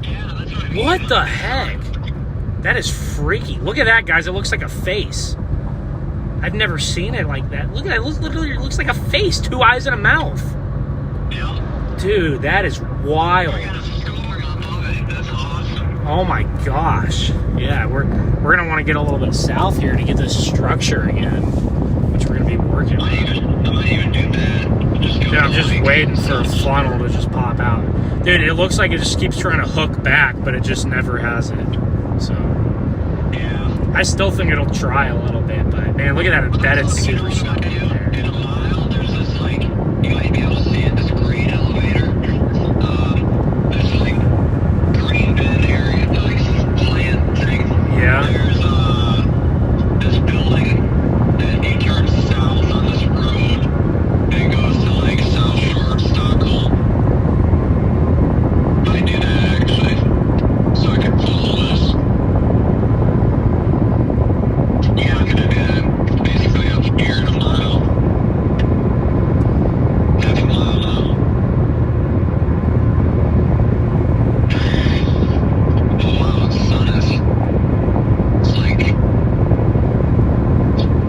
S3: Yeah, that's what I mean.
S1: What the heck? That is freaky. Look at that, guys. It looks like a face. I've never seen it like that. Look at that. It looks like a face. 2 eyes and a mouth.
S3: Yeah.
S1: Dude, that is wild.
S3: I got a score on it. That's awesome.
S1: Oh my gosh. Yeah, we're going to want to get a little bit south here to get this structure again, which we're going to be working on.
S3: I might even do that. Just go
S1: Dude, I'm
S3: to
S1: just
S3: Mike's.
S1: waiting for a funnel to just pop out. Dude, it looks like it just keeps trying to hook back, but it just never has it. So,
S3: Yeah.
S1: I still think it'll try a little bit, but man, look at that embedded supercell there.
S3: In a mile, there's this you might be able to see it, this green elevator. This green bin area, plant thing.
S1: Yeah.
S3: There's this building, and you turn south on this road, and it goes to South Shore, Stockholm. I do that actually, so I can follow this. Yeah, I'm gonna do that basically up here in a mile. Half a mile now. Oh wow, the sun is. It's like.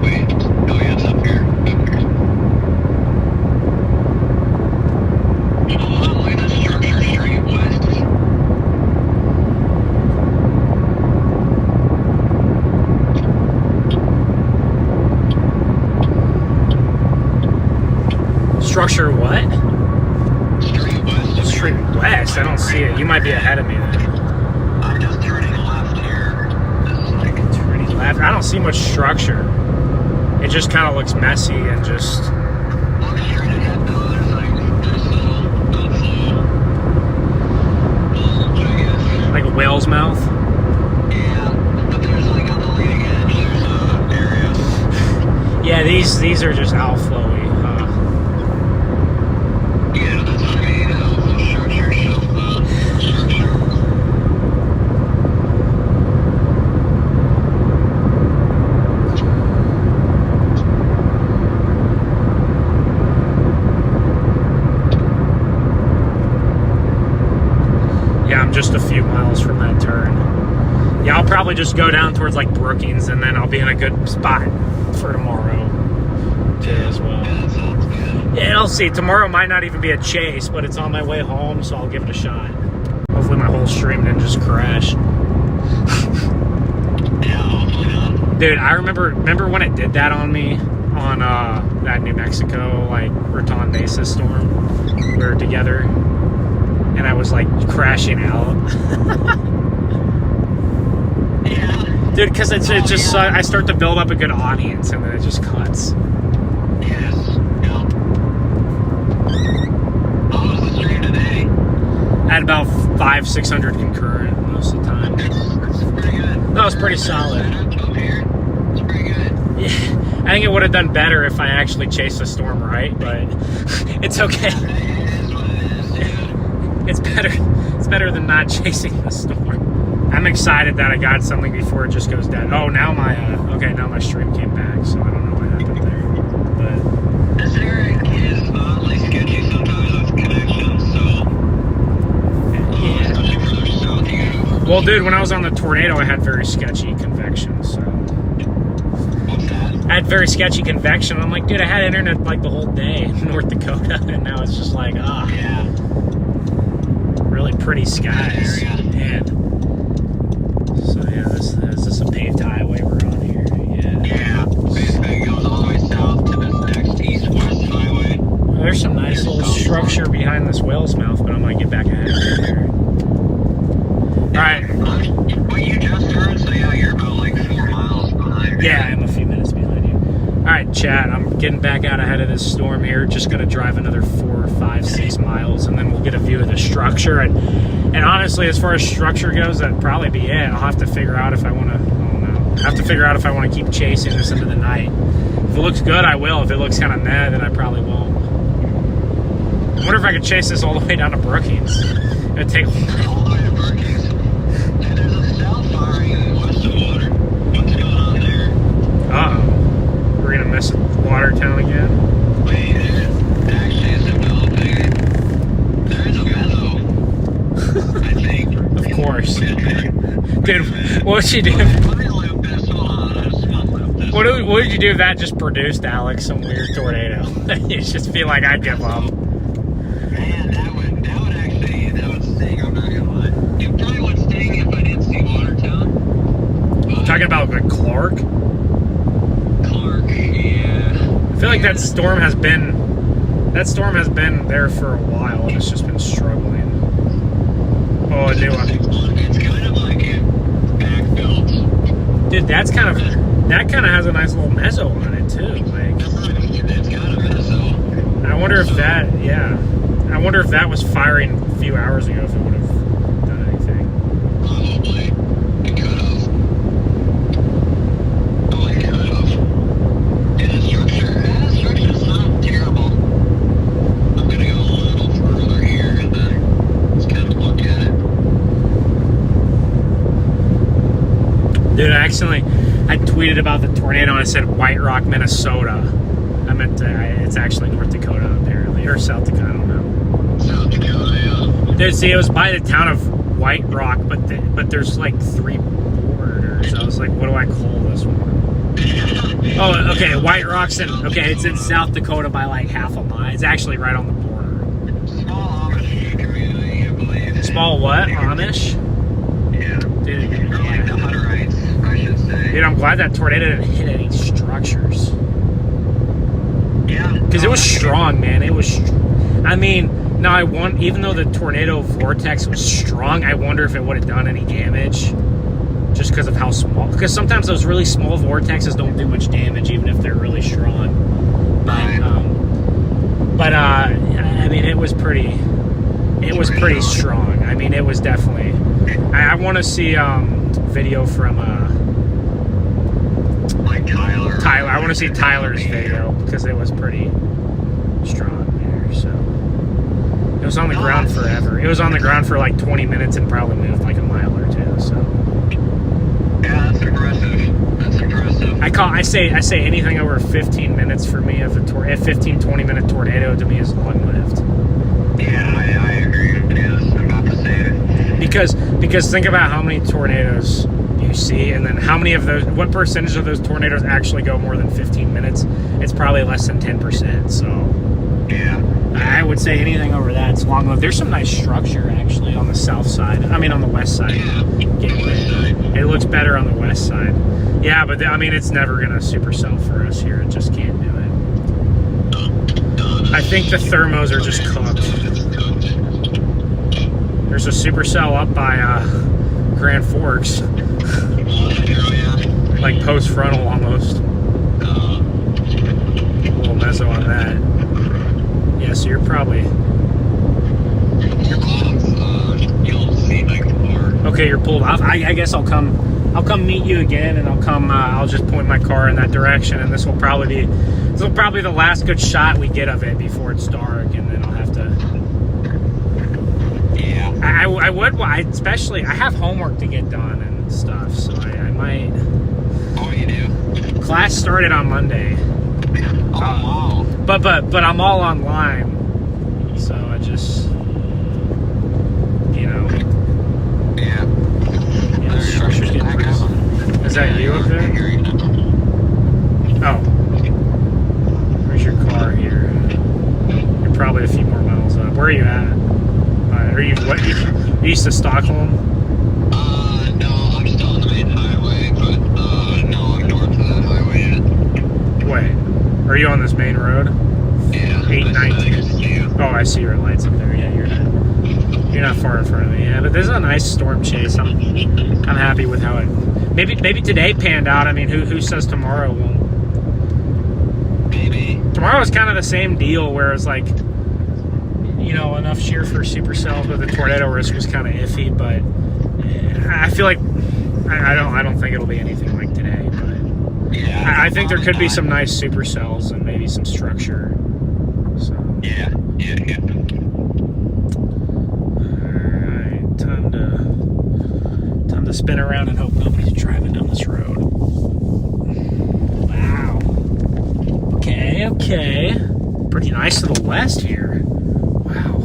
S3: Wait. Oh yeah, it's up here. Up here. Oh wow, look at that structure straight west.
S1: Structure what?
S3: Straight west.
S1: Straight west. I don't see it. You might be ahead of me then.
S3: I'm just turning left here. This is
S1: Turning left. I don't see much structure. It just kind of looks messy and just.
S3: look straight ahead though. There's I guess.
S1: Like a whale's mouth.
S3: Yeah, but there's on the leading edge, there's a area.
S1: Yeah, these are just outflowy.
S3: Yeah, that's what I mean. Structure.
S1: Yeah, I'm just a few miles from that turn. Yeah, I'll probably just go down towards like Brookings, and then I'll be in a good spot for tomorrow too as well.
S3: Yeah, that sounds good.
S1: Yeah, I'll see. Tomorrow might not even be a chase, but it's on my way home, so I'll give it a shot. Hopefully my whole stream didn't just crash.
S3: Yeah, hopefully not.
S1: Dude, I remember when it did that on me on that New Mexico, like, Raton Mesa storm. We were together, and I was, like, crashing out.
S3: Yeah.
S1: Dude, because it just, I start to build up a good audience, and then it just cuts.
S3: Yes. Yeah. How was the stream today?
S1: I had about 500-600 concurrent most of the time.
S3: That's pretty good.
S1: That was pretty solid.
S3: Up here. It's pretty good.
S1: Yeah, I think it would have done better if I actually chased the storm right, but it's okay.
S3: It is what it is, dude.
S1: It's better than not chasing the storm. I'm excited that I got something before it just goes dead. Oh, now my stream came back, so I don't know what happened there. But
S3: This area is oddly sketchy sometimes with connections, so
S1: yeah.
S3: especially further south you go.
S1: Well, dude, when I was on the tornado, I had very sketchy convection, so
S3: What's that?
S1: I had very sketchy convection. I'm like, dude, I had internet like the whole day in North Dakota, and now it's just like,
S3: Yeah.
S1: really pretty skies.
S3: Yeah.
S1: And so yeah, this is a paved highway we're on here. Yeah.
S3: Yeah. Basically it goes all the way south to this next east-west highway.
S1: Well, there's some nice little structure behind this whale's mouth, but I might get back ahead of it there. All right.
S3: What you just heard, so yeah, you're about like 4 miles behind.
S1: Yeah, I'm a few minutes behind you. All right, Chad, I'm getting back out ahead of this storm here. Just going to drive another 4, 5, 6 miles, and then we'll get a view of the structure. And honestly, as far as structure goes, that'd probably be it. I'll have to figure out if I want to, I have to figure out if I want to keep chasing this into the night. If it looks good, I will. If it looks kind of meh, then I probably won't. I wonder if I could chase this all the way down to Brookings. It'd take
S3: All the way to Brookings. And there's a cell firing west of water. What's going on there?
S1: Uh-oh. We're going to miss Watertown again?
S3: Wait, there actually is developing. There is a mezzo, I think.
S1: Of course. Dude, what would you do?
S3: Let me loop this. Hold on. I just want to loop this.
S1: What would you do if that just produced, Alex, some weird tornado? You just feel like I'd give up.
S3: Man, that would sting. I'm not gonna lie. It probably would sting if I didn't see Watertown. But
S1: Talking about like Clark,
S3: Clark, yeah.
S1: I feel like that storm has been there for a while, and it's just been struggling. Oh, a new one.
S3: It's kind of like it back built.
S1: Dude, that kind of has a nice little mezzo on it too. Like,
S3: It's got a mezzo.
S1: I wonder if that was firing a few hours ago, if it would have done anything.
S3: Probably. It could have. Oh, it could have. Yeah, the structure's not terrible. I'm gonna go a little further here and then just kind of look at it.
S1: Dude, I tweeted about the tornado and I said White Rock, Minnesota. I meant it's actually North Dakota apparently, or South Dakota, I don't know.
S3: South Dakota, yeah.
S1: Dude, see, it was by the town of White Rock, but there's like 3 borders. I was like, what do I call this one? Oh, okay, White Rock's it's in South Dakota by like half a mile. It's actually right on the border.
S3: Small Amish community, I believe.
S1: Small what? Amish?
S3: Yeah.
S1: Dude,
S3: Or like the Hutterites, I should say.
S1: dude, I'm glad that tornado didn't hit any structures.
S3: Yeah.
S1: Because it was strong, man. It was. I mean, now even though the tornado vortex was strong, I wonder if it would have done any damage, just because of how small. Because sometimes those really small vortexes don't do much damage, even if they're really strong. But I mean, it was pretty strong. I mean, it was definitely. I want to see video from
S3: like Tyler.
S1: Tyler. I want to see Tyler's video because it was pretty strong there. So it was on the ground forever. It was on the ground for like 20 minutes and probably moved like a mile or two. So
S3: Yeah, that's impressive. That's impressive.
S1: I say anything over 15 minutes for me of a 15-20 minute tornado to me is long lived.
S3: Yeah, I agree. It is. I'm about to say it.
S1: Because think about how many tornadoes you see, and then how many of those, what percentage of those tornadoes actually go more than 15 minutes? It's probably less than 10%. So
S3: Yeah.
S1: I would say anything over that, it's long lived. There's some nice structure actually on the south side. I mean, on the west side. It looks better on the west side. Yeah, but I mean, it's never gonna supercell for us here. It just can't do it. I think the thermos are just cooked. There's a supercell up by Grand Forks, like post frontal almost. A little mezzo on that. Yeah, so you're probably. Okay, you're pulled off. I guess I'll come meet you again, and I'll just point my car in that direction, and this will probably be the last good shot we get of it before it's dark, and then I'll have to.
S3: Yeah.
S1: Especially I have homework to get done and stuff, so I might.
S3: Oh, you do?
S1: Class started on Monday.
S3: Oh, wow.
S1: But I'm all online, so I just, you know.
S3: Yeah.
S1: Yeah, the structure's getting pretty. Is that you up there? Oh. Where's your car here? You're probably a few more miles up. Where are you at? Are you east of Stockholm?
S3: No, I'm still on the main highway, but no, I'm north of that highway yet.
S1: Wait, are you on this main road?
S3: Yeah.
S1: 819. Oh, I see your lights up there. Yeah, you're not far in front of me. Yeah, but this is a nice storm chase. I'm happy with how it. Maybe today panned out. I mean, who says tomorrow won't?
S3: Maybe.
S1: Tomorrow is kind of the same deal, where it's like, you know, enough shear for supercells, but the tornado risk was kind of iffy. But I feel like I don't think it'll be anything like today. But
S3: Yeah.
S1: I think there could be some nice supercells and maybe some structure. So.
S3: Yeah.
S1: Alright, time to spin around and hope nobody's driving down this road. Wow. Okay. Pretty nice to the west here. Wow.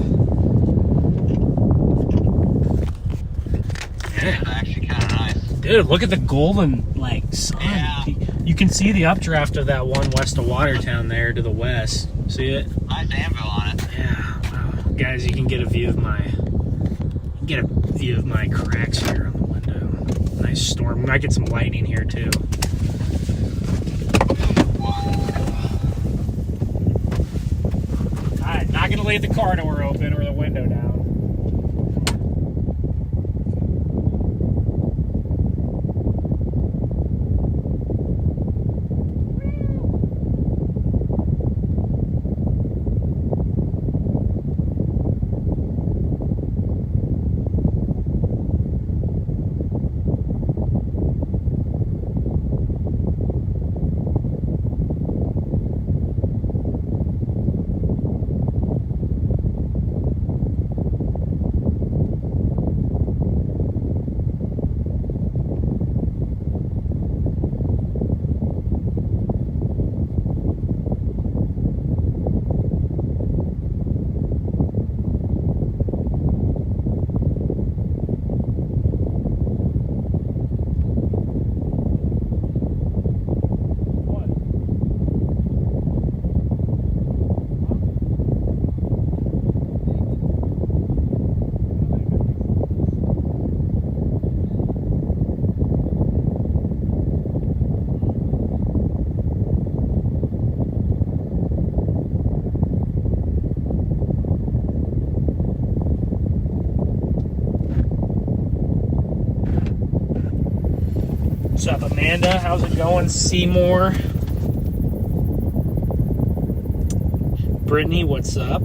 S3: Yeah, it's actually kind of nice.
S1: Dude, look at the golden, like, sun.
S3: Yeah.
S1: You can see the updraft of that one west of Watertown there to the west. See it?
S3: Nice anvil on it.
S1: Yeah. Wow. Guys, you can get a view of my cracks here on the window. Nice storm. We might get some lightning here too. Alright, not gonna leave the car door open or the window down. What's up, Amanda? How's it going? Seymour. Brittany, what's up?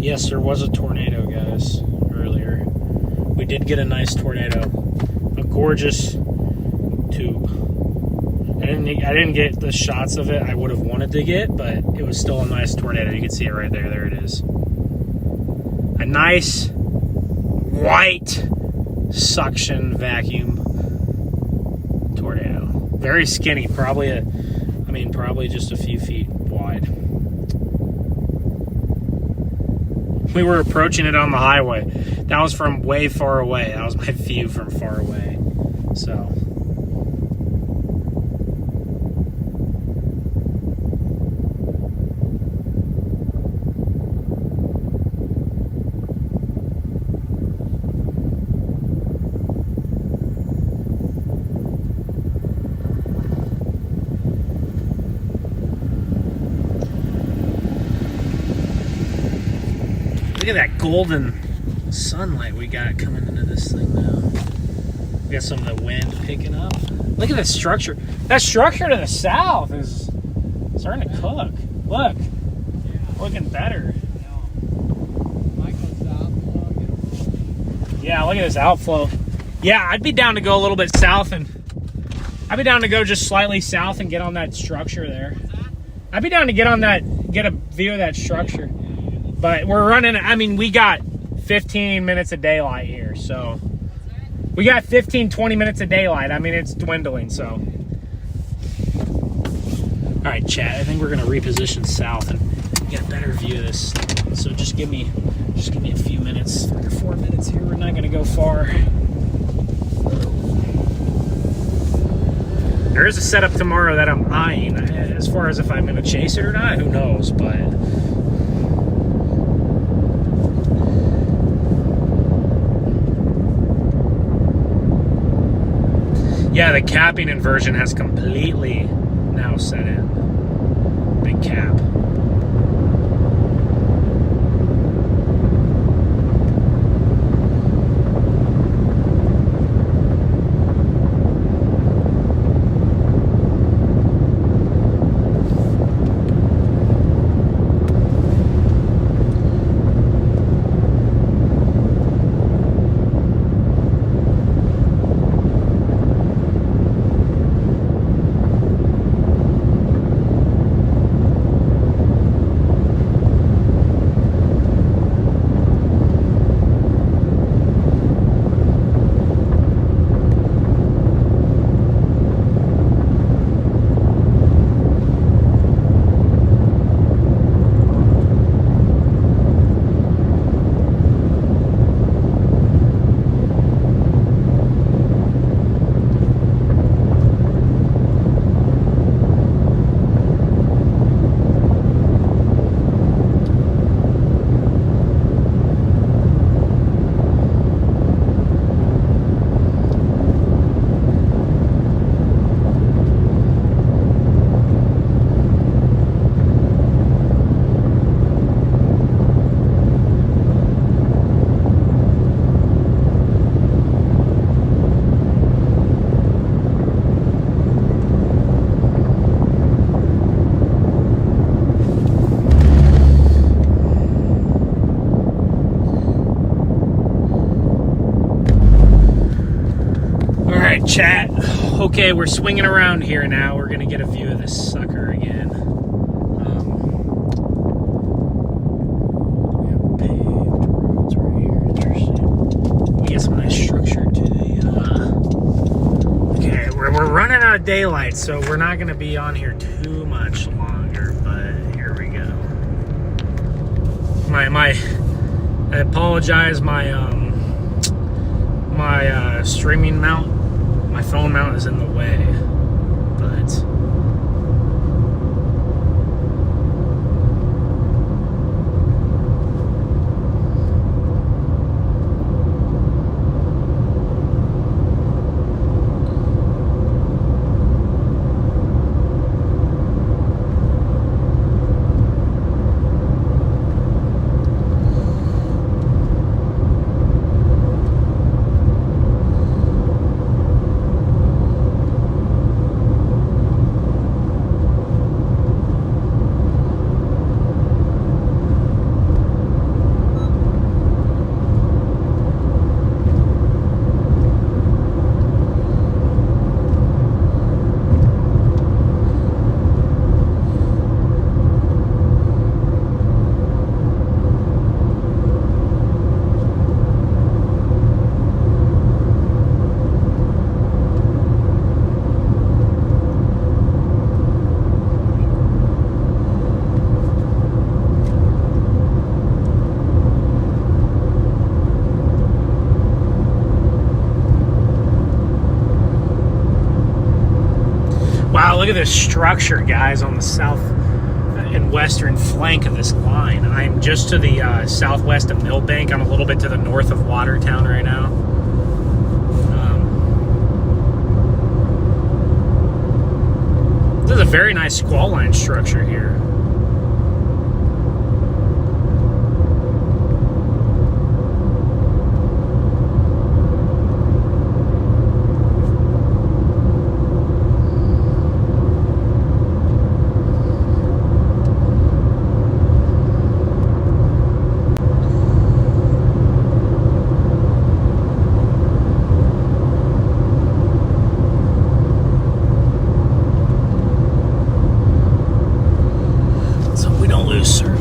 S1: Yes, there was a tornado, guys, earlier. We did get a nice tornado. gorgeous tube. I didn't get the shots of it I would have wanted to get, but it was still a nice tornado. You can see it right there. There it is. A nice white suction vacuum tornado. Very skinny, probably just a few feet wide. We were approaching it on the highway. That was from way far away. That was my view from far away. So look at that golden sunlight we got coming into this thing now. We got some of the wind picking up. Look at that structure. That structure to the south is starting to cook. Look. Looking better. Yeah, look at this outflow. Yeah, I'd be down to go a little bit south, and I'd be down to go just slightly south and get on that structure there. I'd be down to get a view of that structure. But we're running, we got 15 minutes of daylight here, so we got 15, 20 minutes of daylight. It's dwindling, so. All right, chat, I think we're gonna reposition south and get a better view of this. So just give me a few minutes, 3 or 4 minutes here. We're not gonna go far. There is a setup tomorrow that I'm eyeing. As far as if I'm gonna chase it or not, who knows, but. Yeah, the capping inversion has completely now set in. Big cap. Chat. Okay, we're swinging around here now. We're gonna get a view of this sucker again. We have paved roads right here. Interesting. We get some nice structure to the. Okay, we're running out of daylight, so we're not gonna be on here too much longer. But here we go. I apologize. My streaming mount. My phone mount is in the way, but at this structure, guys, on the south and western flank of this line. I'm just to the southwest of Millbank. I'm a little bit to the north of Watertown right now. This is a very nice squall line structure here.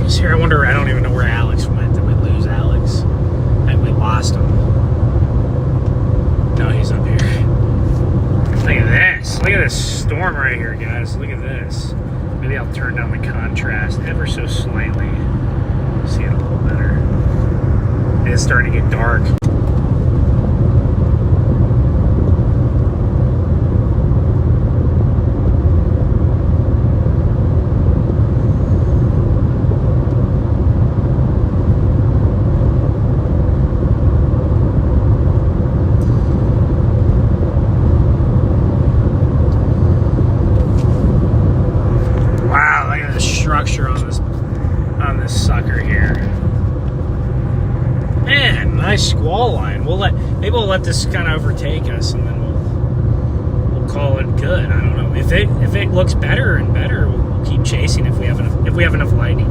S1: Here, I wonder, I don't even know where Alex went. Did we lose Alex? I think we lost him. No, he's up here. Look at this. Look at this storm right here, guys. Look at this. Maybe I'll turn down the contrast ever so slightly. See it a little better. It's starting to get dark. Structure on this sucker here. Man, nice squall line. Maybe we'll let this kind of overtake us, and then we'll call it good. I don't know. If it looks better and better, we'll keep chasing. If we have enough lightning,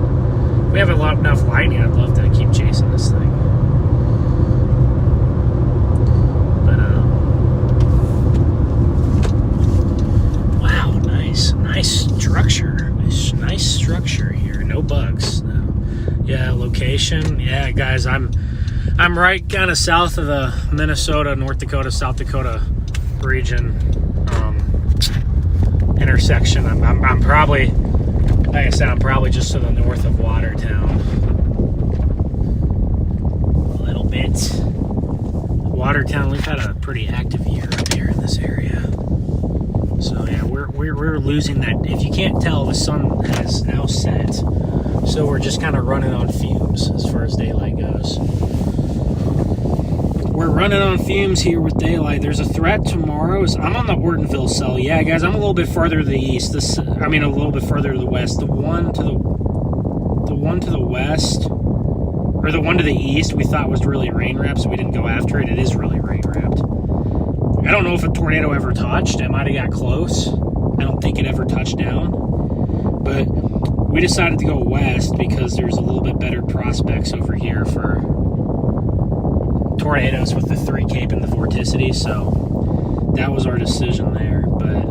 S1: if we have enough lightning, I'd love to keep chasing this thing. But wow, nice structure. Nice structure here. No bugs. Yeah, location. Yeah, guys, I'm right kind of south of the Minnesota, North Dakota, South Dakota region intersection. I'm probably, like I said, I'm probably just to the north of Watertown. A little bit. Watertown, we've had a pretty active year up here in this area. So yeah, we're losing that. If you can't tell, the sun has now set, so we're just kind of running on fumes as far as daylight goes. We're running on fumes here with daylight. There's a threat tomorrow. I'm on the Ortonville cell. Yeah, guys, I'm a little bit farther to the east. A little bit further to the west. The one to the west, or the one to the east, we thought was really rain wrapped, so we didn't go after it. It is really rain wrapped. I don't know if a tornado ever touched. It might have got close. I don't think it ever touched down. But we decided to go west because there's a little bit better prospects over here for tornadoes with the 3 Cape and the vorticity. So that was our decision there. But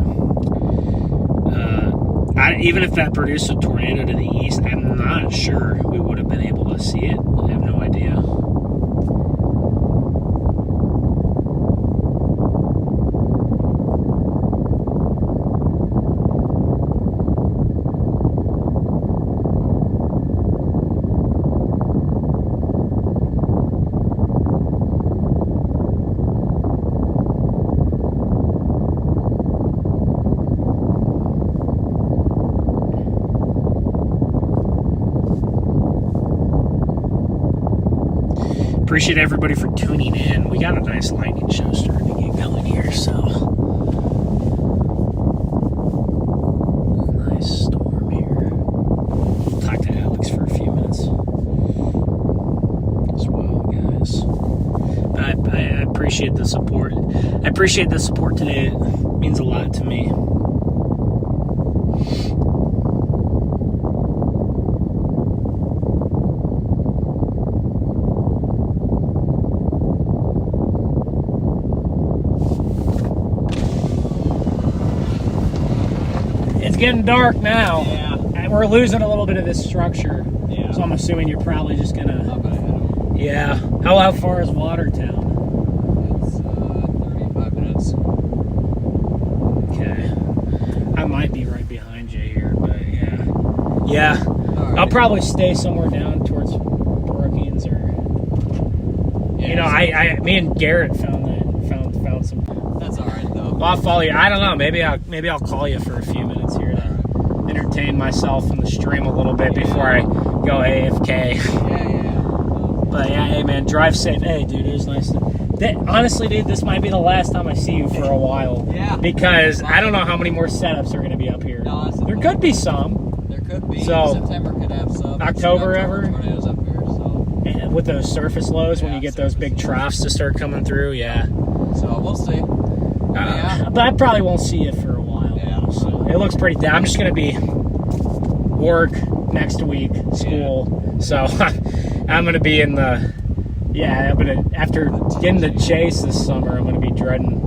S1: even if that produced a tornado to the east, I'm not sure we would have been able to see it. I have no idea. Appreciate everybody for tuning in. We got a nice lightning show starting to get going here, so nice storm here. We'll talk to Alex for a few minutes as well, guys. I appreciate the support. I appreciate the support today. It means a lot to me. It's getting dark now.
S4: Yeah.
S1: And we're losing a little bit of this structure.
S4: Yeah.
S1: So I'm assuming you're probably just gonna. Yeah. How far is Watertown?
S4: It's 35 minutes.
S1: Okay. I might be right behind you here, but yeah. Yeah.
S4: Right.
S1: I'll probably stay somewhere down towards Brookings or.
S4: Yeah,
S1: You know, me and Garrett found some.
S4: That's all right though.
S1: Well, I'll follow you. I don't know. Maybe I'll call you for a few minutes. entertain myself in the stream a little bit before I go AFK.
S4: Yeah.
S1: But yeah, hey man, drive safe. Hey dude, it was nice to... honestly, dude, this might be the last time I see you for a while.
S4: Yeah.
S1: Because I don't know how many more setups are going to be up here.
S4: No,
S1: there could be some.
S4: There could be.
S1: So,
S4: September could have some.
S1: October ever?
S4: Tornadoes up here, so.
S1: And with those surface lows, when you get those big troughs to start coming through, yeah.
S4: So we'll see.
S1: But I probably won't see you for a while.
S4: Yeah.
S1: So it looks pretty down. I'm just going to be work next week, school. Yeah. So I'm going to be in the... Yeah, I'm gonna, after getting the chase this summer, I'm gonna be dreading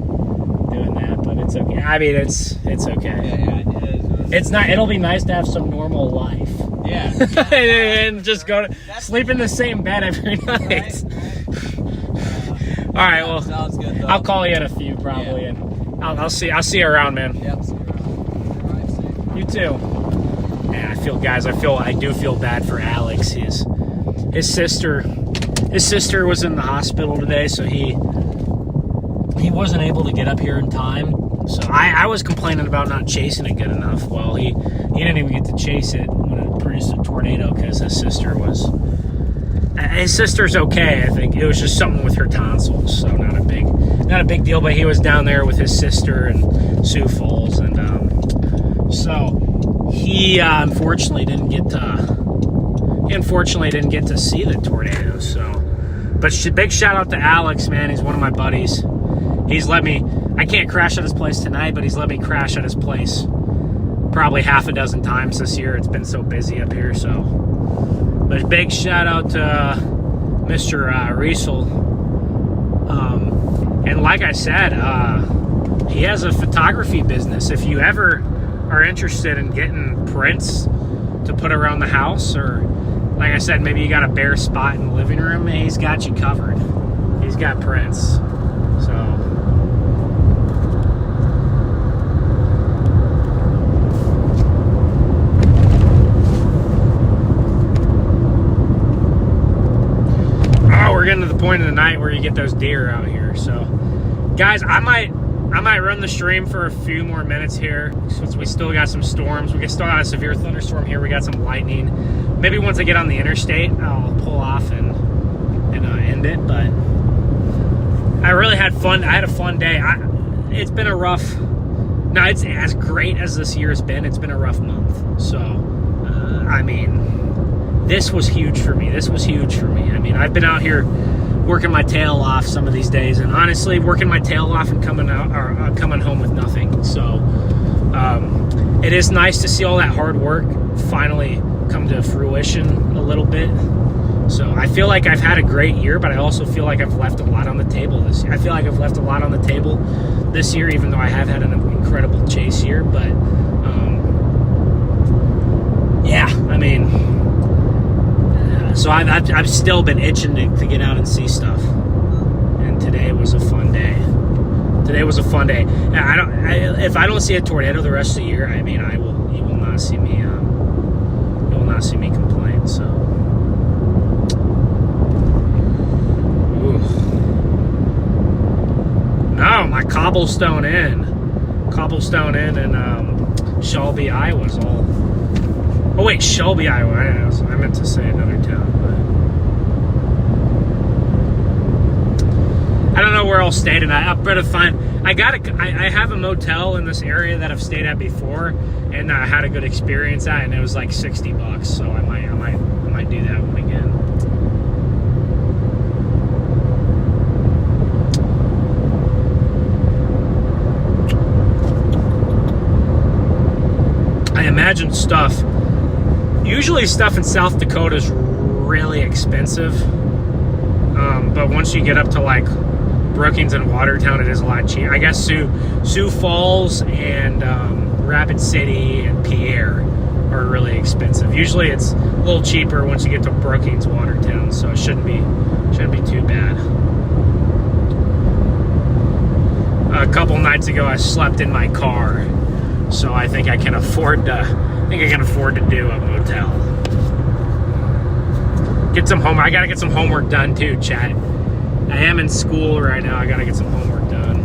S1: doing that, but it's okay. I mean, it's okay.
S4: Yeah, it is.
S1: It's not. It'll be nice to have some normal life.
S4: Yeah.
S1: And just go to sleep in the same bed every night.
S4: Right.
S1: All right. Well,
S4: sounds good. Though.
S1: I'll call you at a few probably, and I'll see you around, man.
S4: Yep. See you around. Drive safe.
S1: You too. Man, I do feel bad for Alex. His sister was in the hospital today, so he wasn't able to get up here in time. So I was complaining about not chasing it good enough. Well, he didn't even get to chase it when it produced a tornado because his sister's okay. I think it was just something with her tonsils, so not a big deal. But he was down there with his sister and Sioux Falls, and so he unfortunately didn't get to see the tornado. So. But big shout out to Alex, man. He's one of my buddies. He's let me, I can't crash at his place tonight, but he's let me crash at his place probably half a dozen times this year. It's been so busy up here, so. But big shout out to Mr. Riesel. And like I said, he has a photography business. If you ever are interested in getting prints to put around the house, or like I said, maybe you got a bare spot in the living room, he's got you covered. He's got prints. So. Oh, we're getting to the point of the night where you get those deer out here. So, guys, I might run the stream for a few more minutes here since we still got some storms. We still got a severe thunderstorm here. We got some lightning. Maybe once I get on the interstate, I'll pull off and end it. But I really had fun. I had a fun day. It's been a rough. No, it's as great as this year has been. It's been a rough month. So, I mean, this was huge for me. I mean, I've been out here working my tail off some of these days, and honestly, working my tail off and coming home with nothing. So, it is nice to see all that hard work finally come to fruition a little bit. So I feel like I've had a great year, but I also feel like I've left a lot on the table this year. I feel like I've left a lot on the table this year, even though I have had an incredible chase year. But yeah, I mean, so I've still been itching to get out and see stuff. And today was a fun day. And if I don't see a tornado the rest of the year, I mean, you will not see me. See me complain. So no, my cobblestone inn in Shelby, Iowa is all. Oh wait, Shelby, Iowa. I meant to say another town, but I don't know where I'll stay tonight. I'll better find. I have a motel in this area that I've stayed at before, and I had a good experience at, and it was like $60. So I might do that one again. I imagine usually stuff in South Dakota is really expensive, but once you get up to like Brookings and Watertown, it is a lot cheaper. I guess Sioux Falls and Rapid City and Pierre are really expensive. Usually it's a little cheaper once you get to Brookings, Watertown, so it shouldn't be too bad. A couple nights ago, I slept in my car, so I think I can afford to do a motel. I gotta get some homework done too, chat. I am in school right now. I gotta get some homework done.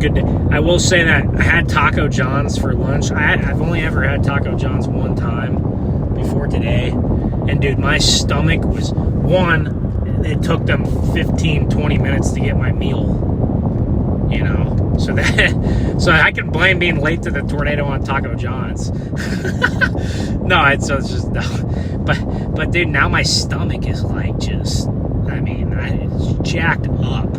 S1: good day. I will say that I had Taco John's for lunch. I've only ever had Taco John's one time before today. And dude, my stomach was, it took them 15, 20 minutes to get my meal, you know? So I can blame being late to the tornado on Taco John's. No, it's just, no. But dude, now my stomach is like just, it's jacked up.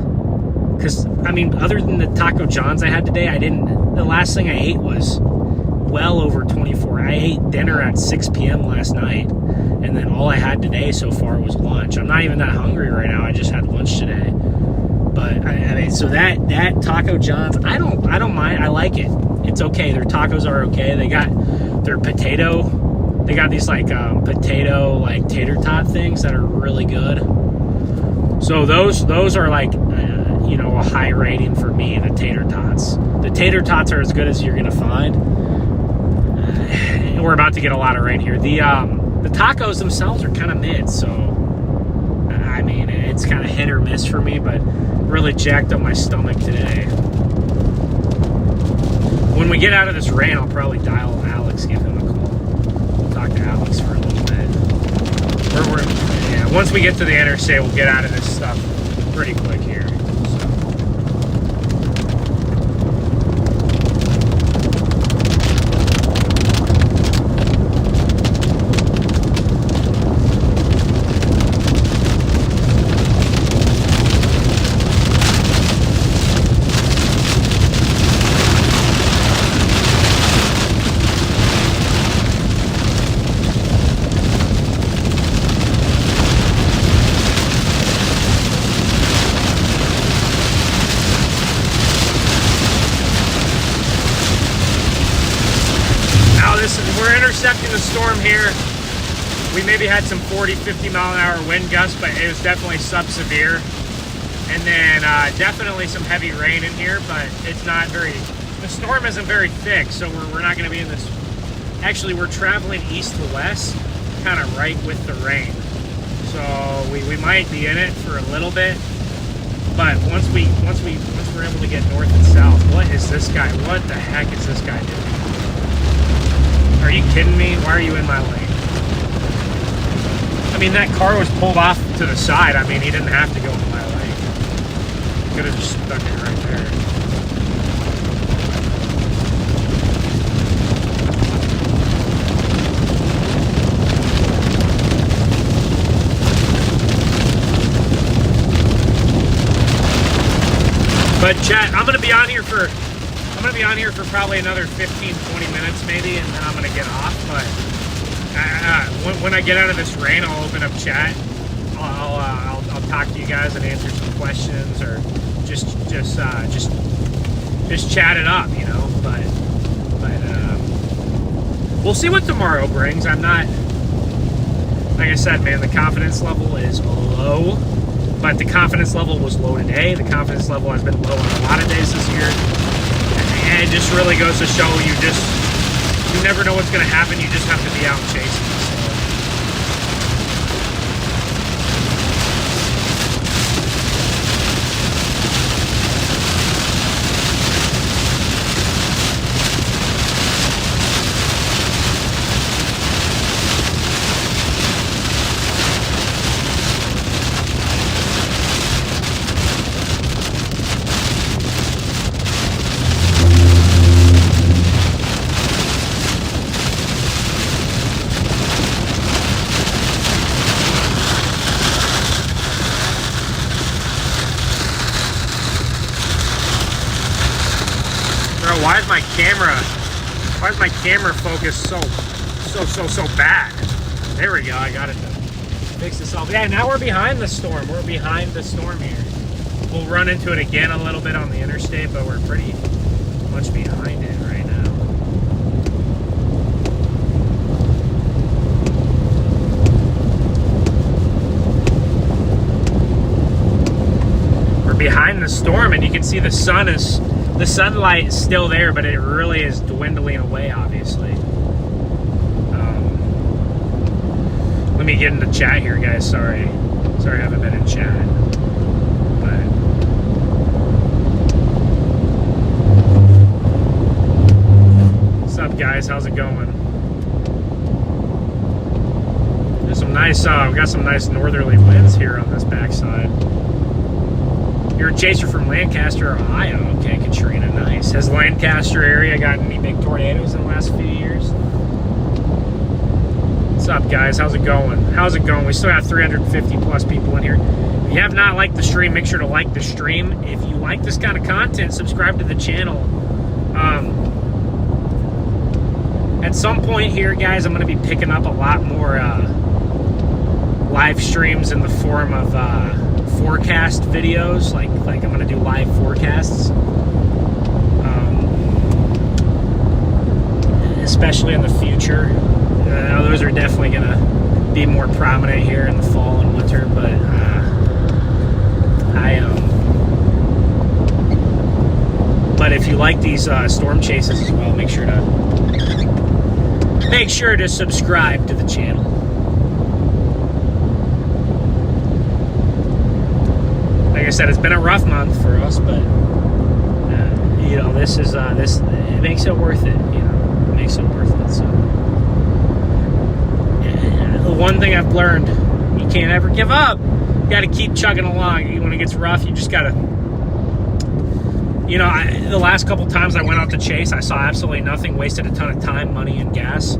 S1: Because, other than the Taco John's I had today, the last thing I ate was well over 24. I ate dinner at 6 p.m. last night, and then all I had today so far was lunch. I'm not even that hungry right now. I just had lunch today. But, so that Taco John's, I don't mind. I like it. It's okay. Their tacos are okay. They got their they got these, potato, tater tot things that are really good. So those are, a high rating for me, the tater tots. The tater tots are as good as you're going to find. We're about to get a lot of rain here. The tacos themselves are kind of mid, so, it's kind of hit or miss for me, but really jacked up my stomach today. When we get out of this rain, I'll probably dial Alex, give him a call. We'll talk to Alex for a little bit. Once we get to the interstate, we'll get out of this stuff pretty quick here. We're intercepting the storm here. We maybe had some 40, 50 mile an hour wind gusts, but it was definitely sub-severe. And then definitely some heavy rain in here, but it's not the storm isn't very thick, so we're not going to be in this. Actually, we're traveling east to west, kind of right with the rain. So we might be in it for a little bit, but once we're able to get north and south, what is this guy? What the heck is this guy doing? Are you kidding me? Why are you in my lane? That car was pulled off to the side. He didn't have to go in my lane. Could have just stuck it right there. But chat, I'm gonna be on here for probably another 15, 20 minutes maybe, and then I'm gonna get off. But when I get out of this rain, I'll open up chat. I'll talk to you guys and answer some questions, or just chat it up, you know. But we'll see what tomorrow brings. I'm not, like I said, man, the confidence level is low. But the confidence level was low today. The confidence level has been low on a lot of days this year. And it just really goes to show you never know what's going to happen. You just have to be out chasing. Why is my camera focus so bad? There we go. I got it to fix this all. Yeah, now we're behind the storm. We're behind the storm here. We'll run into it again a little bit on the interstate, but we're pretty much behind it right now. We're behind the storm, and you can see the sunlight is still there, but it really is dwindling away, obviously. Let me get into chat here, guys. Sorry I haven't been in chat. But guys? How's it going? There's some nice, we got some nice northerly winds here on this backside. You're a chaser from Lancaster, Ohio. Okay, Katrina, nice. Has Lancaster area gotten any big tornadoes in the last few years? What's up, guys? How's it going? How's it going? We still have 350 plus people in here. If you have not liked the stream, make sure to like the stream. If you like this kind of content, subscribe to the channel. At some point here, guys, I'm going to be picking up a lot more live streams in the form of forecast videos. Like I'm going to do live forecasts. Especially in the future. Those are definitely going to be more prominent here in the fall and winter, but but if you like these storm chases as well, make sure to subscribe to the channel. Like I said, it's been a rough month for us, but you know, this it makes it worth it. You know, it makes it worth it. So the one thing I've learned, you can't ever give up. You got to keep chugging along. When it gets rough, you just got to. You know, the last couple times I went out to chase, I saw absolutely nothing, wasted a ton of time, money, and gas.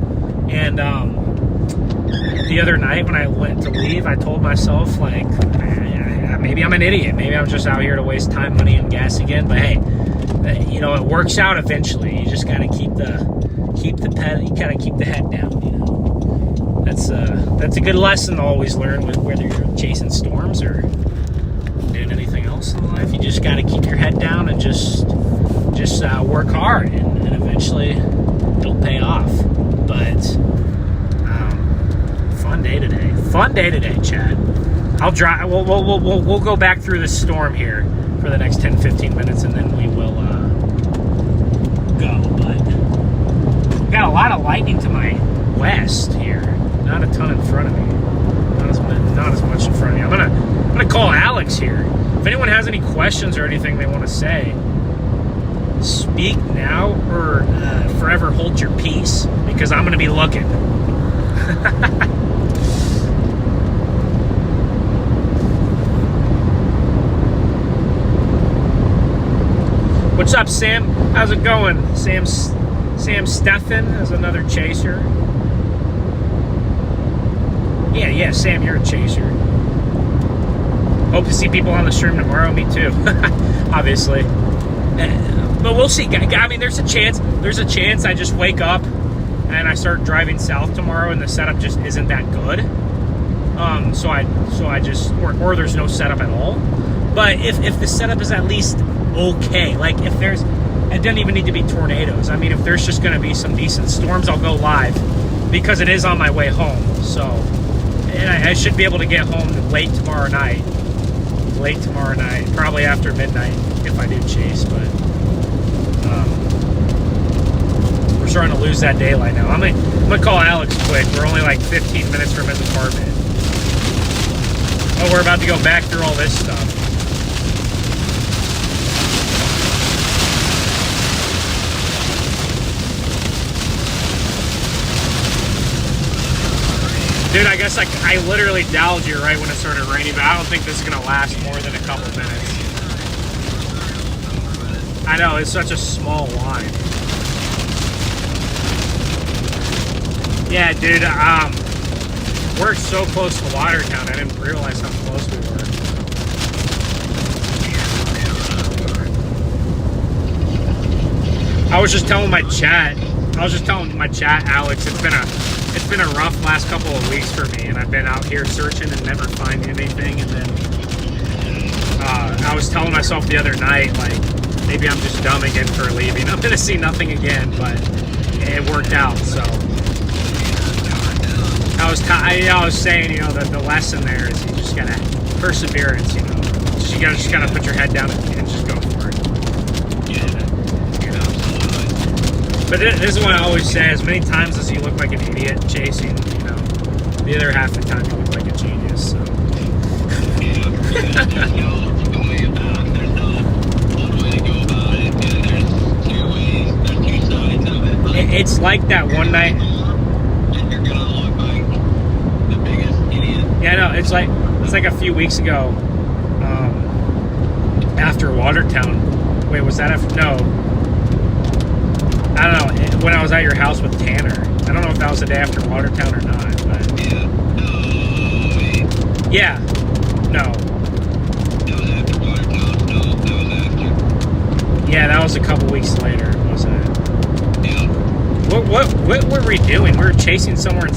S1: And the other night when I went to leave, I told myself, like, maybe I'm an idiot. Maybe I'm just out here to waste time, money, and gas again. But hey, you know, it works out eventually. You just gotta keep the pedal. You gotta keep the head down. You know, that's a good lesson to always learn, with whether you're chasing storms or doing anything else in life. You just got to keep your head down and just work hard, and eventually it'll pay off. But fun day today, Chad. I'll drive. We'll go back through the storm here for the next 10-15 minutes, and then we will go. But got a lot of lightning to my west here. Not a ton in front of me. Not as much in front of me. I'm gonna call Alex here. If anyone has any questions or anything they want to say, speak now or forever hold your peace, because I'm gonna be looking. What's up, Sam? How's it going? Sam Steffen is another chaser. Yeah, Sam, you're a chaser. Hope to see people on the stream tomorrow. Me too, obviously. But we'll see. I mean, there's a chance I just wake up and I start driving south tomorrow and the setup just isn't that good. So I just, or there's no setup at all. But if the setup is at least okay, like if there's, it doesn't even need to be tornadoes. I mean, if there's just going to be some decent storms, I'll go live, because it is on my way home. So, and I should be able to get home late tomorrow night, probably after midnight if I do chase. But we're starting to lose that daylight now. I'm gonna call Alex quick. We're only like 15 minutes from his apartment. Oh, we're about to go back through all this stuff. Dude, I guess I literally dialed you right when it started raining, but I don't think this is going to last more than a couple minutes. I know, it's such a small line. Yeah, dude, we're so close to Watertown, I didn't realize how close we were. I was just telling my chat, Alex, it's been a rough last couple of weeks for me, and I've been out here searching and never finding anything. And then I was telling myself the other night, like, maybe I'm just dumb again for leaving. I'm gonna see nothing again, but it worked out. So I was saying, you know, that the lesson there is you just gotta perseverance. You know, you just gotta put your head down and just go for it. But this is what I always say: as many times as you look like an idiot chasing, you know, the other half of the time you look like a genius. So. like that one night.
S3: And you're gonna look like the biggest idiot.
S1: Yeah, no, it's like a few weeks ago, after Watertown. Wait, was that after? No. I don't know. When I was at your house with Tanner. I don't know if that was the day after Watertown or not, but.
S3: Yeah. No, wait.
S1: Yeah. No.
S3: That was after Watertown. No, that was after.
S1: Yeah, that was a couple weeks later, wasn't it?
S3: Yeah.
S1: What were we doing? We were chasing somewhere in...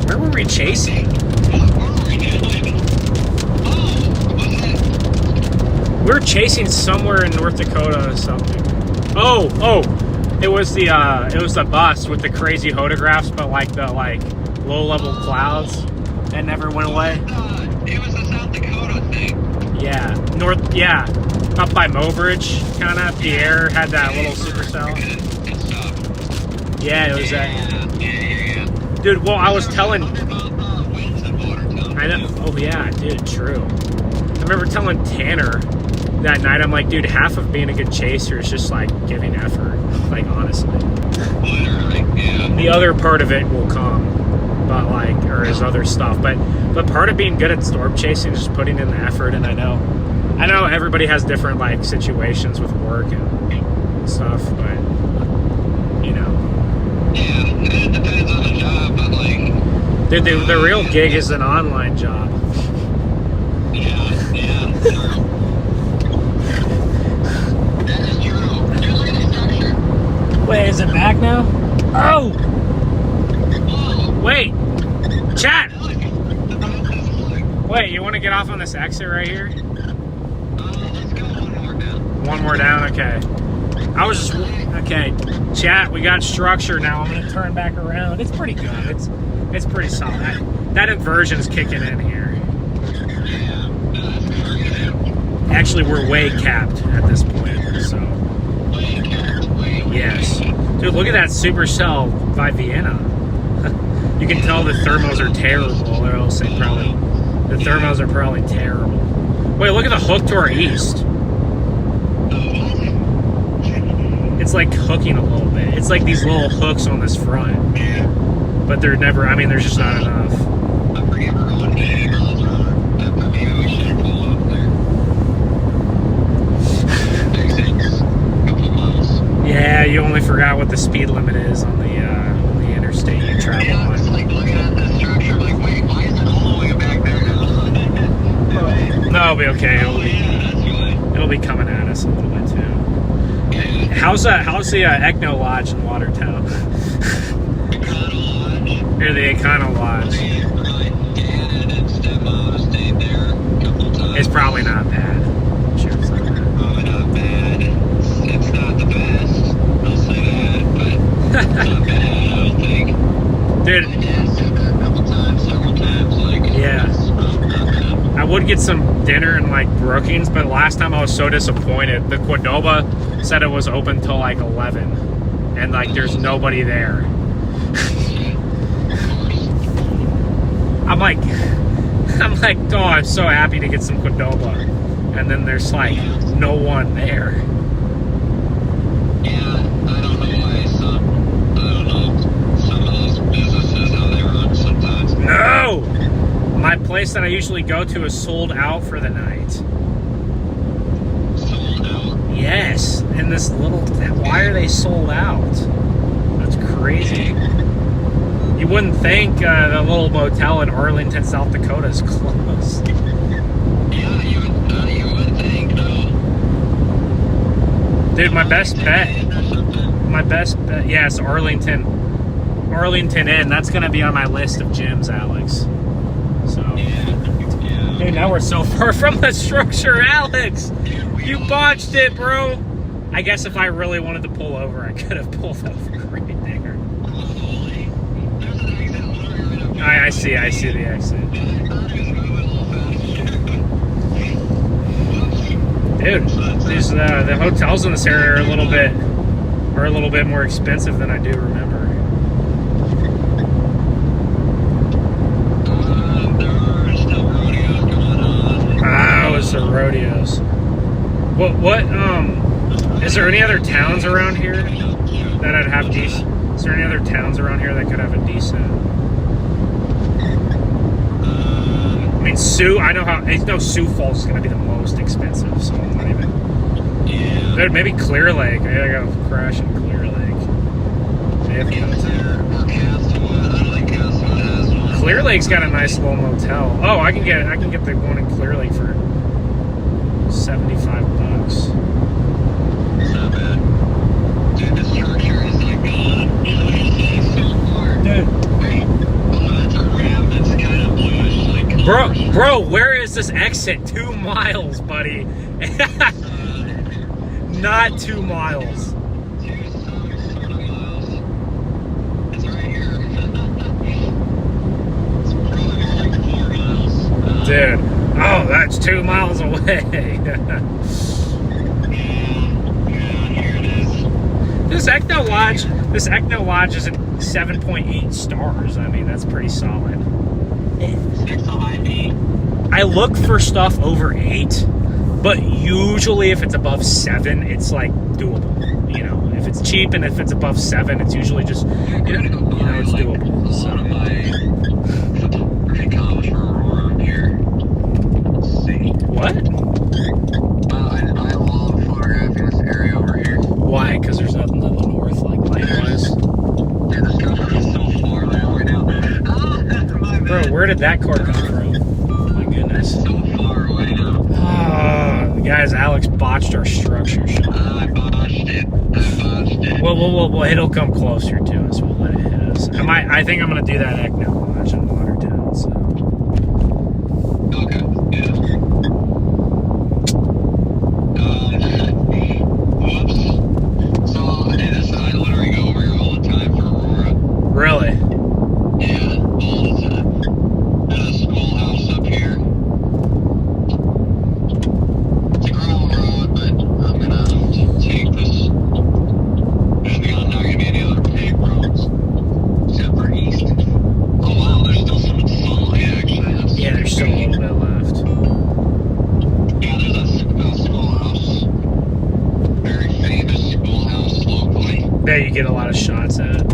S1: Where were we chasing?
S3: What were we doing? Oh, was it?
S1: We were chasing somewhere in North Dakota or something. Oh, it was the bus with the crazy photographs, but like the low level clouds that never went away.
S3: It was the South Dakota thing.
S1: Yeah, up by Mobridge, kind of. Pierre had that little supercell.
S3: Good stuff.
S1: Yeah, it was that.
S3: Yeah.
S1: Dude, well, I was telling.
S3: Winds in Watertown.
S1: I know. Oh yeah, dude, true. I remember telling Tanner that night. I'm like, dude, half of being a good chaser is just like giving effort. Like honestly,
S3: Literally, yeah.
S1: the other part of it will come, but or his other stuff. But part of being good at storm chasing is just putting in the effort. And I know everybody has different like situations with work and stuff, but you know.
S3: Yeah, it depends on the job, but like.
S1: Dude, the real gig is an online job.
S3: Yeah, true. That is true. Dude, look at the structure.
S1: Wait, is it back now? Oh!
S3: Whoa.
S1: Wait! Chat!
S3: Look. The mountains, look.
S1: Wait, you want to get off on this exit right here?
S3: Let's go one more down.
S1: One more down? Okay. Okay. Chat, we got structure now. I'm going to turn back around. It's pretty good. It's pretty solid. That inversion's kicking in here.
S3: Yeah, that's crazy.
S1: Actually, we're way capped at this point, so.
S3: Way capped, way.
S1: Yes. Dude, look at that supercell by Vienna. You can tell the thermals are terrible, or else they probably... The thermals are probably terrible. Wait, look at the hook to our east. It's like hooking a little bit. It's like these little hooks on this front.
S3: Yeah.
S1: But they're never... I mean, there's just not enough.
S3: I forget we're going 80 miles an hour. Maybe we should pull up there. Exit a couple miles.
S1: Yeah, you only forgot what the speed limit is on the interstate you travel
S3: Yeah, I was
S1: on.
S3: like looking at the structure, like, wait, why is it all the way back there now?
S1: No, it'll be okay.
S3: Oh, yeah, that's why.
S1: It'll be coming at us a little bit too.
S3: Yeah.
S1: How's the Ecno Lodge in Watertown?
S3: Econo Lodge.
S1: Or the Econo Lodge?
S3: My dad and stepmom stayed there a couple times.
S1: It's probably not bad. Sure, it's not bad.
S3: Probably not bad. It's not the best. I'll say that, but it's not bad, I don't think.
S1: Dude,
S3: My dad stayed there a couple times, several times, like,
S1: Yeah.
S3: it's not bad.
S1: I would get some dinner in like Brookings, but last time I was so disappointed. The Cordoba said it was open till like 11, and like there's nobody there. I'm like, oh, I'm so happy to get some Cordoba, and then there's like no one there.
S3: Yeah, I don't know why some of those businesses, how they run sometimes.
S1: No, my place that I usually go to is sold out for the night.
S3: Sold out.
S1: Yes, and this little, why are they sold out? That's crazy. You wouldn't think the little motel in Arlington, South Dakota is closed.
S3: Yeah, you would think, no.
S1: Dude, my best bet, yeah, it's Arlington Inn. That's going to be on my list of gyms, Alex. So,
S3: Yeah.
S1: dude, now we're so far from the structure, Alex. You botched it, bro. I guess if I really wanted to pull over, I could have pulled over right there.
S3: Holy. There's an exit literally right up here.
S1: I see the exit.
S3: I thought he was moving a little faster.
S1: Dude, these the hotels in this area are a little bit more expensive than I do remember.
S3: There are still rodeos going on.
S1: Ah, it's the rodeos. What is there any other towns around here?
S3: Yeah.
S1: that I'd have decent? Is there any other towns around here that could have a decent? I mean, Sioux. I know how. I know Sioux Falls is going to be the most expensive, so I'm not even.
S3: Yeah.
S1: Maybe Clear Lake. I gotta go crash in Clear Lake. They have Clear Lake's got a nice little motel. Oh, I can get the one in Clear Lake for $75.
S3: It's not bad. Dude, the structure is like gone. It's so far.
S1: Dude.
S3: Wait. Oh, that's a ramp that's kind of bluish. Like,
S1: Bro, where is this exit? 2 miles, buddy. Not 2 miles.
S3: It's right here. It's probably more like 4 miles.
S1: Dude. Oh, that's 2 miles away.
S3: Yeah, here it is.
S1: This Ecno Lodge is at 7.8 stars. I mean, that's pretty solid.
S3: It's a high B.
S1: I look for stuff over 8, but usually if it's above 7, it's like doable. You know, if it's cheap and if it's above 7, it's usually just it's doable.
S3: A lot of my photography comms from around here. Let's see.
S1: What?
S3: I love photographing this area over here.
S1: Why? Because there's nothing to the north, like light-wise.
S3: Dude, this goes so far way down there. My
S1: Bro,
S3: bad.
S1: where did that car come from? Oh my goodness.
S3: So far away now.
S1: Guys, Alex botched our structure shot.
S3: I botched it.
S1: Well, it'll come closer to us. We'll let it hit us. I think I'm gonna do that Ecno Lodge in Watertown. So.
S3: Okay, yeah. Whoops. So, I literally go over here all the time for Aurora.
S1: Really?
S3: Yeah, all the time. There's a schoolhouse up here. It's a gravel road, but I'm gonna take this. There's not gonna be any other paved roads except for east. Oh wow, there's still some sunlight actually.
S1: Yeah, there's still a little bit left.
S3: Yeah, there's a schoolhouse. Very famous schoolhouse locally.
S1: There you get a lot of shots at.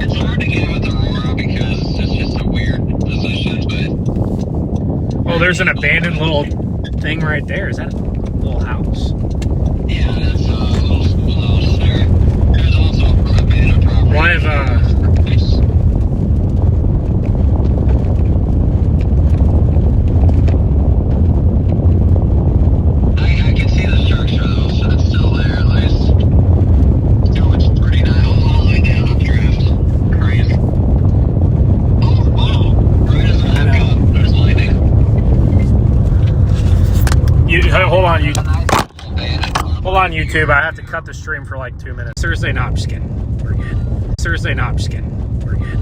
S3: It's hard to get with Aurora because it's just a weird position, but
S1: Oh, there's an abandoned little thing right there. Is that a little house?
S3: yeah, that's a little schoolhouse there. There's also a abandoned property.
S1: Well, I have,
S3: I can see the structure though, so it's still there at least. Still, it's pretty nice. Oh, like that updraft. Crazy. Oh, wow. Right as I look up, there's lightning.
S1: Hold on,
S3: Nice abandoned.
S1: hold on, YouTube. I have to cut the stream for like 2 minutes. Thursday, no, I'm just kidding. We're good. Thursday, no, I'm just kidding. We're good.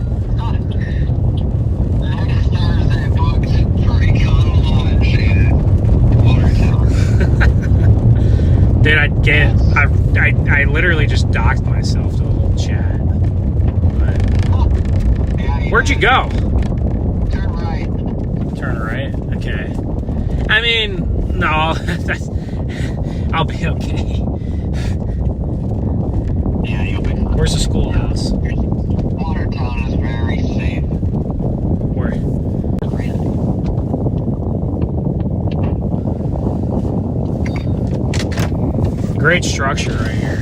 S3: The next Thursday booked for Econ Lodge in Watertown.
S1: Dude, I literally just doxed myself to the whole chat. But
S3: Yeah,
S1: where'd you go?
S3: turn right.
S1: Turn right. Okay. I mean, no, I'll be okay.
S3: Yeah, you'll be fine.
S1: Where's the schoolhouse?
S3: Watertown is very safe.
S1: Where? Great structure right here.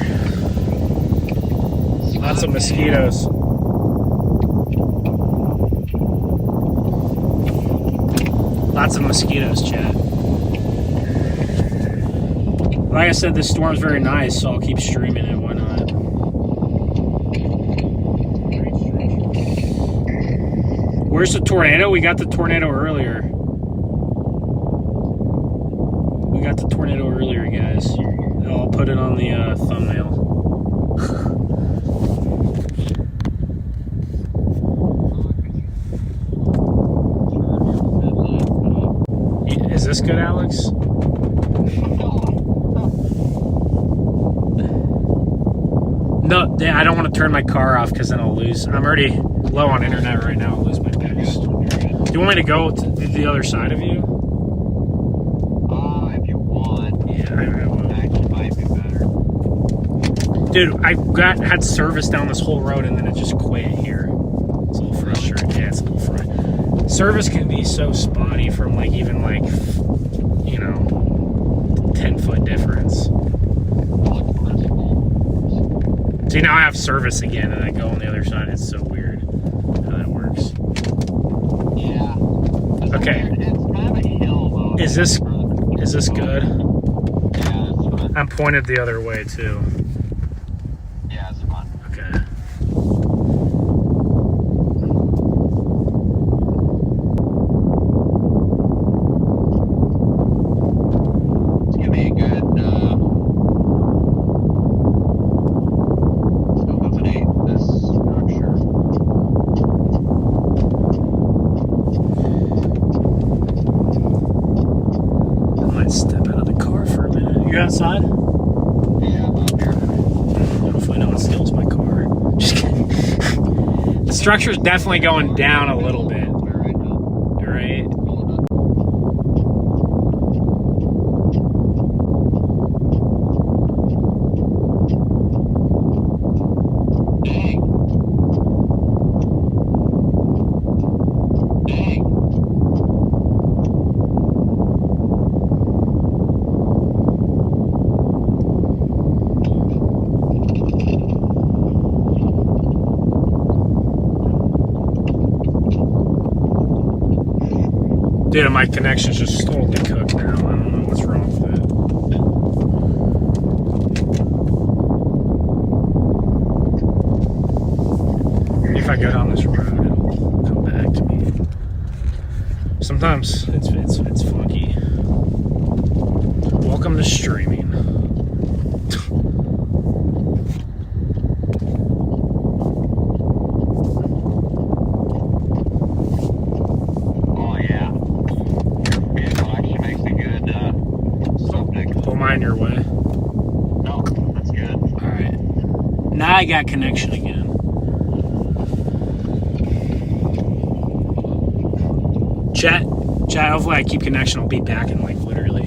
S1: Lots of mosquitoes. Lots of mosquitoes, Chad. Like I said, this storm's very nice, so I'll keep streaming it. Why not? Where's the tornado? We got the tornado earlier. We got the tornado earlier, guys. I'll put it on the thumbnail. Is this good, Alex? No, I don't want to turn my car off because then I'll lose. I'm already low on internet right now. I'll lose my text. Do you want me to go to the other side of you?
S3: If you want.
S1: Yeah, I will.
S3: Actually might be better.
S1: Dude, I had service down this whole road and then it just quit here. It's a little frustrating. Yeah, it's a little frustrating. Service can be so spotty from like even like, you know, 10-foot difference. See, now I have service again and I go on the other side. It's so weird how that works.
S3: Yeah.
S1: Okay.
S3: It's kind of a hill, though.
S1: Is this good?
S3: Yeah, it's fine.
S1: I'm pointed the other way too.
S3: Yeah, it's fine.
S1: Okay.
S3: It's gonna be a good, still eliminate this structure.
S1: I might step out of the car for a minute. You outside?
S3: Yeah, I'm up here.
S1: Hopefully no one steals my car. Just kidding. The structure's definitely going down a little bit,
S3: Right now.
S1: right?
S3: Dang. Dang.
S1: Dude, my connection's just totally cooked now. I don't know what's wrong with it. If I go down this road, it'll come back to me. Sometimes it's funky. Welcome to streaming.
S3: Oh, yeah. Your vehicle actually makes a good, subject.
S1: Pull mine your way.
S3: No, that's good.
S1: All right. Now I got connection again. Chat, hopefully I keep connection. I'll be back in like literally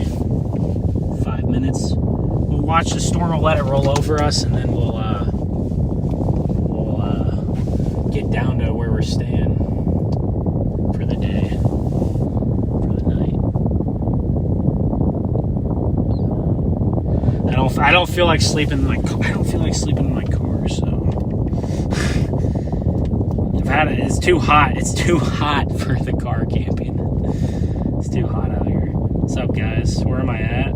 S1: 5 minutes. We'll watch the storm, we'll let it roll over us, and then we'll get down to where we're staying for the day, for the night. I don't feel like sleeping in my car. I don't feel like sleeping in my car, so I've had it. It's too hot. It's too hot for the car camping. It's too hot out here. What's up, guys? Where am I at?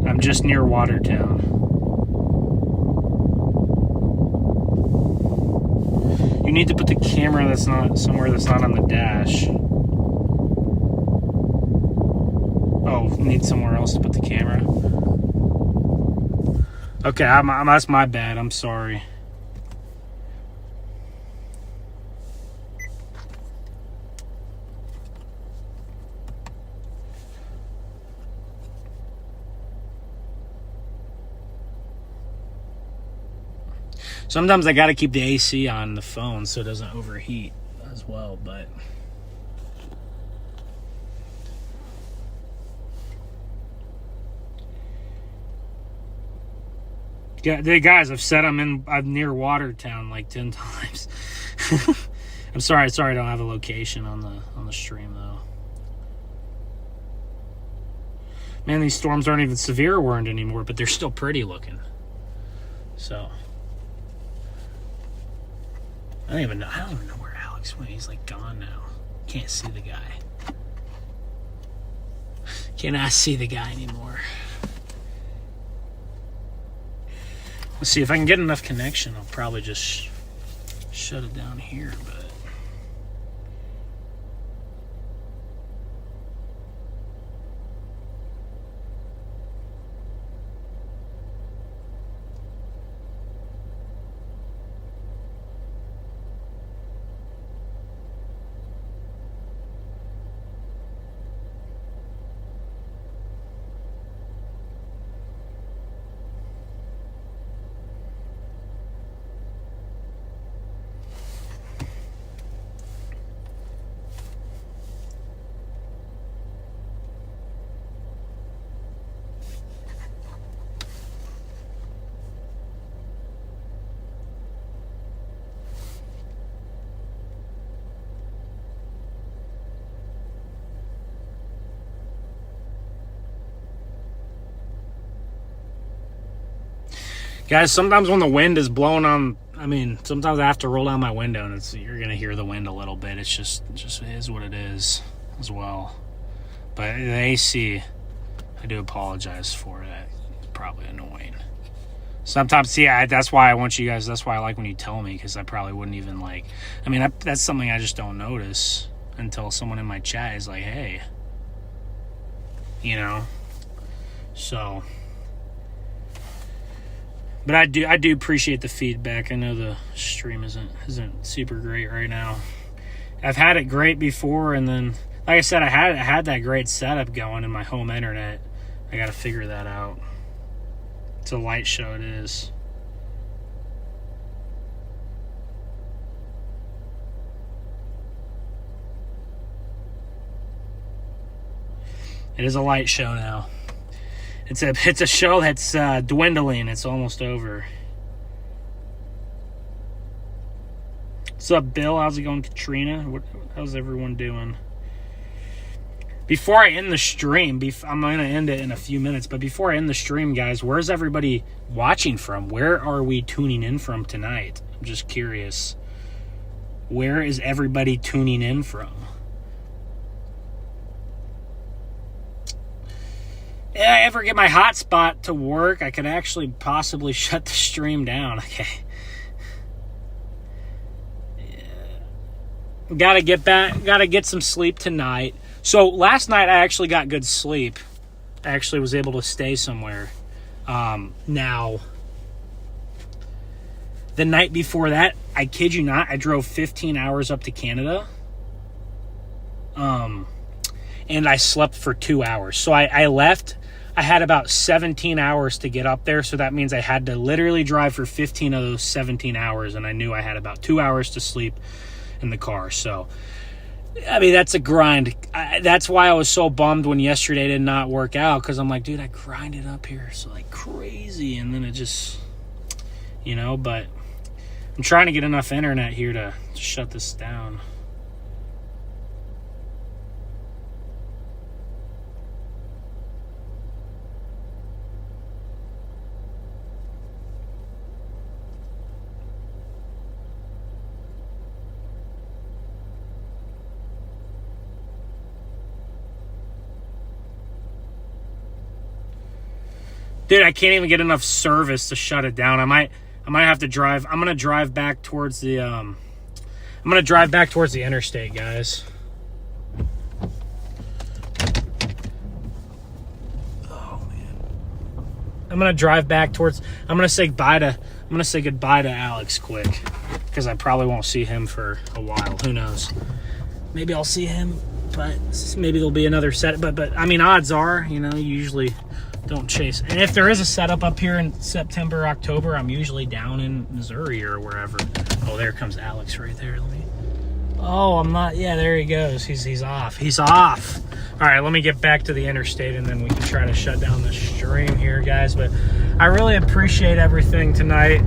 S1: I'm just near Watertown. You need to put the camera that's not somewhere that's not on the dash. Oh, need somewhere else to put the camera. Okay, that's my bad. I'm sorry. Sometimes I gotta keep the AC on the phone so it doesn't overheat as well, but yeah, guys, I've said I'm near Watertown like 10 times. I'm sorry I don't have a location on the stream though. Man, these storms aren't even severe warned anymore, but they're still pretty looking. So I don't even know where Alex went. He's like gone now. Can't see the guy. Cannot see the guy anymore. Let's see if I can get enough connection. I'll probably just shut it down here, but Guys, sometimes when the wind is blowing on, I mean, sometimes I have to roll down my window and you're going to hear the wind a little bit. It just is what it is as well. But the AC, I do apologize for that. It's probably annoying. Sometimes, see, that's why I want you guys, that's why I like when you tell me, because I probably wouldn't even like, I mean, that's something I just don't notice until someone in my chat is like, hey, you know, so... But I do appreciate the feedback. I know the stream isn't super great right now. I've had it great before, and then, like I said, I had that great setup going in my home internet. I got to figure that out. It's a light show, it is. It is a light show now. It's a show that's dwindling. It's almost over. What's up, Bill? How's it going, Katrina? How's everyone doing? Before I end the stream, I'm going to end it in a few minutes, but before I end the stream, guys, where's everybody watching from? Where are we tuning in from tonight? I'm just curious. Where is everybody tuning in from? If I ever get my hotspot to work, I could actually possibly shut the stream down. Okay. Yeah. Gotta get some sleep tonight. So last night I actually got good sleep. I actually was able to stay somewhere. Now, the night before that, I kid you not, I drove 15 hours up to Canada. And I slept for 2 hours. So I left. I had about 17 hours to get up there, so that means I had to literally drive for 15 of those 17 hours, and I knew I had about 2 hours to sleep in the car. So, I mean, that's a grind. That's why I was so bummed when yesterday did not work out, because I'm like, dude, I grinded up here so like crazy, and then it just, you know, but I'm trying to get enough internet here to shut this down. Dude, I can't even get enough service to shut it down. I might have to drive. I'm gonna drive back towards the interstate, guys. Oh man. I'm gonna drive back towards. I'm gonna say goodbye to Alex quick, because I probably won't see him for a while. Who knows? Maybe I'll see him, but maybe there'll be another set. But I mean, odds are, you know, you usually don't chase. And if there is a setup up here in September, October, I'm usually down in Missouri or wherever. Oh, there comes Alex right there. Oh, I'm not. Yeah, there he goes. He's off. He's off. All right, let me get back to the interstate, and then we can try to shut down the stream here, guys. But I really appreciate everything tonight.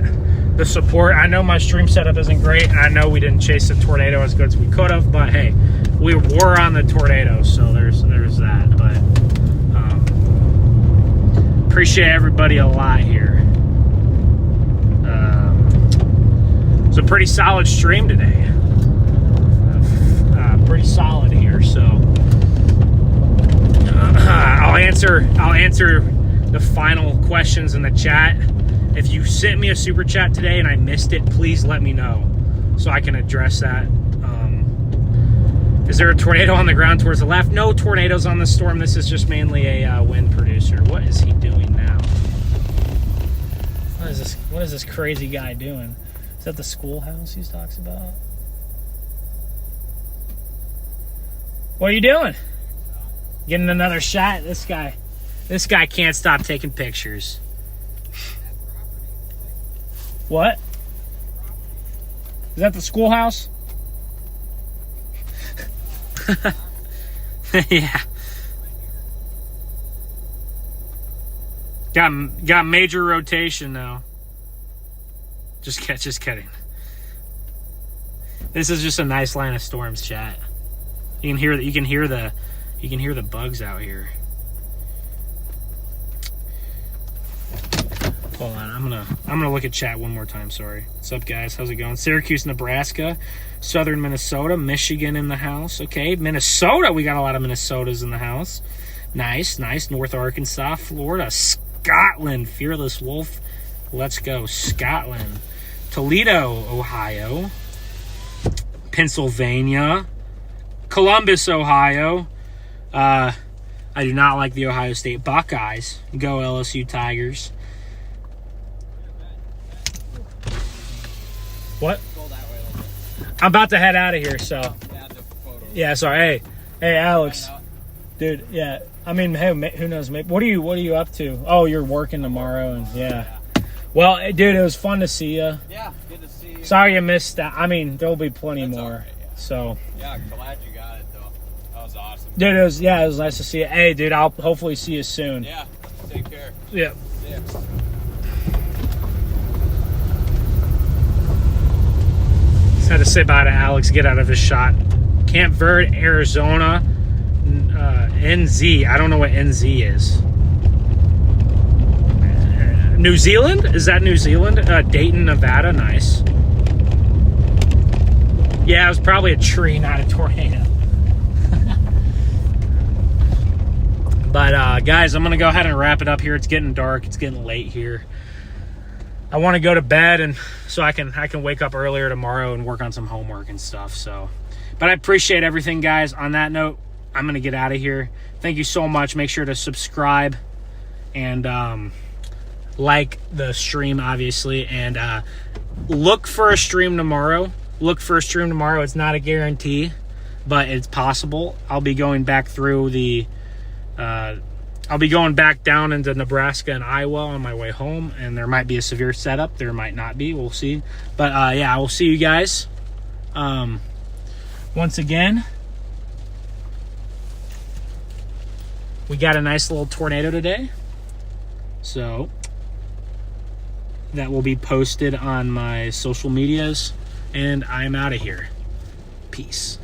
S1: The support. I know my stream setup isn't great, and I know we didn't chase the tornado as good as we could have, but hey, we were on the tornado, so there's that. But appreciate everybody a lot here. It's a pretty solid stream today. Pretty solid here. So I'll answer the final questions in the chat. If you sent me a super chat today and I missed it, please let me know so I can address that. Is there a tornado on the ground towards the left? No tornadoes on the storm. This is just mainly a wind producer. What is he doing now? What is this crazy guy doing? Is that the schoolhouse he talks about? What are you doing? Getting another shot? This guy can't stop taking pictures. What? Is that the schoolhouse? Yeah. Got major rotation now. Just kidding. This is just a nice line of storms, chat. You can hear the bugs out here. Hold on, I'm gonna look at chat one more time. Sorry. What's up, guys? How's it going? Syracuse, Nebraska, Southern Minnesota, Michigan in the house. Okay, Minnesota. We got a lot of Minnesotas in the house. Nice. North Arkansas, Florida, Scotland, Fearless Wolf. Let's go, Scotland. Toledo, Ohio, Pennsylvania, Columbus, Ohio. I do not like the Ohio State Buckeyes. Go LSU Tigers. What?
S4: Go that way a little bit.
S1: I'm about to head out of here, so.
S4: Yeah, the photo.
S1: Yeah, sorry. Hey, Alex. Dude, yeah. I mean, hey, who knows? Maybe, what are you up to? Oh, you're working tomorrow, and yeah. Well, dude, it was fun to see you.
S4: Yeah, good to see you.
S1: Sorry you missed that. I mean, there'll be plenty
S4: That's
S1: more.
S4: all right, yeah.
S1: So.
S4: Yeah, glad you got it though. That was awesome.
S1: Dude, it was nice to see you. Hey, dude, I'll hopefully see you soon.
S4: Yeah, take care.
S1: Yeah.
S4: Yeah.
S1: Just had to say bye to Alex, get out of his shot. Camp Verde, Arizona, NZ. I don't know what NZ is. New Zealand? Is that New Zealand? Dayton, Nevada. Nice. Yeah, it was probably a tree, not a tornado. But guys, I'm gonna go ahead and wrap it up here. It's getting dark. It's getting late here. I want to go to bed, and so I can wake up earlier tomorrow and work on some homework and stuff. So, but I appreciate everything, guys. On that note, I'm gonna get out of here. Thank you so much. Make sure to subscribe and like the stream, obviously, and look for a stream tomorrow. It's not a guarantee, but it's possible. I'll be going back through the. I'll be going back down into Nebraska and Iowa on my way home, and there might be a severe setup. There might not be. We'll see. But yeah, I will see you guys. Once again, we got a nice little tornado today, so that will be posted on my social medias, and I'm out of here. Peace.